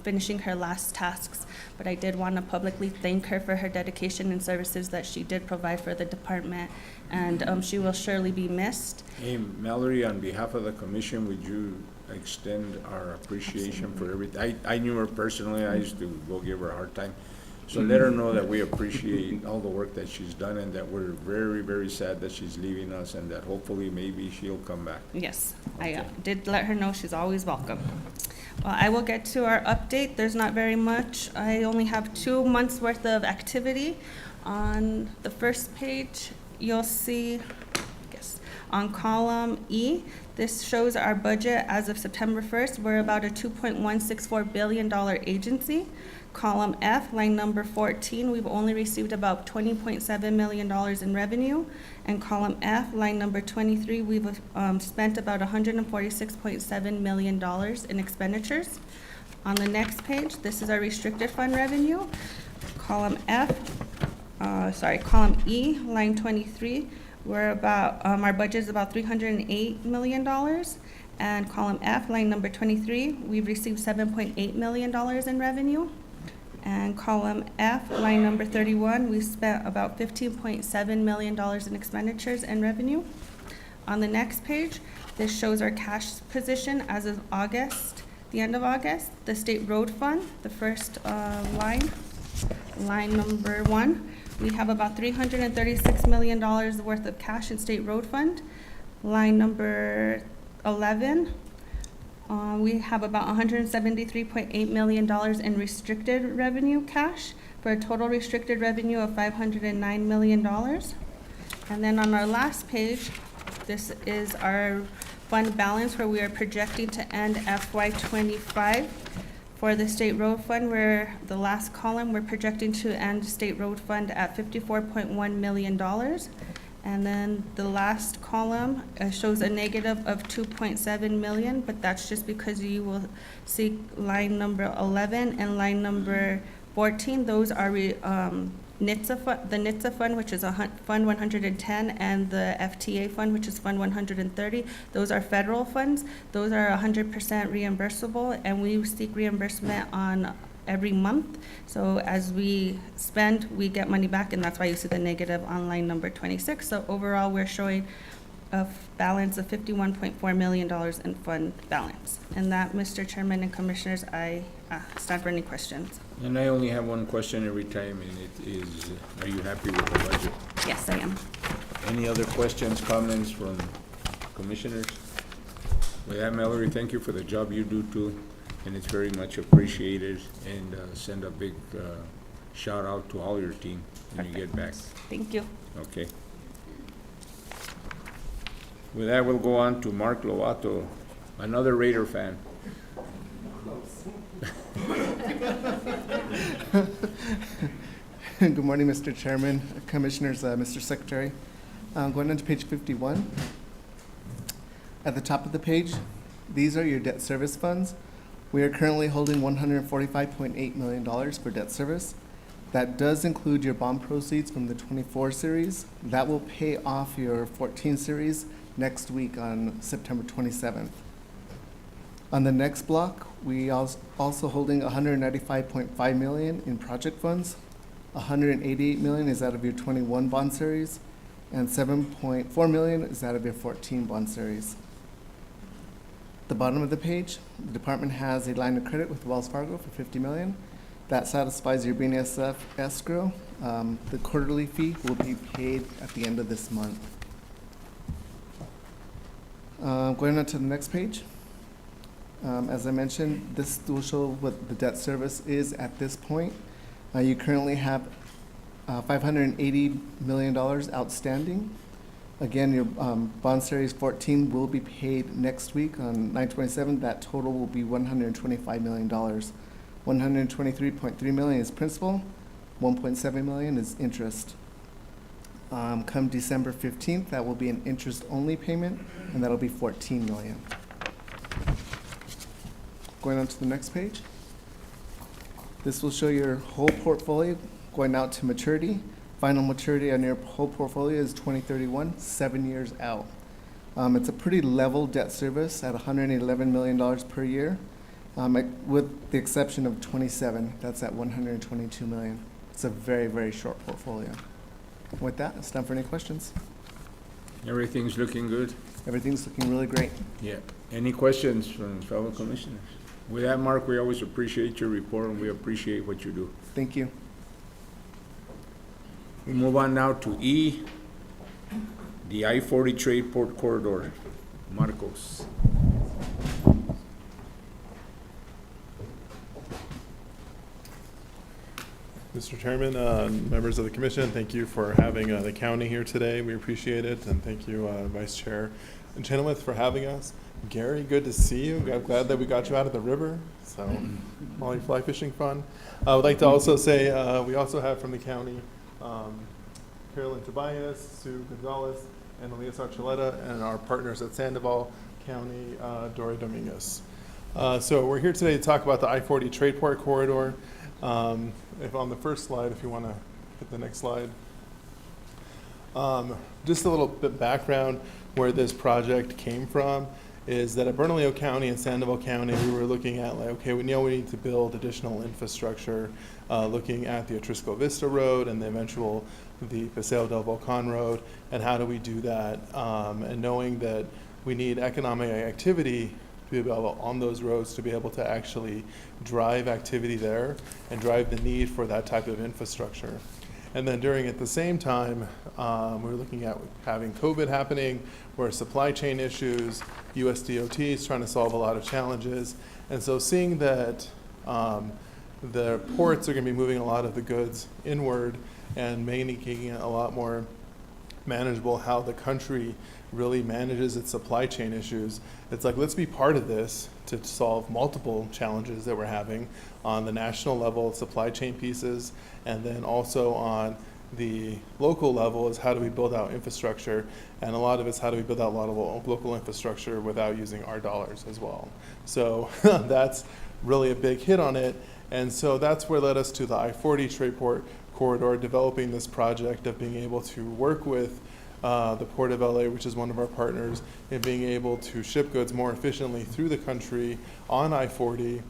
finishing her last tasks. But I did want to publicly thank her for her dedication and services that she did provide for the department, and she will surely be missed. Hey, Mallory, on behalf of the commission, would you extend our appreciation for everything? I knew her personally. I used to go give her a hard time. So let her know that we appreciate all the work that she's done, and that we're very, very sad that she's leaving us, and that hopefully maybe she'll come back. Yes, I did let her know she's always welcome. Well, I will get to our update. There's not very much. I only have 2 months' worth of activity. On the first page, you'll see, on column E, this shows our budget as of September 1st. We're about a $2.164 billion agency. Column F, line number 14, we've only received about $20.7 million in revenue. And column F, line number 23, we've spent about $146.7 million in expenditures. On the next page, this is our restricted fund revenue. Column column E, line 23, we're about, our budget is about $308 million. And column F, line number 23, we've received $7.8 million in revenue. And column F, line number 31, we spent about $15.7 million in expenditures and revenue. On the next page, this shows our cash position as of August, the end of August. The state road fund, the first line number 1, we have about $336 million worth of cash in state road fund. Line number 11, we have about $173.8 million in restricted revenue cash for a total restricted revenue of $509 million. And then on our last page, this is our fund balance where we are projecting to end FY25. For the state road fund, where the last column, we're projecting to end state road fund at $54.1 million. And then the last column shows a negative of 2.7 million, but that's just because you will see line number 11 and line number 14. Those are NHTSA fund, the NHTSA fund, which is Fund 110, and the FTA fund, which is Fund 130. Those are federal funds. Those are 100% reimbursable, and we seek reimbursement on every month. So as we spend, we get money back, and that's why you see the negative on line number 26. So overall, we're showing a balance of $51.4 million in fund balance. And that, Mr. Chairman and Commissioners, I stand for any questions. And I only have one question every time, and it is, are you happy with the budget? Yes, I am. Any other questions, comments from commissioners? With that, Mallory, thank you for the job you do too, and it's very much appreciated. And send a big shout out to all your team when you get back. Thank you. Okay. With that, we'll go on to Mark Lovato, another Raider fan. Good morning, Mr. Chairman, Commissioners, Mr. Secretary. Going on to page 51. At the top of the page, these are your debt service funds. We are currently holding $145.8 million for debt service. That does include your bond proceeds from the 24 series. That will pay off your 14 series next week on September 27th. On the next block, we also holding $195.5 million in project funds. $188 million is out of your 21 bond series, and $7.4 million is out of your 14 bond series. The bottom of the page, the department has a line of credit with Wells Fargo for $50 million. That satisfies your BNSF escrow. The quarterly fee will be paid at the end of this month. Going on to the next page. As I mentioned, this will show what the debt service is at this point. You currently have $580 million outstanding. Again, your bond series 14 will be paid next week on 9/27. That total will be $125 million. $123.3 million is principal, $1.7 million is interest. Come December 15th, that will be an interest-only payment, and that'll be $14 million. Going on to the next page. This will show your whole portfolio going out to maturity. Final maturity on your whole portfolio is 2031, 7 years out. It's a pretty level debt service at $111 million per year, with the exception of 27, that's at $122 million. It's a very, very short portfolio. With that, it's time for any questions. Everything's looking good? Everything's looking really great. Yeah. Any questions from fellow commissioners? With that, Mark, we always appreciate your report and we appreciate what you do. Thank you. We move on now to E, the I-40 Trade Port Corridor. Marcos. Mr. Chairman, members of the commission, thank you for having the county here today. We appreciate it, and thank you, Vice Chair Chenoweth, for having us. Gary, good to see you. I'm glad that we got you out of the river, so all your fly fishing fun. I would like to also say we also have from the county Carolyn Tobias, Sue Gonzalez, and Elias Archuleta, and our partners at Sandoval County, Dory Dominguez. So we're here today to talk about the I-40 Trade Port Corridor. If on the first slide, if you want to hit the next slide. Just a little bit background where this project came from is that at Bernalillo County and Sandoval County, we were looking at like, okay, we know we need to build additional infrastructure, looking at the Atrisco Vista Road and the Paseo del Volcan Road, and how do we do that? And knowing that we need economic activity to be able on those roads to be able to actually drive activity there and drive the need for that type of infrastructure. And then during at the same time, we were looking at having COVID happening, where supply chain issues, USDOT is trying to solve a lot of challenges. And so seeing that the ports are going to be moving a lot of the goods inward and making it a lot more manageable how the country really manages its supply chain issues. It's like, let's be part of this to solve multiple challenges that we're having on the national level, supply chain pieces, and then also on the local level is how do we build out infrastructure, and a lot of it's how do we build out a lot of local infrastructure without using our dollars as well. So that's really a big hit on it, and so that's where led us to the I-40 Trade Port Corridor, developing this project of being able to work with the Port of LA, which is one of our partners, in being able to ship goods more efficiently through the country on I-40,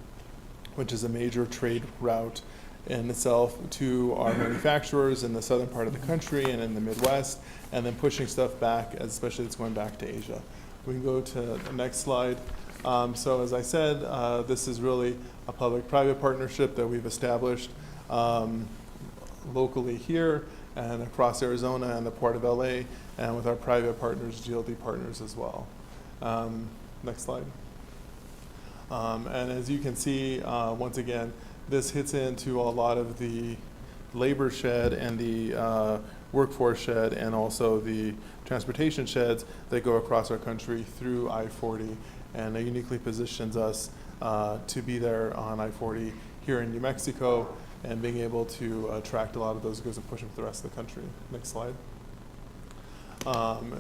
which is a major trade route in itself, to our manufacturers in the southern part of the country and in the Midwest, and then pushing stuff back, especially it's going back to Asia. We can go to the next slide. So as I said, this is really a public-private partnership that we've established locally here and across Arizona and the Port of LA, and with our private partners, GLD partners as well. Next slide. And as you can see, once again, this hits into a lot of the labor shed and the workforce shed and also the transportation sheds that go across our country through I-40, and it uniquely positions us to be there on I-40 here in New Mexico and being able to attract a lot of those goods and push them to the rest of the country. Next slide.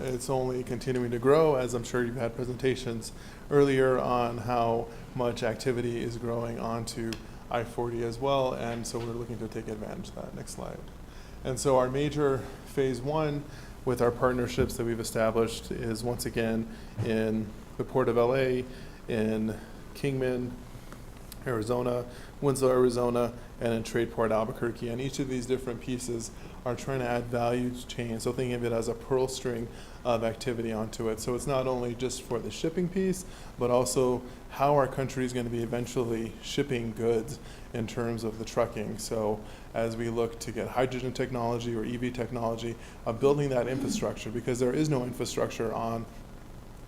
It's only continuing to grow, as I'm sure you've had presentations earlier on how much activity is growing onto I-40 as well, and so we're looking to take advantage of that. Next slide. And so our major phase one with our partnerships that we've established is once again in the Port of LA, in Kingman, Arizona, Winslow, Arizona, and in Tradeport Albuquerque. And each of these different pieces are trying to add value chain, so think of it as a pearl string of activity onto it. So it's not only just for the shipping piece, but also how our country is going to be eventually shipping goods in terms of the trucking. So as we look to get hydrogen technology or EV technology, of building that infrastructure, because there is no infrastructure on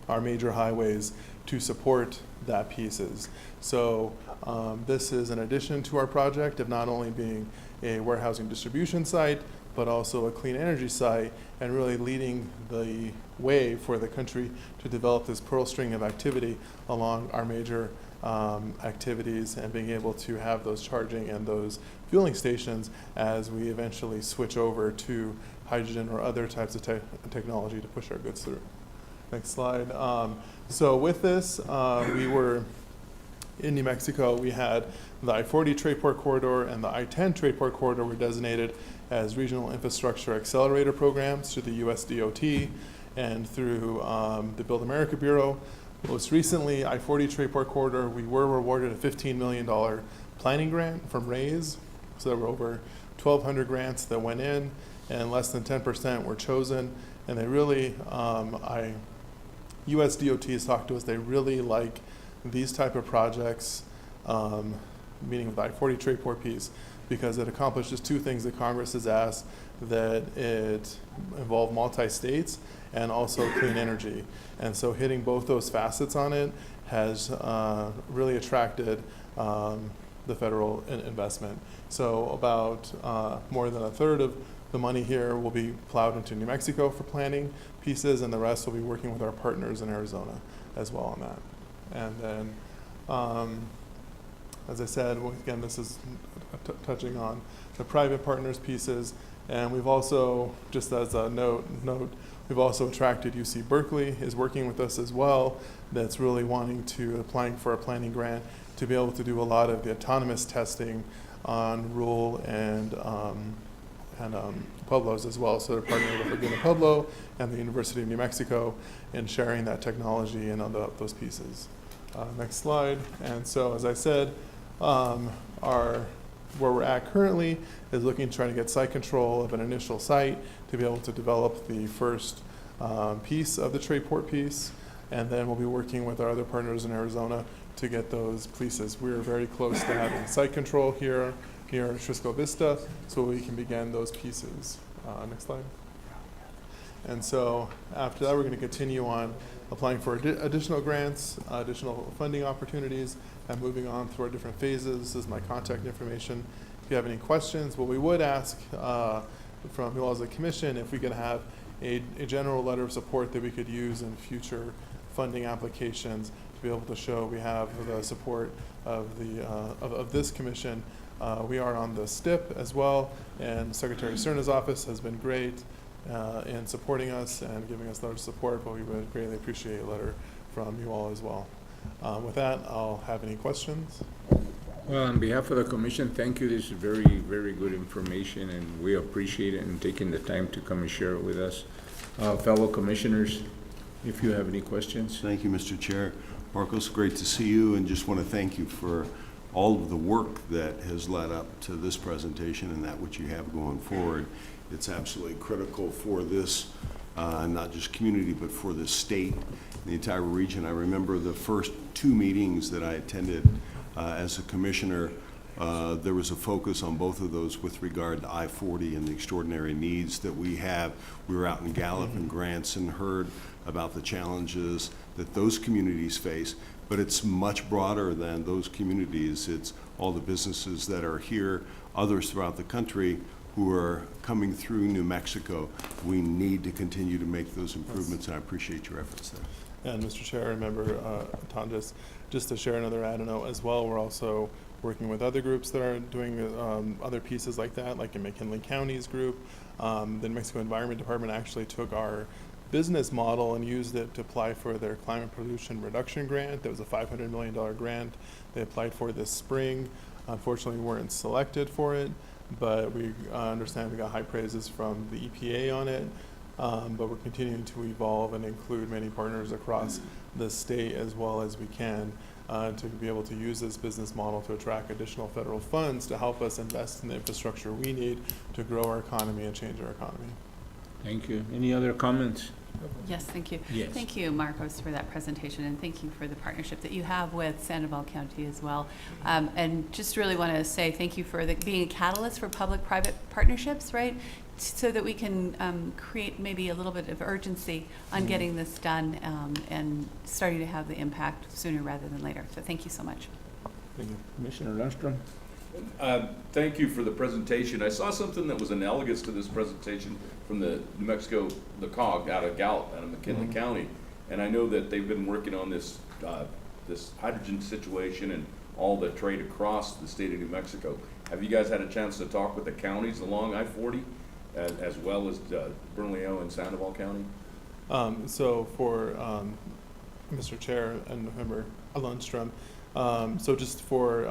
our major highways to support that pieces. So this is an addition to our project of not only being a warehousing distribution site, but also a clean energy site, and really leading the way for the country to develop this pearl string of activity along our major activities, and being able to have those charging and those fueling stations as we eventually switch over to hydrogen or other types of technology to push our goods through. Next slide. So with this, we were in New Mexico. We had the I-40 Tradeport Corridor and the I-10 Tradeport Corridor were designated as regional infrastructure accelerator programs through the US DOT and through the Build America Bureau. Most recently, I-40 Tradeport Corridor, we were awarded a $15 million planning grant from RAISE. So there were over 1,200 grants that went in, and less than 10% were chosen. And they really, US DOT has talked to us, they really like these type of projects, meaning with the I-40 Tradeport piece, because it accomplishes two things that Congress has asked, that it involve multi-states and also clean energy. And so hitting both those facets on it has really attracted the federal investment. So about more than a third of the money here will be plowed into New Mexico for planning pieces, and the rest will be working with our partners in Arizona as well on that. And then, as I said, again, this is touching on the private partners pieces. And we've also, just as a note, we've also attracted UC Berkeley is working with us as well. That's really applying for a planning grant to be able to do a lot of the autonomous testing on rural and Pueblos as well. So they're partnering with Laguna Pueblo and the University of New Mexico in sharing that technology and those pieces. Next slide. And so, as I said, where we're at currently is looking to try to get site control of an initial site to be able to develop the first piece of the Tradeport piece, and then we'll be working with our other partners in Arizona to get those pieces. We're very close to having site control here at Trisco Vista, so we can begin those pieces. Next slide. And so after that, we're going to continue on applying for additional grants, additional funding opportunities, and moving on through our different phases. This is my contact information. If you have any questions, what we would ask from you all as a commission, if we could have a general letter of support that we could use in future funding applications to be able to show we have the support of this commission. We are on the STIP as well, and Secretary Cerna's office has been great in supporting us and giving us large support, but we would greatly appreciate a letter from you all as well. With that, I'll have any questions. Well, on behalf of the commission, thank you. This is very, very good information, and we appreciate it and taking the time to come and share it with us. Fellow commissioners, if you have any questions. Thank you, Mr. Chair. Marcos, great to see you, and just want to thank you for all of the work that has led up to this presentation and that which you have going forward. It's absolutely critical for this, not just community, but for the state, the entire region. I remember the first two meetings that I attended as a commissioner, there was a focus on both of those with regard to I-40 and the extraordinary needs that we have. We were out in Gallup and Grants and heard about the challenges that those communities face, but it's much broader than those communities. It's all the businesses that are here, others throughout the country who are coming through New Mexico. We need to continue to make those improvements, and I appreciate your efforts there. And Mr. Chair, I remember, Tom, just to share another add note as well, we're also working with other groups that are doing other pieces like that, like in McKinley County's group. The New Mexico Environment Department actually took our business model and used it to apply for their climate pollution reduction grant. That was a $500 million grant they applied for this spring. Unfortunately, we weren't selected for it, but we understand we got high praises from the EPA on it. but we're continuing to evolve and include many partners across the state as well as we can to be able to use this business model to attract additional federal funds to help us invest in the infrastructure we need to grow our economy and change our economy. Thank you. Any other comments? Yes, thank you. Yes. Thank you, Marcos, for that presentation, and thank you for the partnership that you have with Sandoval County as well. And just really want to say thank you for being a catalyst for public-private partnerships, right? So that we can create maybe a little bit of urgency on getting this done and starting to have the impact sooner rather than later. So thank you so much. Thank you. Commissioner Lundstrom? Thank you for the presentation. I saw something that was analogous to this presentation from the New Mexico, the COG out of Gallup, out of McKinley County. And I know that they've been working on this, this hydrogen situation and all the trade across the state of New Mexico. Have you guys had a chance to talk with the counties along I-40 as well as Bernalillo and Sandoval County? So for Mr. Chair and Member Lundstrom, so just for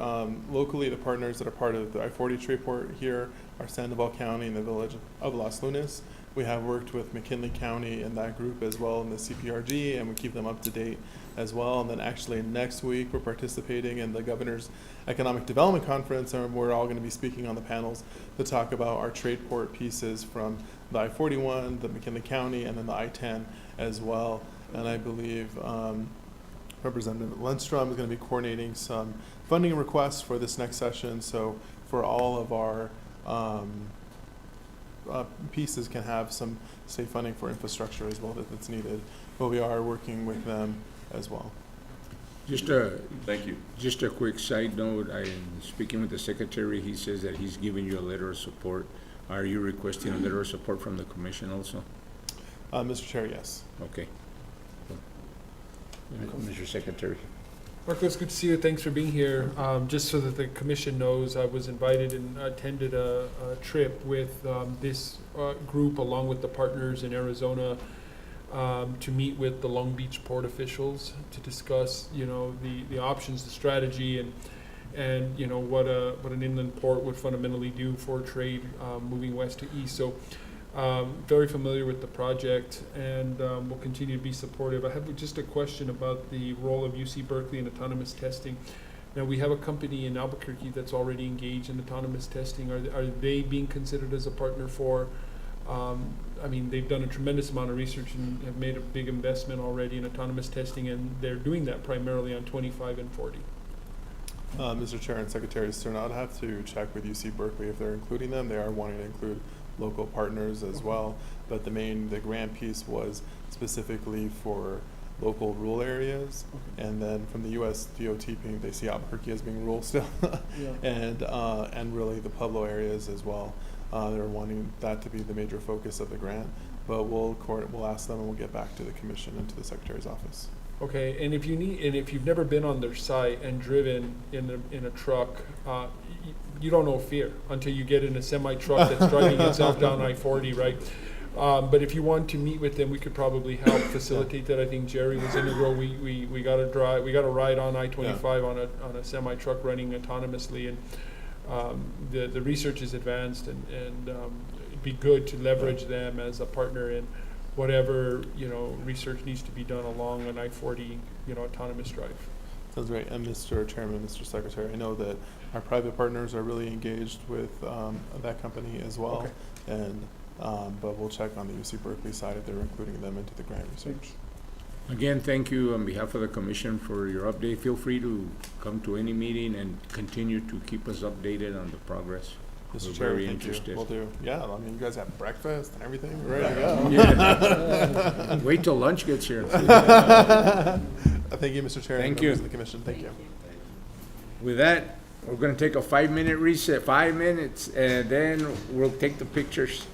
locally, the partners that are part of the I-40 trade port here are Sandoval County and the village of Las Lunas. We have worked with McKinley County and that group as well in the CPRG, and we keep them up to date as well. And then actually next week, we're participating in the Governor's Economic Development Conference, and we're all going to be speaking on the panels to talk about our trade port pieces from the I-41, the McKinley County, and then the I-10 as well. And I believe Representative Lundstrom is going to be coordinating some funding requests for this next session. So for all of our pieces can have some state funding for infrastructure as well that's needed. But we are working with them as well. Thank you. Just a quick side note, I'm speaking with the secretary. He says that he's giving you a letter of support. Are you requesting a letter of support from the commission also? Mr. Chair, yes. Okay. Mr. Secretary. Marcos, good to see you. Thanks for being here. Just so that the commission knows, I was invited and attended a trip with this group along with the partners in Arizona to meet with the Long Beach port officials to discuss, you know, the options, the strategy, and you know what an inland port would fundamentally do for trade moving west to east. So. Very familiar with the project, and will continue to be supportive. I have just a question about the role of UC Berkeley in autonomous testing. Now, we have a company in Albuquerque that's already engaged in autonomous testing. Are they being considered as a partner for, I mean, they've done a tremendous amount of research and have made a big investment already in autonomous testing, and they're doing that primarily on 25 and 40. Mr. Chair and Secretary Stern, I'd have to check with UC Berkeley if they're including them. They are wanting to include local partners as well, but the grant piece was specifically for local rural areas, and then from the U.S. DOT, they see Albuquerque as being rural still, and really the Pueblo areas as well. They're wanting that to be the major focus of the grant, but we'll ask them and we'll get back to the commission and to the Secretary's office. Okay, and if you've never been on their site and driven in a truck, you don't know fear until you get in a semi truck that's driving itself down I-40, right? But if you want to meet with them, we could probably help facilitate that. I think Jerry was integral. We got to ride on I-25 on a semi truck running autonomously, and the research is advanced, and it'd be good to leverage them as a partner in whatever, you know, research needs to be done along an I-40, you know, autonomous drive. Sounds great. And Mr. Chairman, Mr. Secretary, I know that our private partners are really engaged with that company as well. Okay. And but we'll check on the UC Berkeley side if they're including them into the grant research. Again, thank you on behalf of the commission for your update. Feel free to come to any meeting and continue to keep us updated on the progress. Mr. We're Chair, very thank interested. you. We'll do. Yeah, I mean, you guys have breakfast and everything. We're ready to go. Yeah. Wait till lunch gets here. Thank you, Mr. Chair. Thank and you. members of the commission. Thank you. With that, we're going to take a 5-minute reset, 5 minutes, and then we'll take the pictures.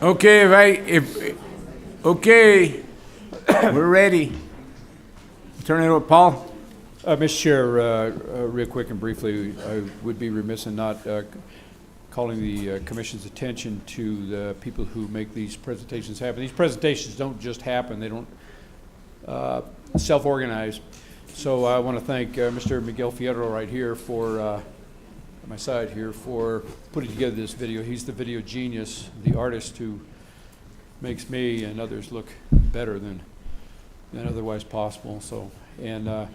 Okay, okay, we're ready. Turn it over, Paul. Mr. Chair, real quick and briefly, I would be remiss in not calling the Commission's attention to the people who make these presentations happen. These presentations don't just happen. They don't self-organize. So I want to thank Mr. Miguel Fierro right here for, on my side here, for putting together this video. He's the video genius, the artist who makes me and others look better than otherwise possible. So, and I'd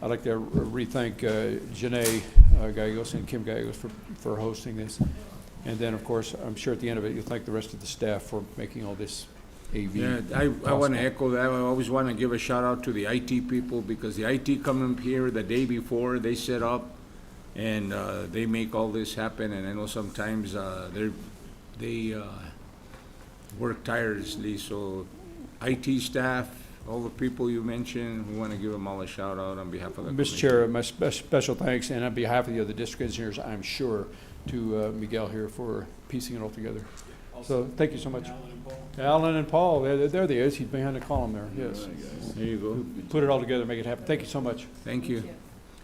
like to re-thank Janae Gallegos and Kim Gallegos for hosting this. And then, of course, I'm sure at the end of it, you'll thank the rest of the staff for making all this AV Yeah, I want to echo that. I always want to give a shout out to the IT people, because the IT come up here the day before, they set up, and they make all this happen. And I know sometimes they work tirelessly. So IT staff, all the people you mentioned, we want to give them all a shout out on behalf of the Mr. Chair, my special thanks, and on behalf of the other district engineers, I'm sure, to Miguel here for piecing it all together. So thank you so much. Alan and Paul, there they is. He's behind the column there. Yes. There you go. Put it all together, make it happen. Thank you so much. Thank you.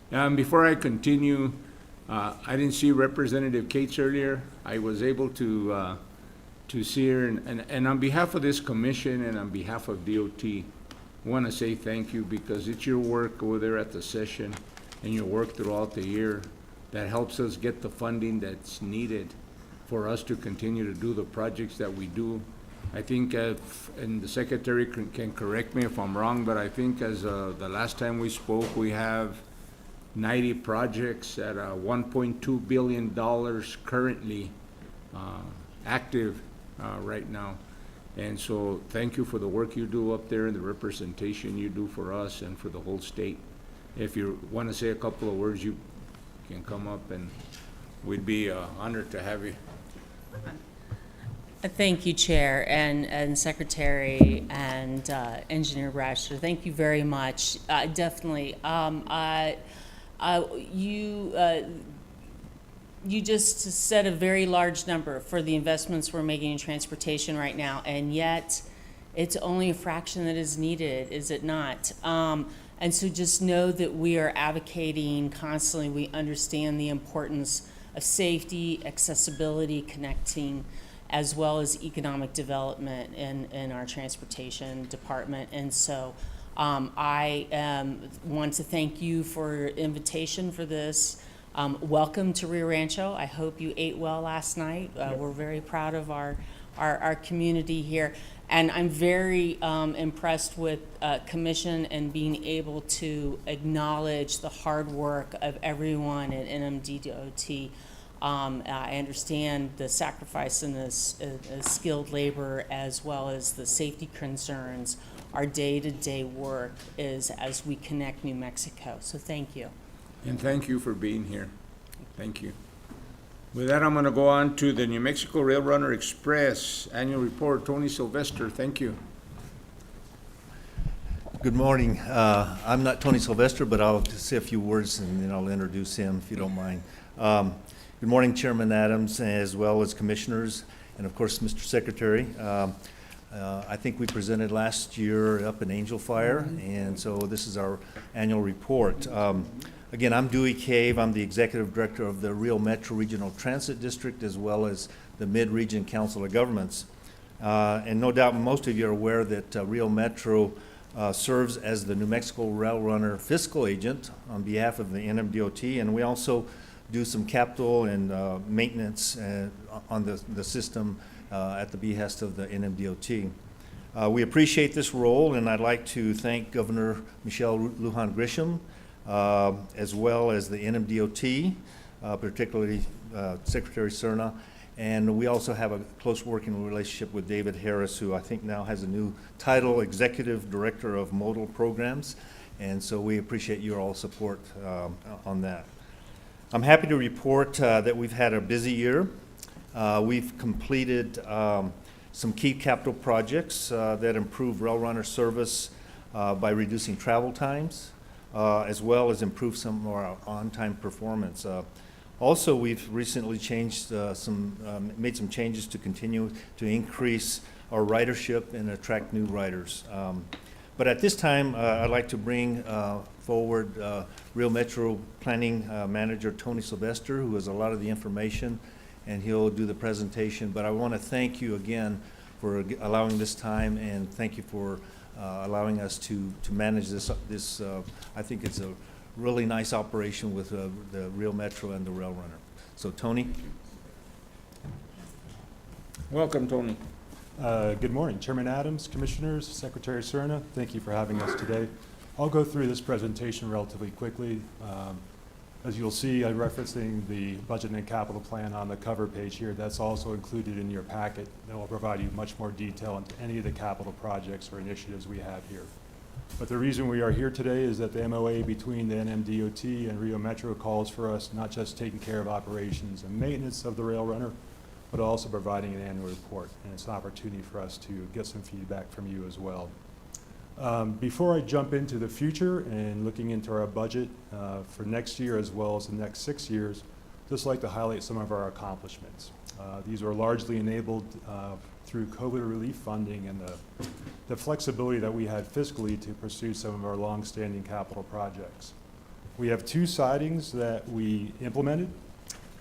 Before I continue, I didn't see Representative Cates earlier. I was able to see her, and on behalf of this commission and on behalf of DOT, I want to say thank you, because it's your work over there at the session and your work throughout the year that helps us get the funding that's needed for us to continue to do the projects that we do. I think, and the secretary can correct me if I'm wrong, but I think as the last time we spoke, we have 90 projects at $1.2 billion currently active right now. And so thank you for the work you do up there and the representation you do for us and for the whole state. If you want to say a couple of words, you can come up, and we'd be honored to have you. Thank you, Chair and Secretary and Engineer Brasher. Thank you very much. Definitely. You just said a very large number for the investments we're making in transportation right now, and yet it's only a fraction that is needed, is it not? And so just know that we are advocating constantly. We understand the importance of safety, accessibility, connecting, as well as economic development in our transportation department. And so I want to thank you for your invitation for this. Welcome to Rio Rancho. I hope you ate well last night. We're very proud of our community here. And I'm very impressed with Commission and being able to acknowledge the hard work of everyone at NMDOT. I understand the sacrifice in this skilled labor, as well as the safety concerns. Our day-to-day work is as we connect New Mexico. So thank you. And thank you for being here. Thank you. With that, I'm going to go on to the New Mexico Rail Runner Express Annual Report. Tony Sylvester, thank you. Good morning. I'm not Tony Sylvester, but I'll just say a few words and then I'll introduce him if you don't mind. Good morning, Chairman Adams, as well as commissioners, and of course, Mr. Secretary. I think we presented last year up in Angel Fire, and so this is our annual report. Again, I'm Dewey Cave. I'm the Executive Director of the Rio Metro Regional Transit District, as well as the Mid-Region Council of Governments. And no doubt most of you are aware that Rio Metro serves as the New Mexico Rail Runner fiscal agent on behalf of the NMDOT, and we also do some capital and maintenance on the system at the behest of the NMDOT. We appreciate this role, and I'd like to thank Governor Michelle Lujan Grisham, as well as the NMDOT, particularly Secretary Cerna. And we also have a close working relationship with David Harris, who I think now has a new title, Executive Director of Modal Programs. And so we appreciate your all support on that. I'm happy to report that we've had a busy year. We've completed some key capital projects that improve rail runner service by reducing travel times, as well as improve some of our on-time performance. Also, we've recently changed made some changes to continue to increase our ridership and attract new riders. But at this time, I'd like to bring forward Rio Metro Planning Manager Tony Sylvester, who has a lot of the information, and he'll do the presentation. But I want to thank you again for allowing this time, and thank you for allowing us to manage this. I think it's a really nice operation with the Rio Metro and the Rail Runner. So, Tony. Welcome, Tony. Good morning, Chairman Adams, Commissioners, Secretary Serna. Thank you for having us today. I'll go through this presentation relatively quickly. As you'll see, I'm referencing the budget and capital plan on the cover page here. That's also included in your packet. That will provide you much more detail into any of the capital projects or initiatives we have here. But the reason we are here today is that the MOA between the NMDOT and Rio Metro calls for us not just taking care of operations and maintenance of the Rail Runner, but also providing an annual report. And it's an opportunity for us to get some feedback from you as well. Before I jump into the future and looking into our budget for next year as well as the next 6 years, I'd just like to highlight some of our accomplishments. These are largely enabled through COVID relief funding and the flexibility that we had fiscally to pursue some of our long-standing capital projects. We have 2 sidings that we implemented,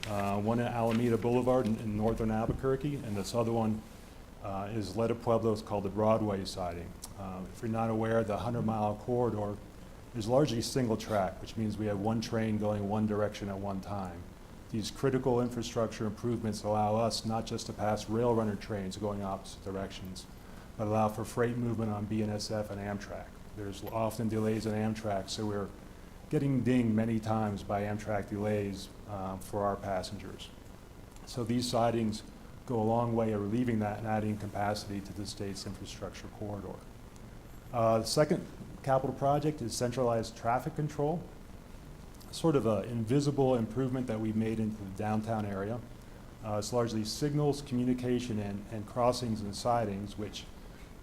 one at Alameda Boulevard in northern Albuquerque, and this other one is Leda Pueblo. It's called the Broadway siding. If you're not aware, the 100-mile corridor is largely single track, which means we have one train going one direction at one time. These critical infrastructure improvements allow us not just to pass rail runner trains going opposite directions, but allow for freight movement on BNSF and Amtrak. There's often delays on Amtrak, so we're getting dinged many times by Amtrak delays for our passengers. So these sidings go a long way of relieving that and adding capacity to the state's infrastructure corridor. The second capital project is centralized traffic control, sort of an invisible improvement that we've made into the downtown area. It's largely signals, communication, and crossings and sidings, which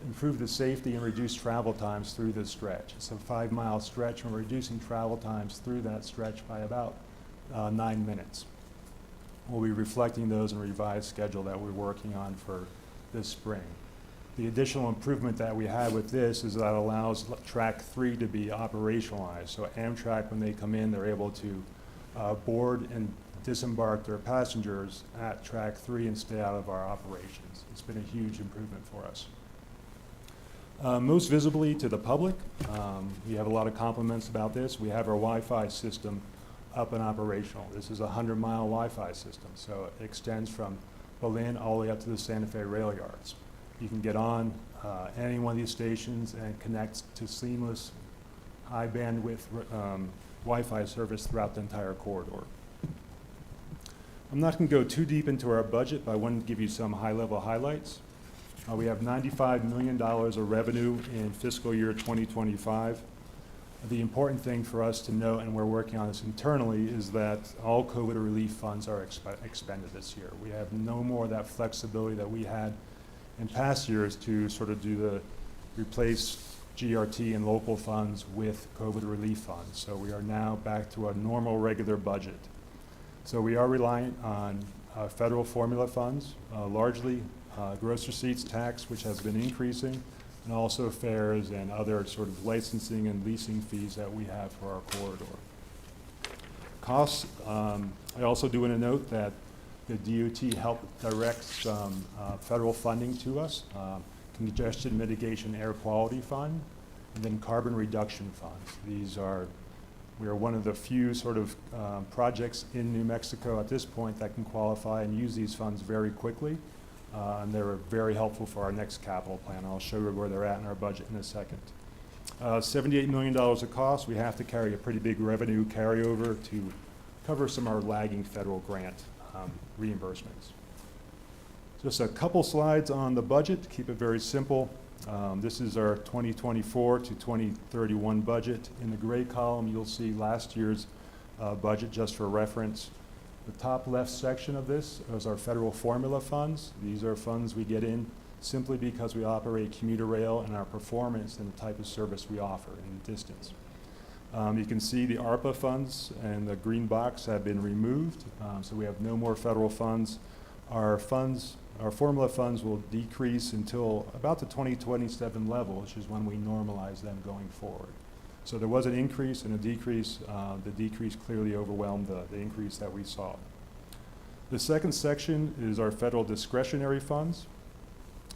improve the safety and reduce travel times through this stretch. It's a 5-mile stretch, and we're reducing travel times through that stretch by about 9 minutes. We'll be reflecting those in a revised schedule that we're working on for this spring. The additional improvement that we have with this is that it allows track 3 to be operationalized. So Amtrak, when they come in, they're able to board and disembark their passengers at track 3 and stay out of our operations. It's been a huge improvement for us. Most visibly to the public, we have a lot of compliments about this. We have our Wi-Fi system up and operational. This is a 100-mile Wi-Fi system, so it extends from Berlin all the way up to the Santa Fe rail yards. You can get on any one of these stations and connect to seamless, high bandwidth Wi-Fi service throughout the entire corridor. I'm not going to go too deep into our budget, but I want to give you some high-level highlights. We have $95 million of revenue in fiscal year 2025. The important thing for us to note, and we're working on this internally, is that all COVID relief funds are expended this year. We have no more of that flexibility that we had in past years to sort of do the replace GRT and local funds with COVID relief funds. So we are now back to a normal regular budget. So we are reliant on federal formula funds, largely gross receipts tax, which has been increasing, and also fares and other sort of licensing and leasing fees that we have for our corridor. Costs, I also do want to note that the DOT helped direct some federal funding to us, Congestion Mitigation Air Quality Fund, and then Carbon Reduction Funds. We are one of the few sort of projects in New Mexico at this point that can qualify and use these funds very quickly. And they were very helpful for our next capital plan. I'll show you where they're at in our budget in a second. $78 million of cost. We have to carry a pretty big revenue carryover to cover some of our lagging federal grant reimbursements. Just a couple slides on the budget to keep it very simple. This is our 2024 to 2031 budget. In the gray column, you'll see last year's budget just for reference. The top left section of this is our federal formula funds. These are funds we get in simply because we operate commuter rail and our performance and the type of service we offer in the distance. You can see the ARPA funds and the green box have been removed, so we have no more federal funds. Our formula funds will decrease until about the 2027 level, which is when we normalize them going forward. So there was an increase and a decrease. The decrease clearly overwhelmed the increase that we saw. The second section is our federal discretionary funds.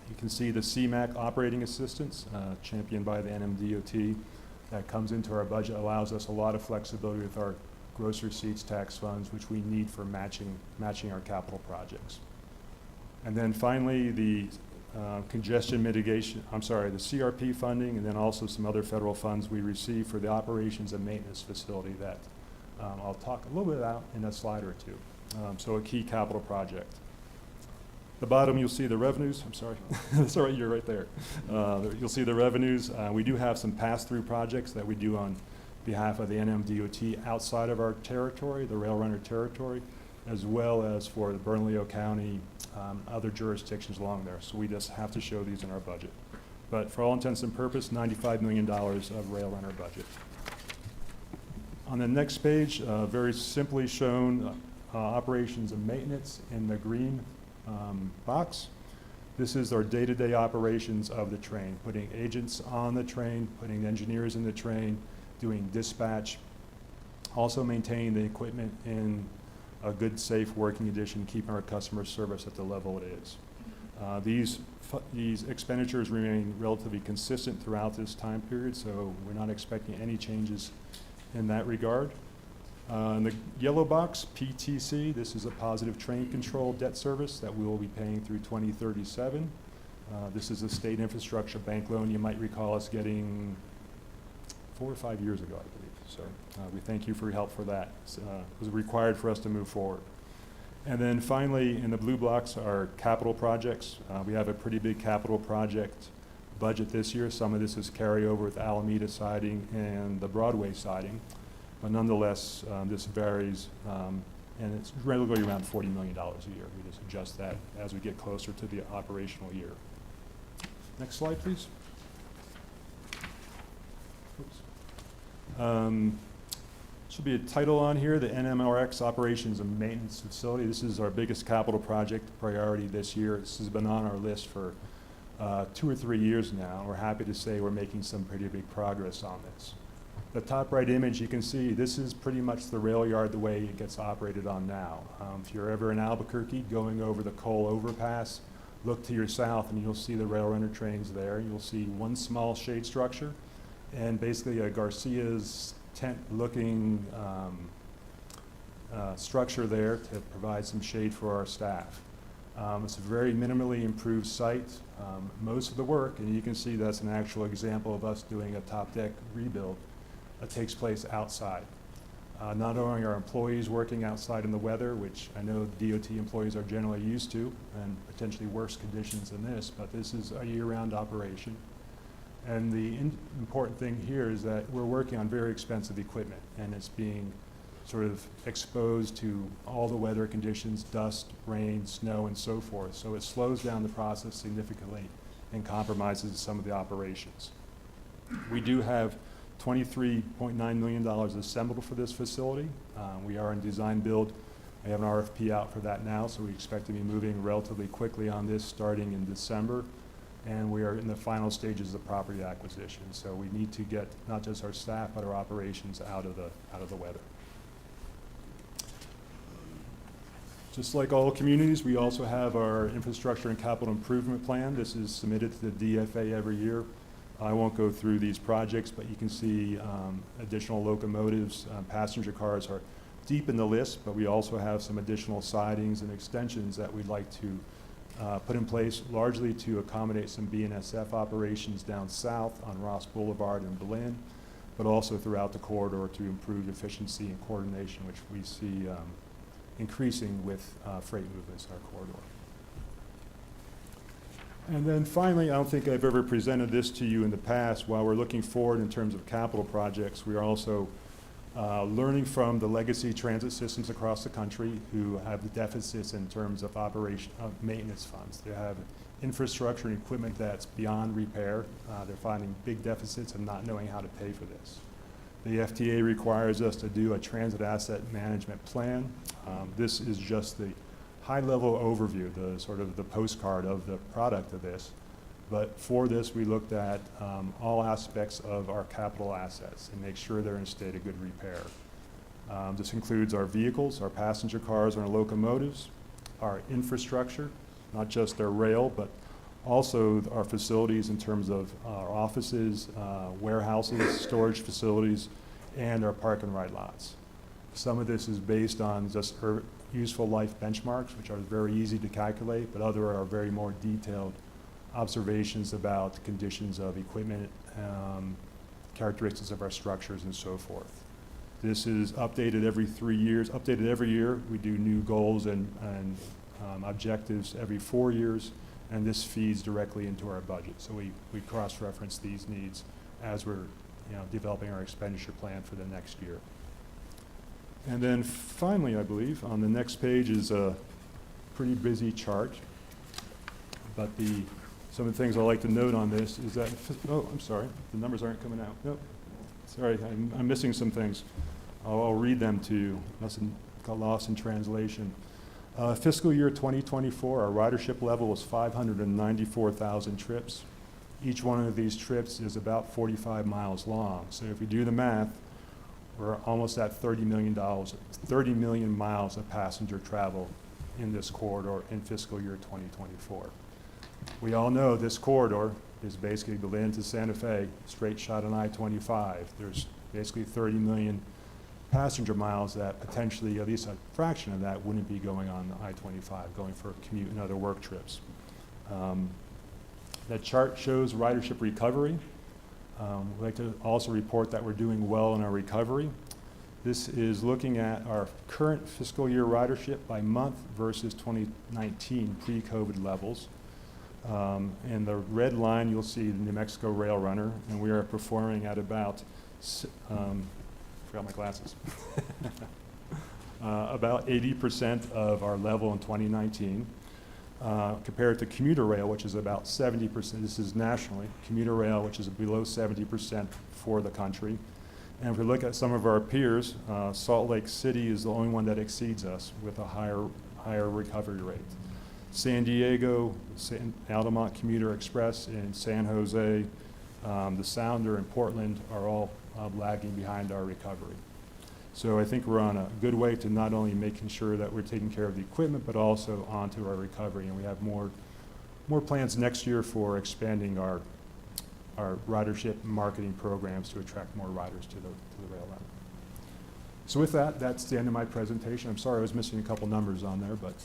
You can see the CMAQ operating assistance, championed by the NMDOT, that comes into our budget, allows us a lot of flexibility with our gross receipts tax funds, which we need for matching our capital projects. And then finally, the congestion mitigation, the CRP funding, and then also some other federal funds we receive for the operations and maintenance facility that I'll talk a little bit about in a slide or two. So a key capital project. The bottom, you'll see the revenues. I'm sorry. That's all right, you're right there. You'll see the revenues. We do have some pass-through projects that we do on behalf of the NMDOT outside of our territory, the Rail Runner territory, as well as for the Bernalillo County, other jurisdictions along there. So we just have to show these in our budget. But for all intents and purposes, $95 million of Rail Runner budget. On the next page, very simply shown operations and maintenance in the green box. This is our day-to-day operations of the train, putting agents on the train, putting engineers in the train, doing dispatch, also maintaining the equipment in a good, safe working condition, keeping our customer service at the level it is. These expenditures remain relatively consistent throughout this time period, so we're not expecting any changes in that regard. In the yellow box, PTC, this is a positive train control debt service that we will be paying through 2037. This is a state infrastructure bank loan you might recall us getting 4 or 5 years ago, I believe. So we thank you for your help for that. It was required for us to move forward. And then finally, in the blue blocks are capital projects. We have a pretty big capital project budget this year. Some of this is carryover with Alameda siding and the Broadway siding. But nonetheless, this varies, and it's regularly around $40 million a year. We just adjust that as we get closer to the operational year. Next slide, please. Should be a title on here, the NMRX Operations and Maintenance Facility. This is our biggest capital project priority this year. This has been on our list for 2 or 3 years now. We're happy to say we're making some pretty big progress on this. The top right image, you can see this is pretty much the rail yard the way it gets operated on now. If you're ever in Albuquerque going over the Cole overpass, look to your south and you'll see the Rail Runner trains there. You'll see one small shade structure and basically a Garcia's tent looking structure there to provide some shade for our staff. It's a very minimally improved site. Most of the work, and you can see that's an actual example of us doing a top deck rebuild, takes place outside. Not only are employees working outside in the weather, which I know DOT employees are generally used to, and potentially worse conditions than this, but this is a year-round operation. And the important thing here is that we're working on very expensive equipment, and it's being sort of exposed to all the weather conditions, dust, rain, snow, and so forth. So it slows down the process significantly and compromises some of the operations. We do have $23.9 million assembled for this facility. We are in design build. We have an RFP out for that now, so we expect to be moving relatively quickly on this starting in December. And we are in the final stages of property acquisition. So we need to get not just our staff, but our operations out of the weather. Just like all communities, we also have our infrastructure and capital improvement plan. This is submitted to the DFA every year. I won't go through these projects, but you can see additional locomotives, passenger cars are deep in the list, but we also have some additional sidings and extensions that we'd like to put in place, largely to accommodate some BNSF operations down south on Ross Boulevard in Berlin, but also throughout the corridor to improve efficiency and coordination, which we see increasing with freight movements in our corridor. And then finally, I don't think I've ever presented this to you in the past. While we're looking forward in terms of capital projects, we are also learning from the legacy transit systems across the country who have the deficits in terms of maintenance funds. They have infrastructure and equipment that's beyond repair. They're finding big deficits and not knowing how to pay for this. The FTA requires us to do a transit asset management plan. This is just the high-level overview, the sort of the postcard of the product of this. But for this, we looked at all aspects of our capital assets and make sure they're in a state of good repair. This includes our vehicles, our passenger cars, and our locomotives, our infrastructure, not just our rail, but also our facilities in terms of our offices, warehouses, storage facilities, and our park and ride lots. Some of this is based on just useful life benchmarks, which are very easy to calculate, but other are very more detailed observations about conditions of equipment, characteristics of our structures, and so forth. This is updated every 3 years, updated every year. We do new goals and objectives every 4 years, and this feeds directly into our budget. So we cross-reference these needs as we're developing our expenditure plan for the next year. And then finally, I believe, on the next page is a pretty busy chart. But some of the things I'd like to note on this is that, oh, I'm sorry, the numbers aren't coming out. Nope, sorry, I'm missing some things. I'll read them to you, got lost in translation. Fiscal year 2024, our ridership level was 594,000 trips. Each one of these trips is about 45 miles long. So if we do the math, we're almost at $30 million miles of passenger travel in this corridor in fiscal year 2024. We all know this corridor is basically Berlin to Santa Fe, straight shot on I-25. There's basically 30 million passenger miles that potentially, at least a fraction of that, wouldn't be going on the I-25, going for commute and other work trips. That chart shows ridership recovery. We'd like to also report that we're doing well in our recovery. This is looking at our current fiscal year ridership by month versus 2019 pre-COVID levels. In the red line, you'll see the New Mexico Rail Runner, and we are performing at about, forgot my glasses, about 80% of our level in 2019. Compared to commuter rail, which is about 70%, this is nationally, commuter rail, which is below 70% for the country. And if we look at some of our peers, Salt Lake City is the only one that exceeds us with a higher recovery rate. San Diego, Altamont Commuter Express in San Jose, the Sounder in Portland are all lagging behind our recovery. So I think we're on a good way to not only making sure that we're taking care of the equipment, but also onto our recovery. And we have more plans next year for expanding our ridership marketing programs to attract more riders to the rail line. So with that, that's the end of my presentation. I'm sorry I was missing a couple numbers on there, but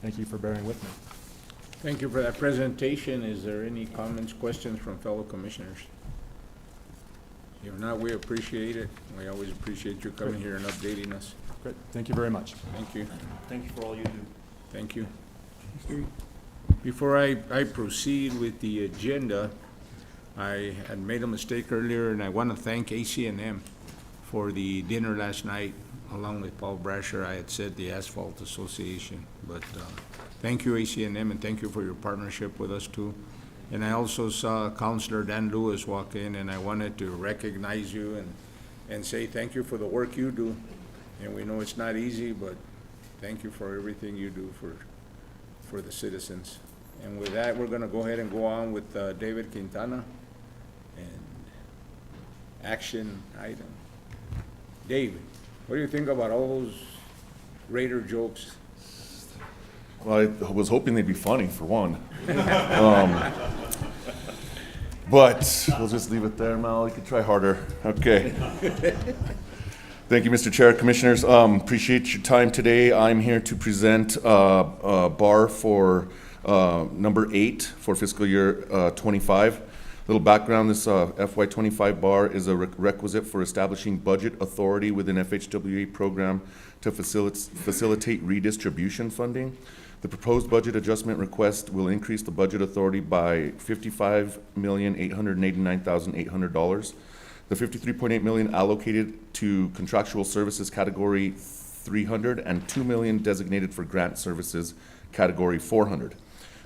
thank you for bearing with me. Thank you for that presentation. Is there any comments, questions from fellow commissioners? If not, we appreciate it. We always appreciate you coming here and updating us. Great. Thank you very much. Thank you. Thank you for all you do. Thank you. Before I proceed with the agenda, I had made a mistake earlier, and I want to thank ACNM for the dinner last night, along with Paul Brasher. I had said the Asphalt Association, but thank you, ACNM, and thank you for your partnership with us, too. And I also saw Councilor Dan Lewis walk in, and I wanted to recognize you and say thank you for the work you do. And we know it's not easy, but thank you for everything you do for the citizens. And with that, we're gonna go ahead and go on with David Quintana and action item. David, what do you think about all those Raider jokes? Well, I was hoping they'd be funny, for one. But we'll just leave it there, Mal. You could try harder. Okay. Thank you, Mr. Chair, Commissioners. Appreciate your time today. I'm here to present a bar for number 8 for fiscal year 25. Little background, this FY25 bar is a requisite for establishing budget authority within FHWA program to facilitate redistribution funding. The proposed budget adjustment request will increase the budget authority by $55,889,800. The $53.8 million allocated to contractual services category 300 and $2 million designated for grant services category 400.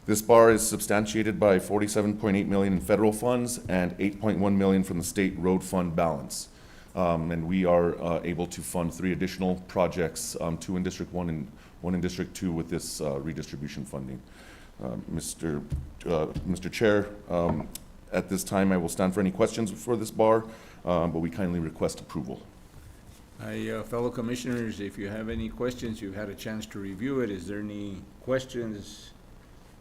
This bar is substantiated by $47.8 million in federal funds and $8.1 million from the state road fund balance. And we are able to fund 3 additional projects, 2 in District 1 and 1 in District 2 with this redistribution funding. Mr. Chair, at this time, I will stand for any questions for this bar, but we kindly request approval. Fellow commissioners, if you have any questions, you've had a chance to review it. Is there any questions?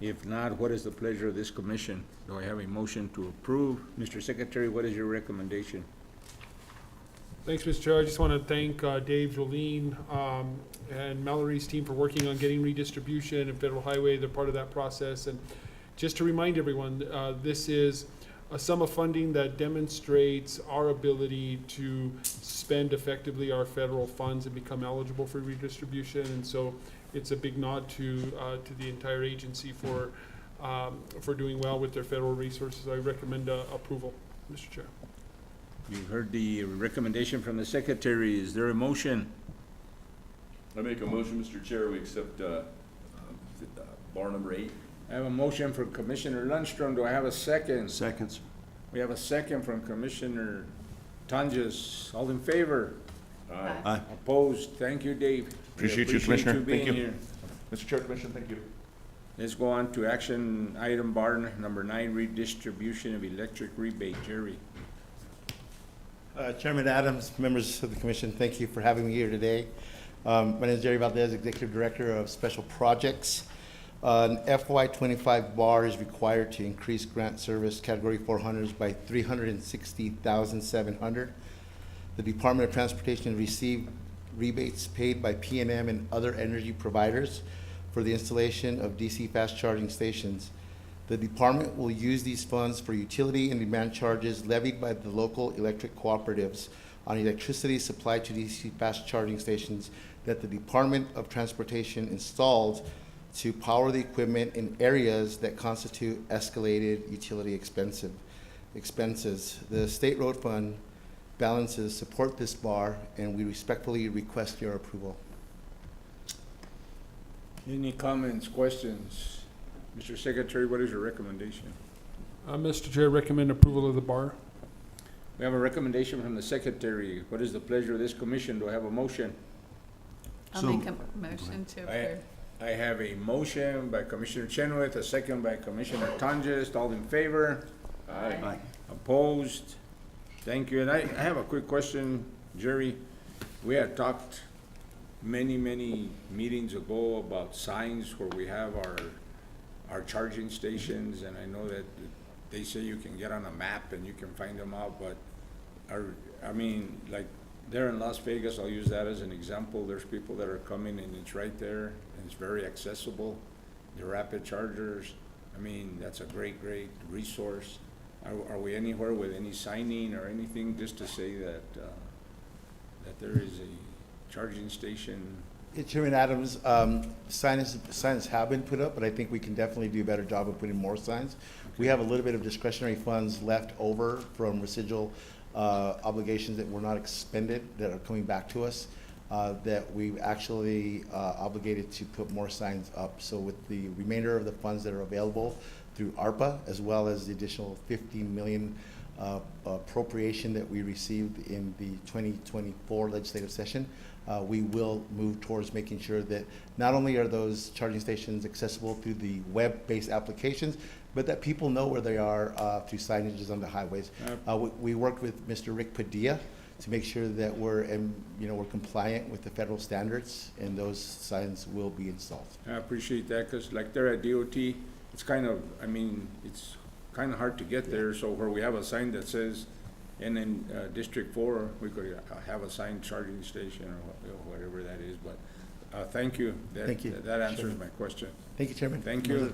If not, what is the pleasure of this commission? Do I have a motion to approve? Mr. Secretary, what is your recommendation? Thanks, Mr. Chair. I just want to thank Dave, Jolene, and Mallory's team for working on getting redistribution and Federal Highway. They're part of that process. And just to remind everyone, this is a sum of funding that demonstrates our ability to spend effectively our federal funds and become eligible for redistribution. And so it's a big nod to the entire agency for doing well with their federal resources. I recommend approval, Mr. Chair. You've heard the recommendation from the Secretary. Is there a motion? I make a motion, Mr. Chair, we accept bar number 8. I have a motion from Commissioner Lundstrom. Do I have a second? Second, sir. We have a second from Commissioner Tonjes. All in favor? Aye. Aye. Opposed? Thank you, Dave. We Appreciate you, Commissioner. being Thank you. here. Mr. Chair, Commission, thank you. Let's go on to action item bar number 9, redistribution of electric rebate. Jerry. Chairman Adams, members of the commission, thank you for having me here today. My name is Jerry Valdez, Executive Director of Special Projects. An FY25 bar is required to increase grant service Category 400s by $360,700. The Department of Transportation received rebates paid by PNM and other energy providers for the installation of DC fast charging stations. The department will use these funds for utility and demand charges levied by the local electric cooperatives on electricity supplied to DC fast charging stations that the Department of Transportation installs to power the equipment in areas that constitute escalated utility expenses. The state road fund balances support this bar, and we respectfully request your approval. Any comments, questions? Mr. Secretary, what is your recommendation? Mr. Chair, recommend approval of the bar. We have a recommendation from the Secretary. What is the pleasure of this commission? Do I have a motion? I'll make a motion to approve. I have a motion by Commissioner Chenoweth, a second by Commissioner Tonjes. All in favor? Aye. Opposed? Thank you. And I have a quick question, Jerry. We had talked many meetings ago about signs where we have our charging stations, and I know that they say you can get on a map and you can find them out, but I mean, like there in Las Vegas, I'll use that as an example. There's people that are coming and it's right there and it's very accessible. The rapid chargers, I mean, that's a great resource. Are we anywhere with any signing or anything just to say that that there is a charging station? Chairman Adams, signs have been put up, but I think we can definitely do a better job of putting more signs. We have a little bit of discretionary funds left over from residual obligations that were not expended that are coming back to us that we've actually obligated to put more signs up. So with the remainder of the funds that are available through ARPA, as well as the additional $50 million appropriation that we received in the 2024 legislative session, we will move towards making sure that not only are those charging stations accessible through the web-based applications, but that people know where they are through signages on the highways. We worked with Mr. Rick Padilla to make sure that we're compliant with the federal standards, and those signs will be installed. I appreciate that, because like there at DOT, it's kind of, I mean, it's kind of hard to get there. So where we have a sign that says, and in District 4, we could have a sign charging station or whatever that is. But thank you. Thank you. That answers my question. Thank you, Chairman. Thank you.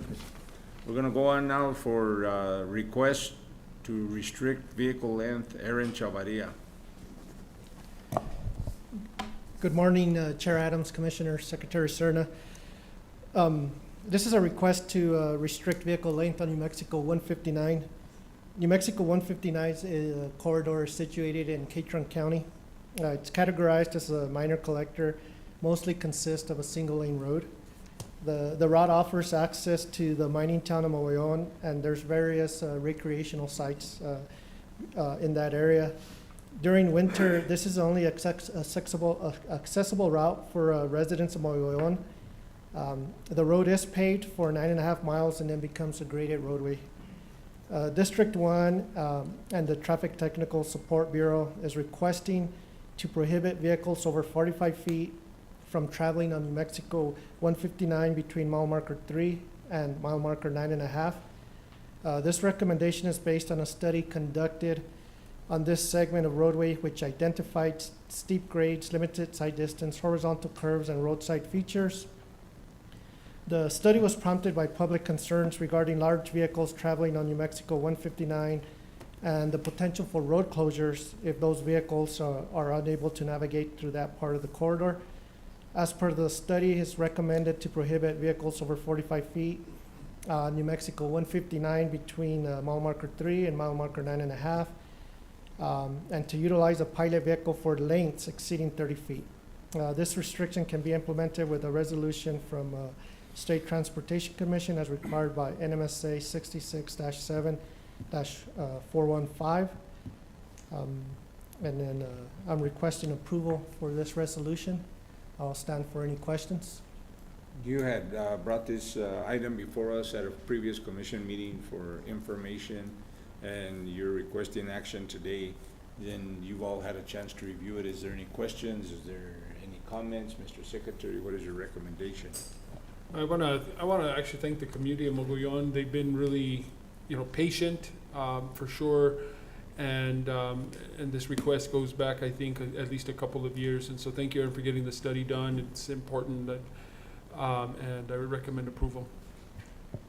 We're going to go on now for request to restrict vehicle length. Aaron Chavarria. Good morning, Chair Adams, Commissioner, Secretary Serna. This is a request to restrict vehicle length on New Mexico 159. New Mexico 159 is a corridor situated in Catron County. It's categorized as a minor collector, mostly consists of a single lane road. The route offers access to the mining town of Mogollon, and there's various recreational sites in that area. During winter, this is the only accessible route for residents of Mogollon. The road is paved for 9.5 miles and then becomes a graded roadway. District 1 and the Traffic Technical Support Bureau is requesting to prohibit vehicles over 45 feet from traveling on New Mexico 159 between mile marker 3 and mile marker 9.5. This recommendation is based on a study conducted on this segment of roadway, which identified steep grades, limited sight distance, horizontal curves, and roadside features. The study was prompted by public concerns regarding large vehicles traveling on New Mexico 159 and the potential for road closures if those vehicles are unable to navigate through that part of the corridor. As per the study, it's recommended to prohibit vehicles over 45 feet, New Mexico 159 between mile marker 3 and mile marker 9.5, and to utilize a pilot vehicle for lengths exceeding 30 feet. This restriction can be implemented with a resolution from State Transportation Commission as required by NMSA 66-7-415. And then I'm requesting approval for this resolution. I'll stand for any questions. You had brought this item before us at a previous commission meeting for information, and you're requesting action today. Then you've all had a chance to review it. Is there any questions? Is there any comments? Mr. Secretary, what is your recommendation? I wanna actually thank the community of Mogollon. They've been really, patient, for sure. And this request goes back, I think, at least a couple of years. And so thank you, Aaron, for getting the study done. It's important that, and I would recommend approval.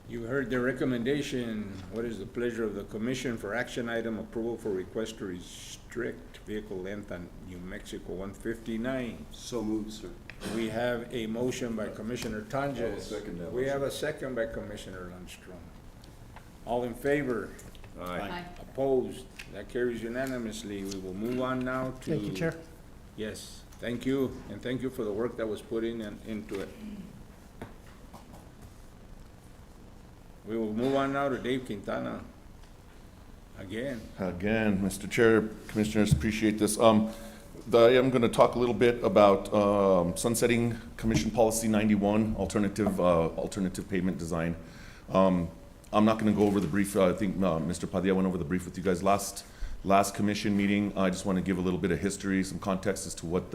You heard the recommendation. What is the pleasure of the commission for action item approval for request to restrict vehicle length on New Mexico 159? So moved, sir. We have a motion by Commissioner Tonjes. second that We motion. have a second by Commissioner Lundstrom. All in favor? Aye. Opposed? That carries unanimously. We will move on now to. Thank you, Chair. Yes, thank you, and thank you for the work that was put into it. We will move on now to Dave Quintana. Again. Again, Mr. Chair, Commissioners, appreciate this. I am going to talk a little bit about sunsetting Commission Policy 91, alternative pavement design. I'm not going to go over the brief. I think Mr. Padilla went over the brief with you guys last commission meeting. I just want to give a little bit of history, some context as to what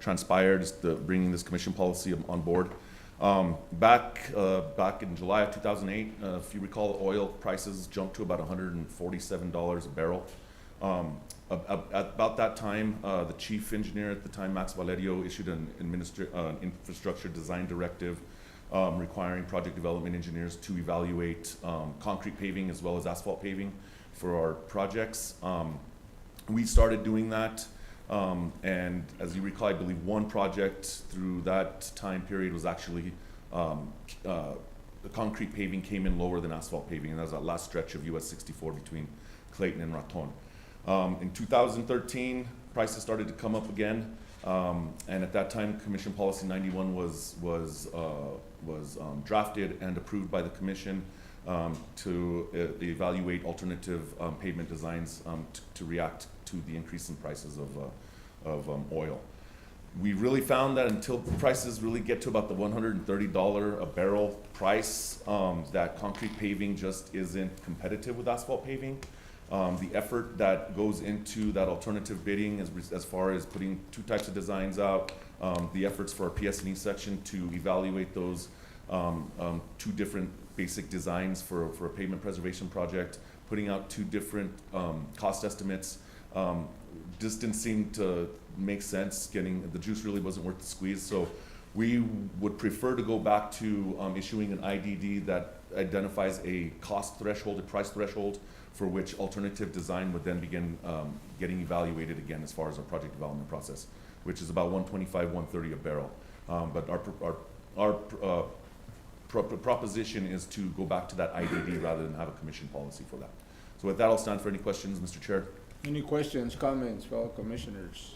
transpired, bringing this commission policy on board. Back in July of 2008, if you recall, oil prices jumped to about $147 a barrel. At about that time, the chief engineer at the time, Max Valerio, issued an infrastructure design directive requiring project development engineers to evaluate concrete paving as well as asphalt paving for our projects. We started doing that, and as you recall, I believe one project through that time period was actually the concrete paving came in lower than asphalt paving, and that was that last stretch of US 64 between Clayton and Raton. In 2013, prices started to come up again, and at that time, Commission Policy 91 was drafted and approved by the Commission to evaluate alternative pavement designs to react to the increase in prices of oil. We really found that until prices really get to about the $130 a barrel price, that concrete paving just isn't competitive with asphalt paving. The effort that goes into that alternative bidding as far as putting two types of designs out, the efforts for our PS&E section to evaluate those two different basic designs for a pavement preservation project, putting out two different cost estimates, just didn't seem to make sense. The juice really wasn't worth the squeeze. So we would prefer to go back to issuing an IDD that identifies a cost threshold, a price threshold, for which alternative design would then begin getting evaluated again as far as our project development process, which is about $125, $130 a barrel. But our proposition is to go back to that IDD rather than have a commission policy for that. So with that, I'll stand for any questions, Mr. Chair. Any questions, comments, fellow commissioners?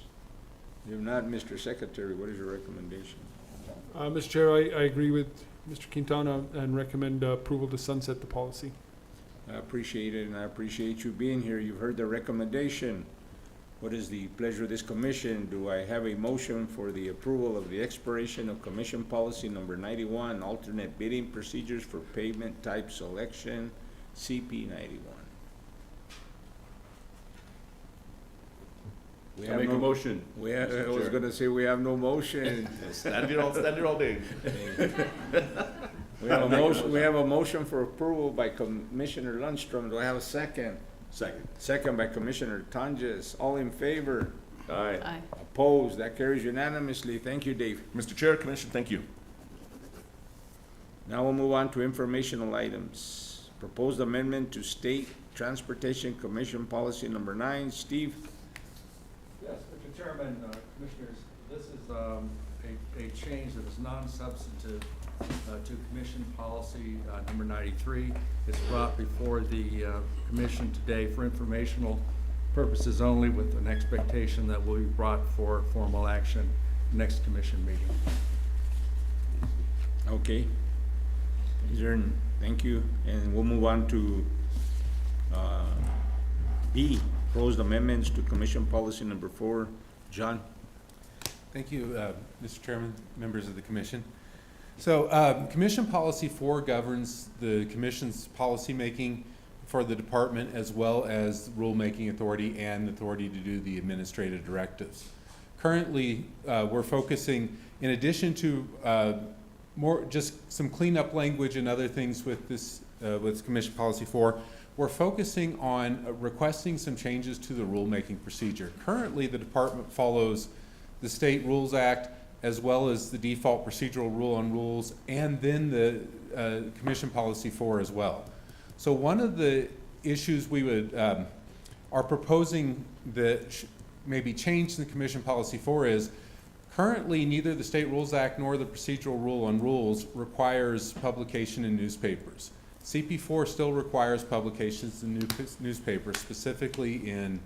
If not, Mr. Secretary, what is your recommendation? Mr. Chair, I agree with Mr. Quintana, and recommend approval to sunset the policy. I appreciate it, and I appreciate you being here. You've heard the recommendation. What is the pleasure of this commission? Do I have a motion for the approval of the expiration of Commission Policy Number 91, alternate bidding procedures for pavement type selection, CP 91? We I make a motion. I was gonna say, we have no motion. Stand here all day. We have a motion for approval by Commissioner Lundstrom. Do I have a second? Second. Second by Commissioner Tonjes. All in favor? Aye. Aye. Opposed? That carries unanimously. Thank you, Dave. Mr. Chair, Commission, thank you. Now we'll move on to informational items. Proposed amendment to State Transportation Commission Policy Number 9. Steve? Yes, Mr. Chairman, Commissioners, this is a change that is non-substantive to Commission Policy Number 93. It's brought before the Commission today for informational purposes only, with an expectation that will be brought for formal action next Commission meeting. Okay. Thank you. And we'll move on to B, proposed amendments to Commission Policy Number 4. John? Thank you, Mr. Chairman, members of the Commission. So, Commission Policy 4 governs the Commission's policymaking for the department, as well as rulemaking authority and authority to do the administrative directives. Currently, we're focusing, in addition to more just some cleanup language and other things with this with Commission Policy 4, we're focusing on requesting some changes to the rulemaking procedure. Currently, the department follows the State Rules Act, as well as the default procedural rule on rules, and then the Commission Policy 4 as well. So one of the issues we would are proposing that maybe change in the Commission Policy 4 is currently neither the State Rules Act nor the procedural rule on rules requires publication in newspapers. CP4 still requires publications in newspapers, specifically in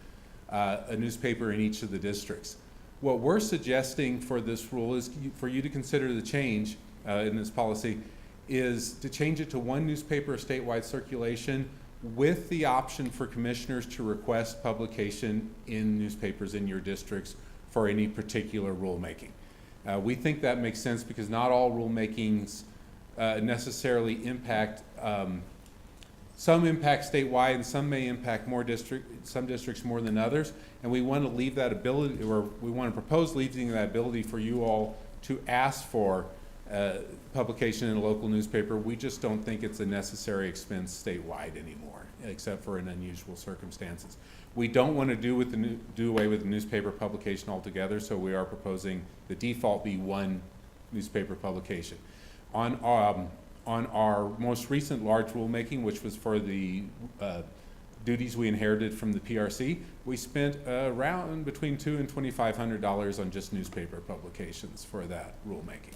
a newspaper in each of the districts. What we're suggesting for this rule is for you to consider the change in this policy is to change it to one newspaper of statewide circulation with the option for commissioners to request publication in newspapers in your districts for any particular rulemaking. We think that makes sense because not all rulemakings necessarily impact, some impact statewide and some may impact some districts more than others. And we want to leave that ability, or we want to propose leaving that ability for you all to ask for publication in a local newspaper. We just don't think it's a necessary expense statewide anymore, except for in unusual circumstances. We don't want to do away with the newspaper publication altogether, so we are proposing the default be one newspaper publication. On our most recent large rulemaking, which was for the duties we inherited from the PRC, we spent around between $200 and $2,500 on just newspaper publications for that rulemaking.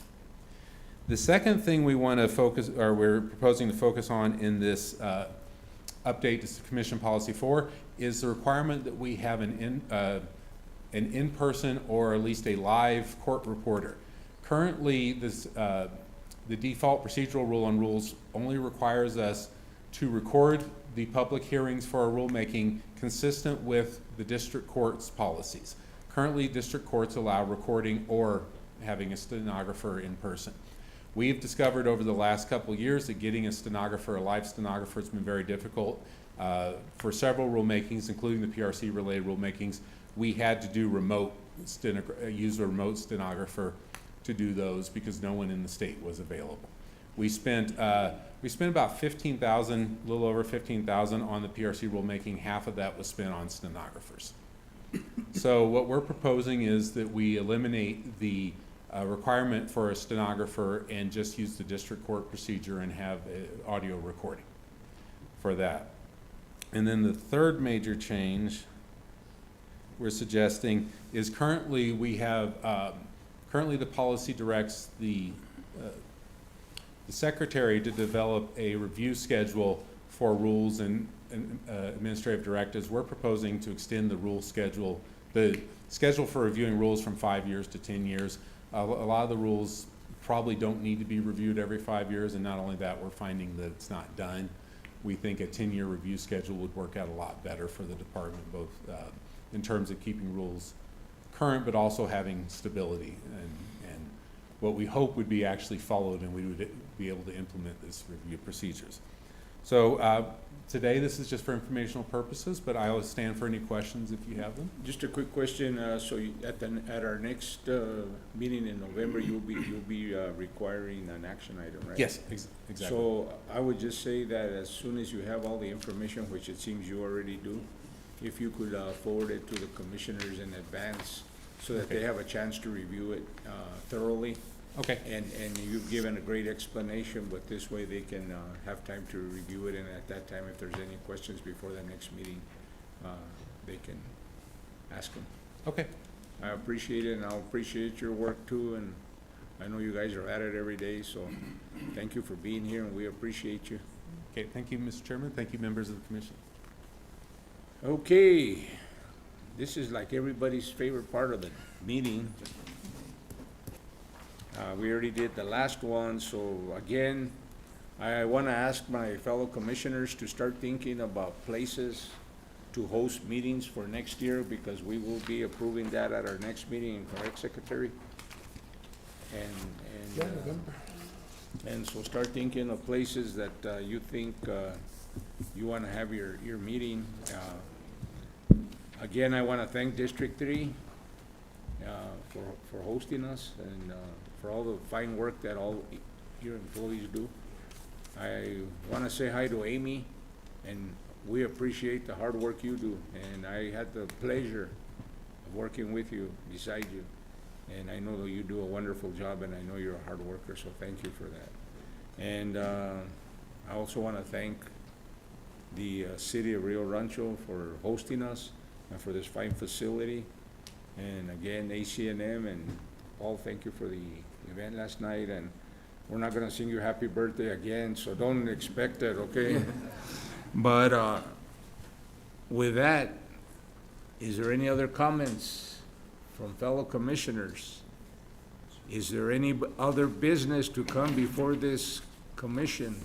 The second thing we want to focus, or we're proposing to focus on in this update to Commission Policy 4, is the requirement that we have an in-person or at least a live court reporter. Currently, the default procedural rule on rules only requires us to record the public hearings for our rulemaking consistent with the district court's policies. Currently, district courts allow recording or having a stenographer in person. We've discovered over the last couple of years that getting a stenographer, a live stenographer, has been very difficult. For several rulemakings, including the PRC-related rulemakings, we had to do use a remote stenographer to do those because no one in the state was available. We spent about $15,000, a little over $15,000 on the PRC rulemaking. Half of that was spent on stenographers. So what we're proposing is that we eliminate the requirement for a stenographer and just use the district court procedure and have audio recording for that. And then the third major change we're suggesting is currently we have currently the policy directs the secretary to develop a review schedule for rules and administrative directives. We're proposing to extend the schedule for reviewing rules from 5 years to 10 years. A lot of the rules probably don't need to be reviewed every 5 years, and not only that, we're finding that it's not done. We think a 10-year review schedule would work out a lot better for the department, both in terms of keeping rules current, but also having stability, and what we hope would be actually followed, and we would be able to implement this review procedures. So today, this is just for informational purposes, but I always stand for any questions if you have them. Just a quick question, so at our next meeting in November, you'll be requiring an action item, right? Yes, exactly. So I would just say that as soon as you have all the information, which it seems you already do, if you could forward it to the commissioners in advance so that they have a chance to review it thoroughly. Okay. And you've given a great explanation, but this way they can have time to review it, and at that time, if there's any questions before the next meeting, they can ask them. Okay. I appreciate it, and I'll appreciate your work too, and I know you guys are at it every day, so thank you for being here, and we appreciate you. Okay, thank you, Mr. Chairman. Thank you, members of the commission. Okay, this is like everybody's favorite part of the meeting. We already did the last one, so again, I want to ask my fellow commissioners to start thinking about places to host meetings for next year, because we will be approving that at our next meeting, correct, Secretary? And so start thinking of places that you think you want to have your meeting. Again, I want to thank District 3 for hosting us, and for all the fine work that all your employees do. I want to say hi to Amy, and we appreciate the hard work you do. And I had the pleasure of working with you, beside you. And I know that you do a wonderful job, and I know you're a hard worker, so thank you for that. And I also want to thank the city of Rio Rancho for hosting us and for this fine facility. And again, ACNM and Paul, thank you for the event last night. And we're not gonna sing you happy birthday again, so don't expect it, okay? But with that, is there any other comments from fellow commissioners? Is there any other business to come before this commission?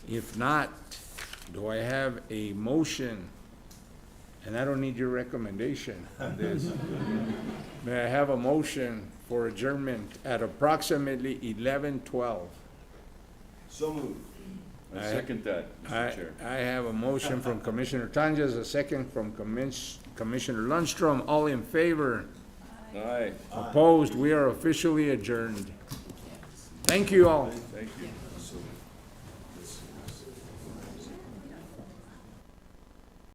If not, do I have a motion? And I don't need your recommendation on this. May I have a motion for adjournment at approximately 11:12? So moved. I second that, Mr. Chair. I have a motion from Commissioner Tanjas, a second from Commissioner Lundstrom. All in favor? Aye. Opposed? We are officially adjourned. Thank you all. Thank you.